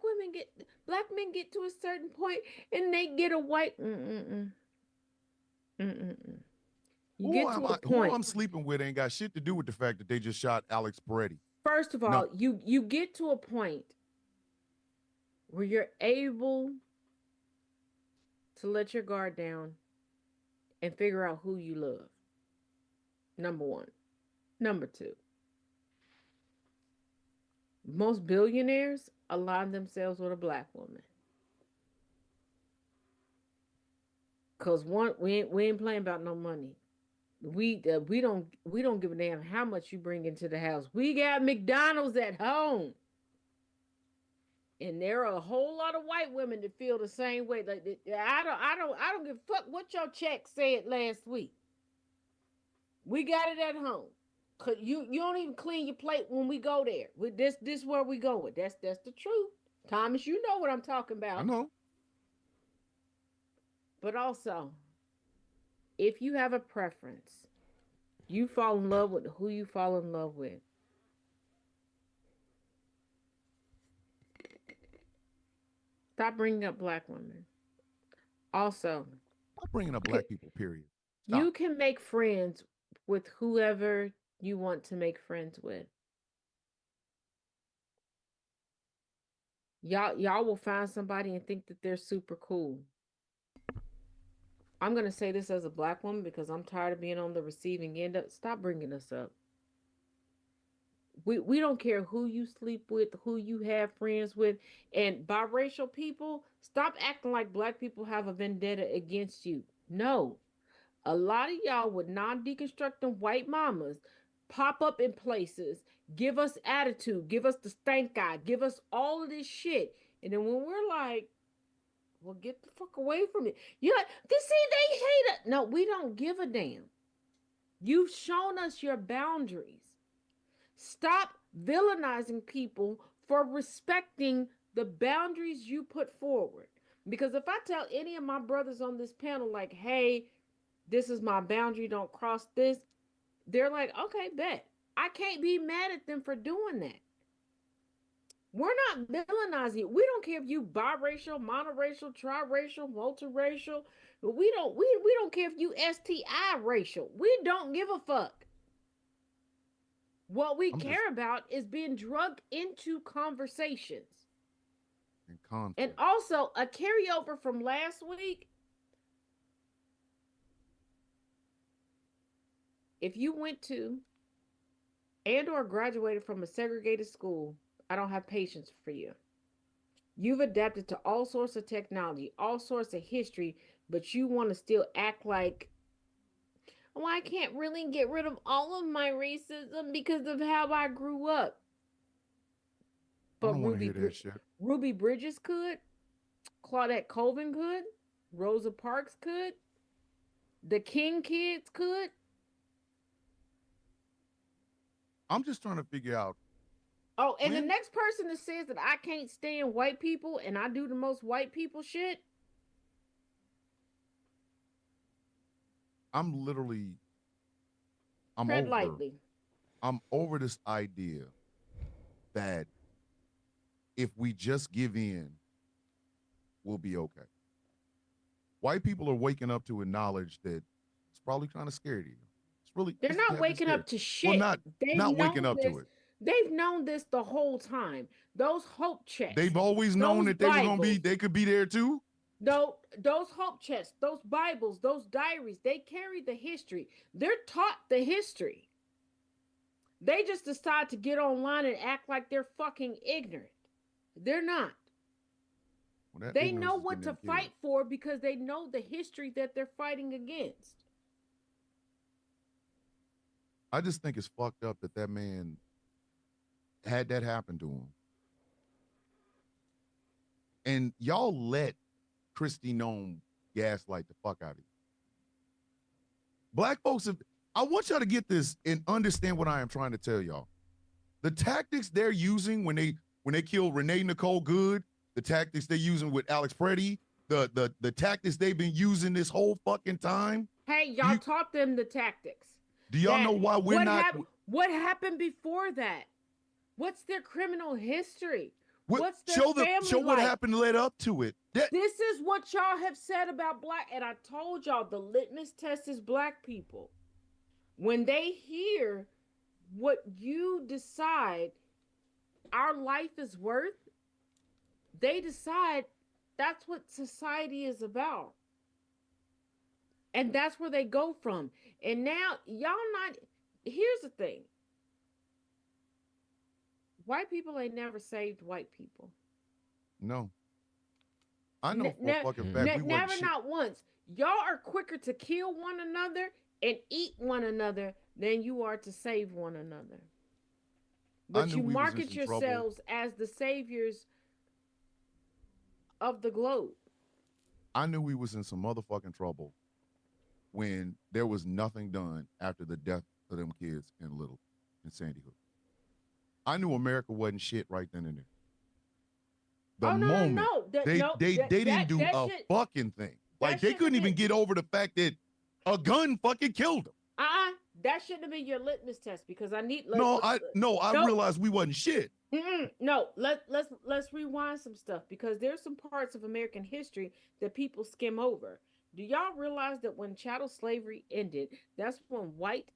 men get to a certain point and they get a white, You get to a point. Who I'm sleeping with ain't got shit to do with the fact that they just shot Alex Peretti. First of all, you get to a point where you're able to let your guard down and figure out who you love. Number one. Number two. Most billionaires align themselves with a black woman. Cause one, we ain't playing about no money. We don't give a damn how much you bring into the house. We got McDonald's at home. And there are a whole lot of white women that feel the same way. Like, I don't give a fuck what your check said last week. We got it at home. Cause you don't even clean your plate when we go there. This where we go with. That's the truth. Thomas, you know what I'm talking about. I know. But also, if you have a preference, you fall in love with who you fall in love with. Stop bringing up black women. Also, I'm bringing up black people, period. Stop. You can make friends with whoever you want to make friends with. Y'all will find somebody and think that they're super cool. I'm going to say this as a black woman because I'm tired of being on the receiving end of. Stop bringing us up. We don't care who you sleep with, who you have friends with. And biracial people, stop acting like black people have a vendetta against you. No. A lot of y'all with non-deconstructing white mamas pop up in places, give us attitude, give us the stank eye, give us all of this shit. And then when we're like, well, get the fuck away from me. You're like, see, they hate us. No, we don't give a damn. You've shown us your boundaries. Stop villainizing people for respecting the boundaries you put forward. Because if I tell any of my brothers on this panel, like, hey, This is my boundary. Don't cross this. They're like, okay, bet. I can't be mad at them for doing that. We're not villainizing you. We don't care if you biracial, monoracial, triracial, multiracial. We don't care if you STI racial. We don't give a fuck. What we I'm just care about is being drugged into conversations. in conflict. And also a carryover from last week. If you went to and or graduated from a segregated school, I don't have patience for you. You've adapted to all sorts of technology, all sorts of history, but you want to still act like, oh, I can't really get rid of all of my racism because of how I grew up. I But don't want to hear that shit. Ruby Bridges could, Claudette Colvin could, Rosa Parks could, the King kids could. I'm just trying to figure out. Oh, and the When- next person that says that I can't stand white people and I do the most white people shit, I'm literally. I'm tread over. lightly. I'm over this idea that if we just give in, we'll be okay. White people are waking up to a knowledge that it's probably kind of scary to you. It's really. They're it's not heavy waking scary. up to shit. Well, not They've waking known up to this. it. They've known this the whole time. Those hope checks. They've always known those that they were gonna be. Bibles. They could be there too. Those hope chests, those Bibles, those diaries, they carry the history. They're taught the history. They just decide to get online and act like they're fucking ignorant. They're not. Well, that They ignorance know is what getting to them killed. fight for because they know the history that they're fighting against. I just think it's fucked up that that man had that happen to him. And y'all let Christy Nome gaslight the fuck out of you. Black folks have, I want y'all to get this and understand what I am trying to tell y'all. The tactics they're using when they kill Renee Nicole Good, the tactics they're using with Alex Preddy, the tactics they've been using this whole fucking time. Hey, y'all You- taught them the tactics. Do y'all That- know why we're what not? what happened before that? What's their criminal history? What's their show family what like? happened led up to it. That, This is what y'all have said about black, and I told y'all the litmus test is black people. When they hear what you decide our life is worth, they decide that's what society is about. And that's where they go from. And now y'all not, here's the thing. White people ain't never saved white people. no. I know for Ne- a fucking ne- fact we wasn't Never, shit. not once. Y'all are quicker to kill one another and eat one another than you are to save one another. But knew you we was in market some trouble. yourselves as the saviors of the globe. I knew we was in some motherfucking trouble when there was nothing done after the death of them kids in Sandy Hook. I knew America wasn't shit right then and there. The moment no. they didn't do a shit, fucking thing. Like that they shouldn't couldn't have even been- get over the fact that a gun fucking killed them. that shouldn't have been your litmus test because I need. I Nope. realized we wasn't shit. No, let's rewind some stuff because there's some parts of American history that people skim over. Do y'all realize that when chattel slavery ended, that's when white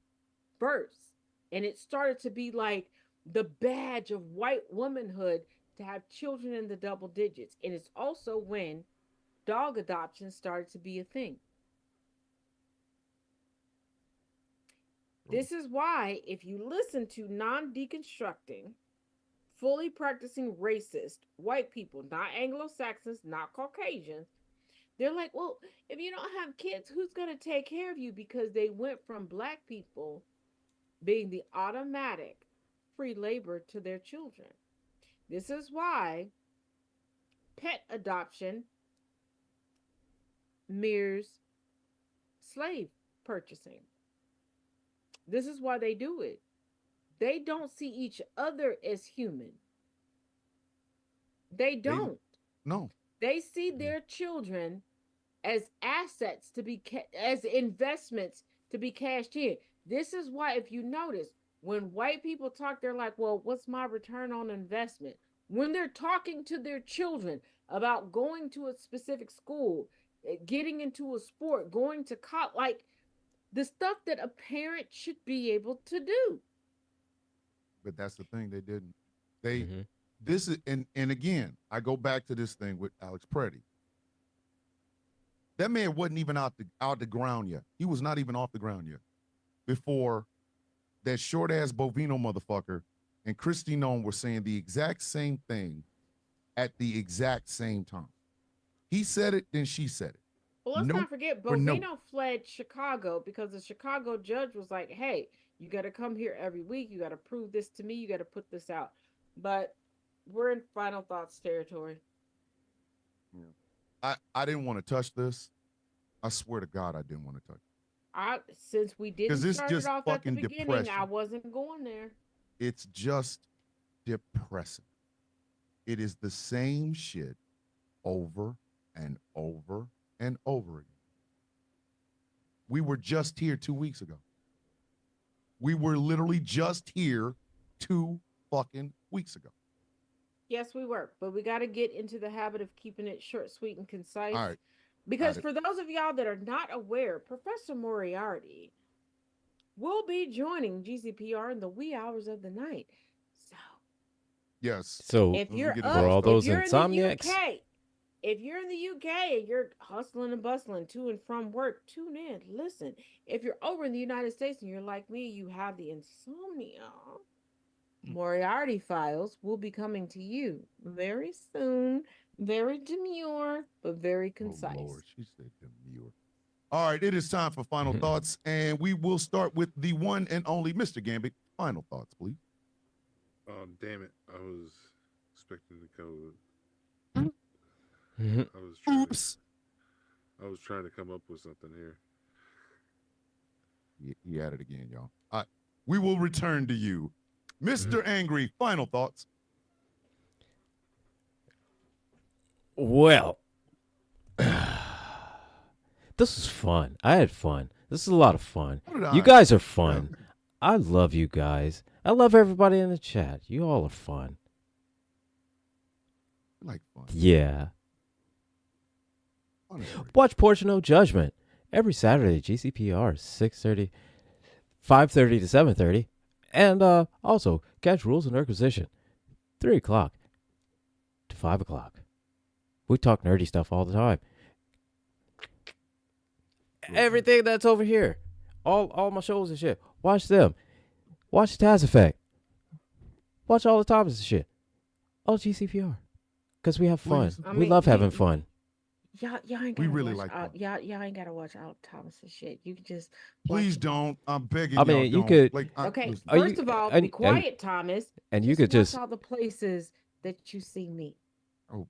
births, and it started to be like the badge of white womanhood to have children in the double digits, and it's also when dog adoption started to be a thing. This is why, if you listen to non-deconstructing, fully practicing racist white people, not Anglo-Saxons, not Caucasians, they're like, well, if you don't have kids, who's going to take care of you? Because they went from black people being the automatic free labor to their children. This is why pet adoption mirrors slave purchasing. This is why they do it. They don't see each other as human. They don't. No. They see their children as assets to be as investments to be cashed in. This is why, if you notice, when white people talk, they're like, well, what's my return on investment? When they're talking to their children about going to a specific school, getting into a sport, going to college, like the stuff that a parent should be able to do. But that's the thing, they didn't. They Mhm. this is and again, I go back to this thing with Alex Preddy. That man wasn't even out the ground yet. He was not even off the ground yet before that short ass Bovino motherfucker and Christy Nome were saying the exact same thing at the exact same time. He said it, then she said it. Well, let's Nope not forget, or no. Bovino fled Chicago because the Chicago judge was like, hey, you got to come here every week. You got to prove this to me. You got to put this out. But we're in final thoughts territory. I didn't want to touch this. I swear to God, I didn't want to touch it. Since we didn't 'Cause it's start it just off at the fucking beginning, depression. I wasn't going there. It's just depressing. It is the same shit over and over and over again. We were just here 2 weeks ago. We were literally just here 2 fucking weeks ago. Yes, we were, but we got to get into the habit of keeping it short, sweet, and concise. All right. Because Got for those of y'all that are not aware, Professor Moriarty will be joining GCPR in the wee hours of the night. So Yes. So if we you're get up, For all if those you're insomniacs? in the UK, if you're in the UK and you're hustling and bustling to and from work, tune in, listen. If you're over in the United States and you're like me, you have the insomnia, Moriarty Files will be coming to you very soon. Very demure, but very concise. Oh Lord, she said demure. All right, it is time for final Mhm. thoughts, and we will start with the one and only Mr. Gambit. Final thoughts, please. Oh, damn it. I was expecting to go. Mhm. Oops. I was trying to come up with something here. He had it again, y'all. All right, we will return to you. Mr. Angry, final thoughts. Well, this is fun. I had fun. This is a lot of fun. So did I. You guys are fun. I love you guys. I love everybody in the chat. You all are fun. I like fun. Yeah. Honestly. Watch Portion of Judgment every Saturday. GCPR 6:30, 5:30 to 7:30, and also catch Rules and Requisition 3 o'clock to 5 o'clock. We talk nerdy stuff all the time. Everything that's over here, all my shows and shit. Watch them. Watch Taz Effect. Watch all the Thomas and shit. All GCPR, because we have fun. Please. I We mean, love you- having fun. Y'all ain't We gotta really watch like out, fun. y'all ain't gotta watch out Thomas and shit. You can just Please watch- don't. I'm begging I mean, y'all you don't. could- Like, Okay, listen, Are first you- of all, and- be quiet, Thomas. And you Just could watch just, all the places that you see me. oh,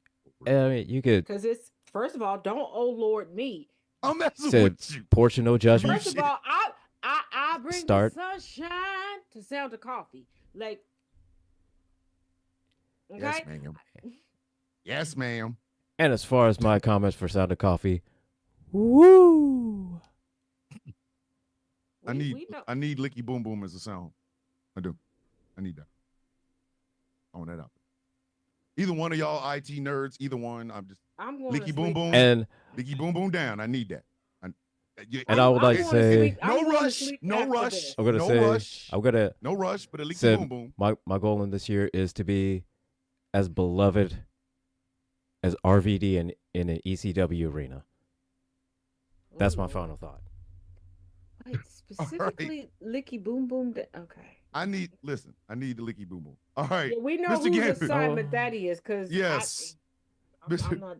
I mean, you could Because it's first of all, don't oh Lord me. I'm messing said with you. Portion No Judgment. First of all, I bring Start. the sunshine to Sound of Coffee. Like, okay, Yes, ma'am. Yes, ma'am. And as far as my comments for Sound of Coffee, woo! I we know. need Licky Boom Boom as a sound. I do. I need that. I want that out. Either one of y'all IT nerds, either one. I'm just I'm going to Licky Boom sleep. Boom. And Licky Boom Boom down. I need that. I would like to going say- sleep. I'm no going to rush. sleep No after rush. this. I'm gonna no say rush. I'm gonna No rush, but a Licky said Boom Boom. my goal in this year is to be as beloved as RVD in an ECW arena. That's my Ooh. final thought. Wait, specifically, Licky Boom Boom. Okay. I need the Licky Boom Boom. All right. Yeah, we know Mr. whose Gambit. assignment Oh. that is, because Yes. I'm not.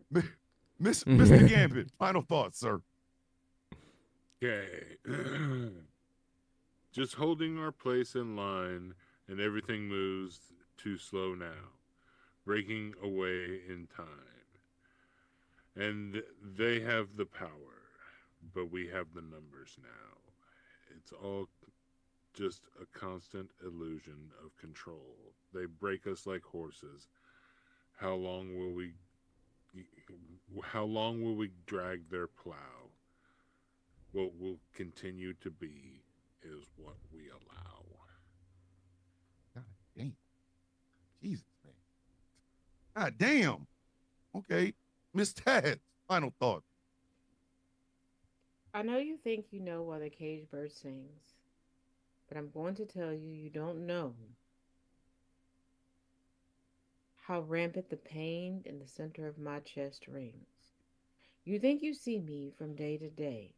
Mr. Gambit, final thoughts, sir. Okay. Just holding our place in line, and everything moves too slow now, breaking away in time. And they have the power, but we have the numbers now. It's all just a constant illusion of control. They break us like horses. How long will we How long will we drag their plow? What will continue to be is what we allow. God damn. Jesus, man. God damn. Okay. Miss Taz, final thought. I know you think you know why the caged bird sings, but I'm going to tell you you don't know how rampant the pain in the center of my chest rings. You think you see me from day to day.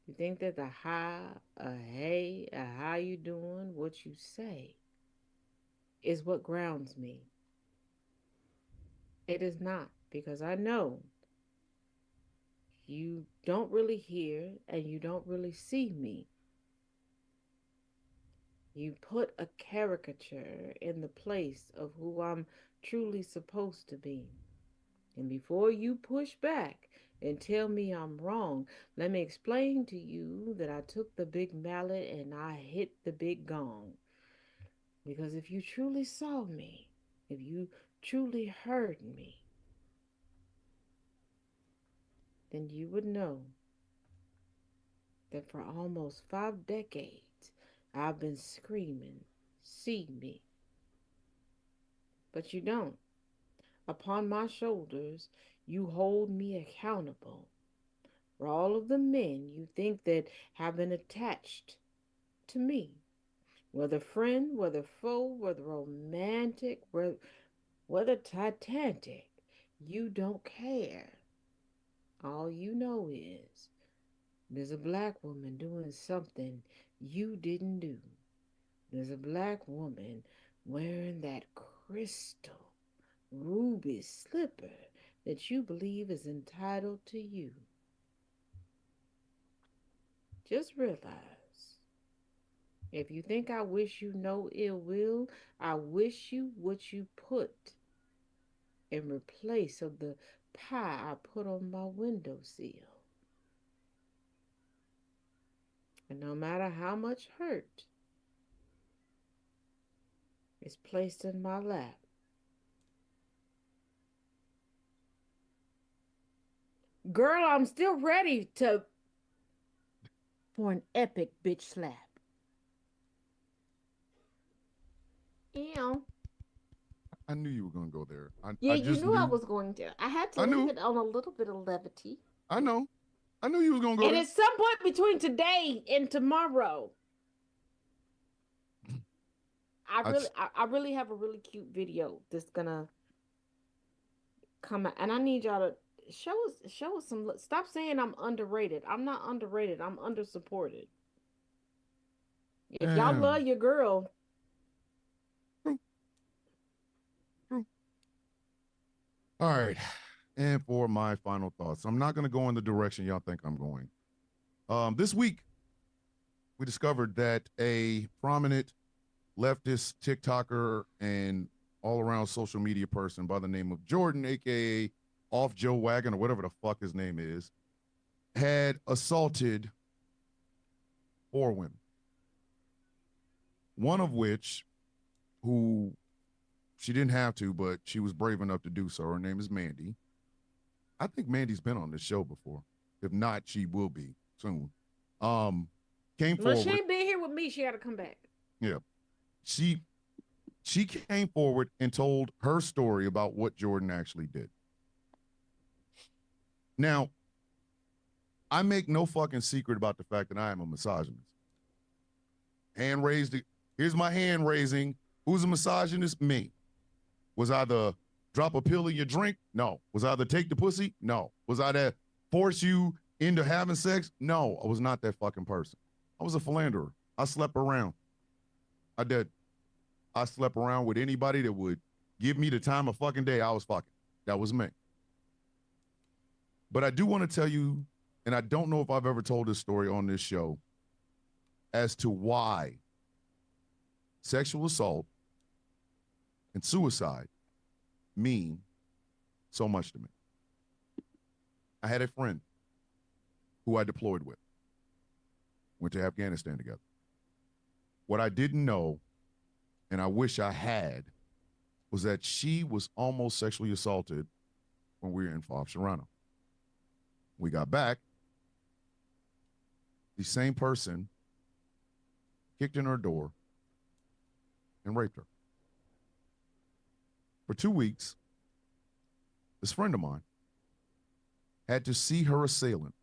You think that the hi, hey, how you doing, what you say is what grounds me. It is not, because I know you don't really hear and you don't really see me. You put a caricature in the place of who I'm truly supposed to be. And before you push back and tell me I'm wrong, let me explain to you that I took the big mallet and I hit the big gong. Because if you truly saw me, if you truly heard me, then you would know that for almost 5 decades I've been screaming, see me. But you don't. Upon my shoulders, you hold me accountable for all of the men you think that have been attached to me, whether friend, whether foe, whether romantic, whether titanic. You don't care. All you know is there's a black woman doing something you didn't do. There's a black woman wearing that crystal ruby slipper that you believe is entitled to you. Just realize, if you think I wish you no ill will, I wish you what you put in replace of the pie I put on my windowsill. And no matter how much hurt is placed in my lap, girl, I'm still ready to for an epic bitch slap. Ew. I knew you were gonna go there. Yeah, I you just knew I knew. was going to. I had to I leave knew. it on a little bit of levity. I know. I knew you was gonna go And there. at some point between today and tomorrow, I s- I really have a really cute video that's gonna come out, and I need y'all to show us some. Stop saying I'm underrated. I'm not underrated. I'm undersupported. If y'all Damn. love your girl, True, true. All right. And for my final thoughts, I'm not gonna go in the direction y'all think I'm going. This week we discovered that a prominent leftist TikToker and all around social media person by the name of Jordan, aka Off Joe Wagon, or whatever the fuck his name is, had assaulted 4 women. One of which, who she didn't have to, but she was brave enough to do so. Her name is Mandy. I think Mandy's been on this show before. If not, she will be soon. Um, Came well, she forward. ain't been here with me. She got to come back. Yeah, she she came forward and told her story about what Jordan actually did. Now, I make no fucking secret about the fact that I am a misogynist. Hand raised. Here's my hand raising. Who's a misogynist? Me. Was I the drop a pill in your drink? No. Was I the take the pussy? No. Was I that force you into having sex? No, I was not that fucking person. I was a philanderer. I slept around. I did. I slept around with anybody that would give me the time of fucking day I was fucking. That was me. But I do want to tell you, and I don't know if I've ever told this story on this show, as to why sexual assault and suicide mean so much to me. I had a friend who I deployed with, went to Afghanistan together. What I didn't know, and I wish I had, was that she was almost sexually assaulted when we were in Fob Serrano. We got back. The same person kicked in her door and raped her. For 2 weeks, this friend of mine had to see her assailant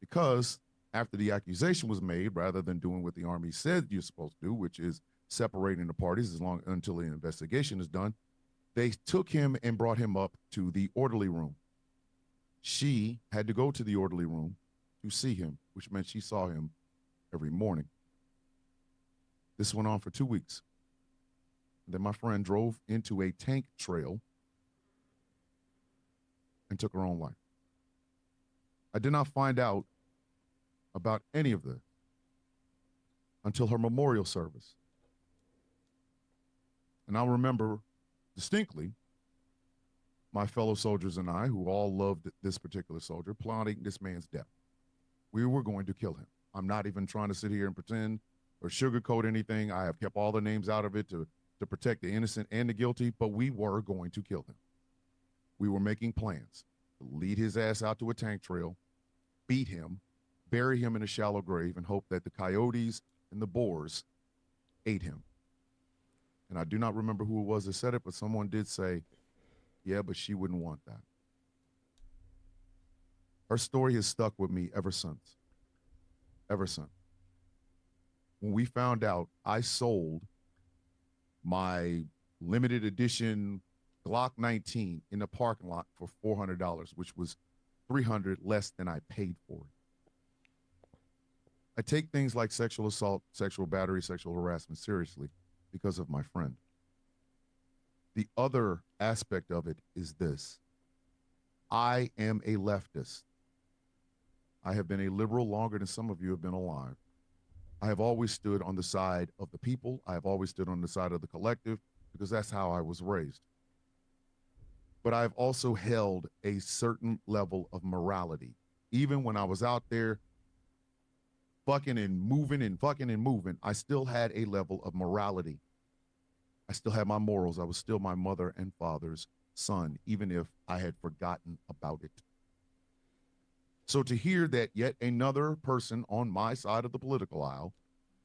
because after the accusation was made, rather than doing what the Army said you're supposed to do, which is separating the parties until the investigation is done, they took him and brought him up to the orderly room. She had to go to the orderly room to see him, which meant she saw him every morning. This went on for 2 weeks. Then my friend drove into a tank trail and took her own life. I did not find out about any of this until her memorial service. And I remember distinctly my fellow soldiers and I, who all loved this particular soldier, plotting this man's death. We were going to kill him. I'm not even trying to sit here and pretend or sugarcoat anything. I have kept all the names out of it to protect the innocent and the guilty, but we were going to kill him. We were making plans to lead his ass out to a tank trail, beat him, bury him in a shallow grave, and hope that the coyotes and the boars ate him. And I do not remember who it was that said it, but someone did say, yeah, but she wouldn't want that. Her story has stuck with me ever since. Ever since. When we found out, I sold my limited edition Glock 19 in the parking lot for $400, which was $300 less than I paid for it. I take things like sexual assault, sexual battery, sexual harassment seriously because of my friend. The other aspect of it is this. I am a leftist. I have been a liberal longer than some of you have been alive. I have always stood on the side of the people. I have always stood on the side of the collective because that's how I was raised. But I've also held a certain level of morality. Even when I was out there fucking and moving, I still had a level of morality. I still had my morals. I was still my mother and father's son, even if I had forgotten about it. So to hear that yet another person on my side of the political aisle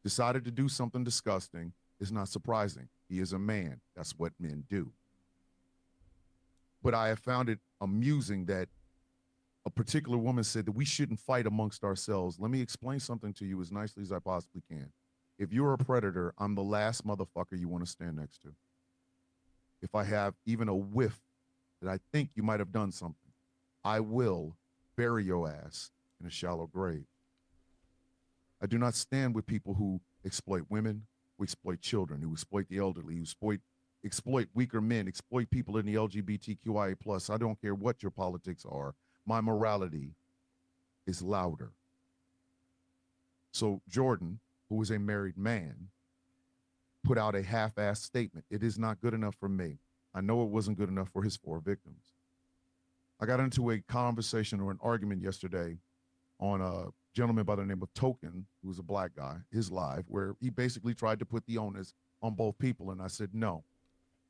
decided to do something disgusting is not surprising. He is a man. That's what men do. But I have found it amusing that a particular woman said that we shouldn't fight amongst ourselves. Let me explain something to you as nicely as I possibly can. If you're a predator, I'm the last motherfucker you want to stand next to. If I have even a whiff that I think you might have done something, I will bury your ass in a shallow grave. I do not stand with people who exploit women, who exploit children, who exploit the elderly, who exploit weaker men, exploit people in the LGBTQIA+. I don't care what your politics are. My morality is louder. So Jordan, who is a married man, put out a half-assed statement. It is not good enough for me. I know it wasn't good enough for his 4 victims. I got into a conversation or an argument yesterday on a gentleman by the name of Token, who's a black guy, his live, where he basically tried to put the onus on both people. And I said, no,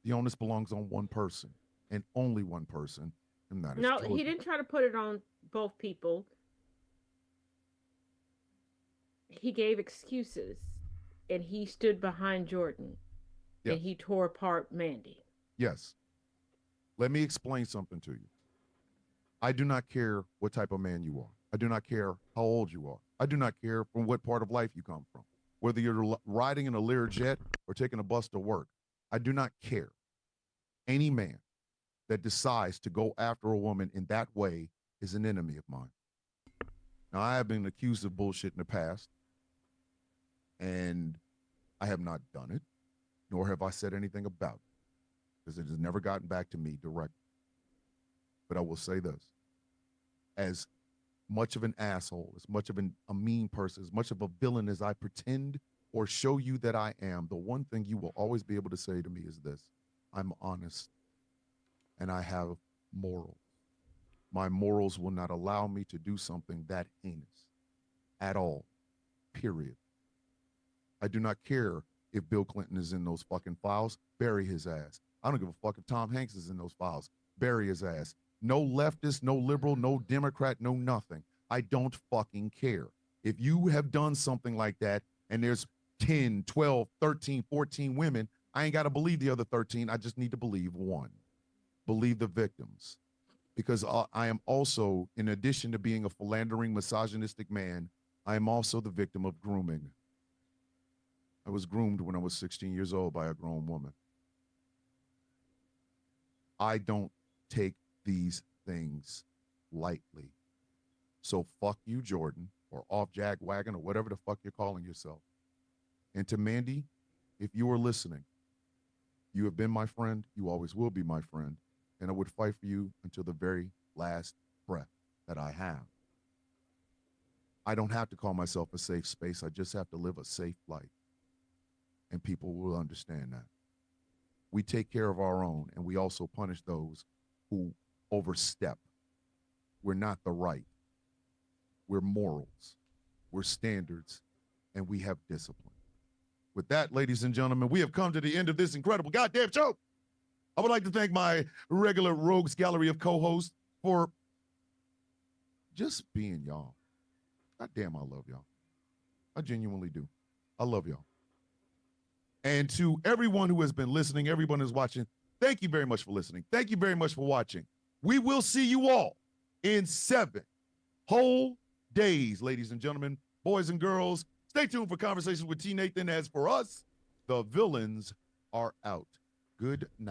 the onus belongs on one person and only one person. And that is No, Jordan. he didn't try to put it on both people. He gave excuses and he stood behind Jordan. Yes. And he tore apart Mandy. Yes. Let me explain something to you. I do not care what type of man you are. I do not care how old you are. I do not care from what part of life you come from, whether you're riding in a Learjet or taking a bus to work. I do not care. Any man that decides to go after a woman in that way is an enemy of mine. Now, I have been accused of bullshit in the past, and I have not done it, nor have I said anything about it, because it has never gotten back to me directly. But I will say this. As much of an asshole, as much of a mean person, as much of a villain as I pretend or show you that I am, the one thing you will always be able to say to me is this: I'm honest and I have morals. My morals will not allow me to do something that heinous at all, period. I do not care if Bill Clinton is in those fucking files, bury his ass. I don't give a fuck if Tom Hanks is in those files, bury his ass. No leftist, no liberal, no Democrat, no nothing. I don't fucking care. If you have done something like that and there's 10, 12, 13, 14 women, I ain't got to believe the other 13. I just need to believe one. Believe the victims. Because I am also, in addition to being a philandering, misogynistic man, I am also the victim of grooming. I was groomed when I was 16 years old by a grown woman. I don't take these things lightly. So fuck you, Jordan, or off Jagwagon, or whatever the fuck you're calling yourself. And to Mandy, if you are listening, you have been my friend. You always will be my friend. And I would fight for you until the very last breath that I have. I don't have to call myself a safe space. I just have to live a safe life. And people will understand that. We take care of our own, and we also punish those who overstep. We're not the right. We're morals. We're standards, and we have discipline. With that, ladies and gentlemen, we have come to the end of this incredible goddamn show. I would like to thank my regular Rogues Gallery of co-hosts for just being y'all. God damn, I love y'all. I genuinely do. I love y'all. And to everyone who has been listening, everyone who's watching, thank you very much for listening. Thank you very much for watching. We will see you all in 7 whole days, ladies and gentlemen, boys and girls. Stay tuned for Conversations with T. Nathan. As for us, the villains are out. Good night.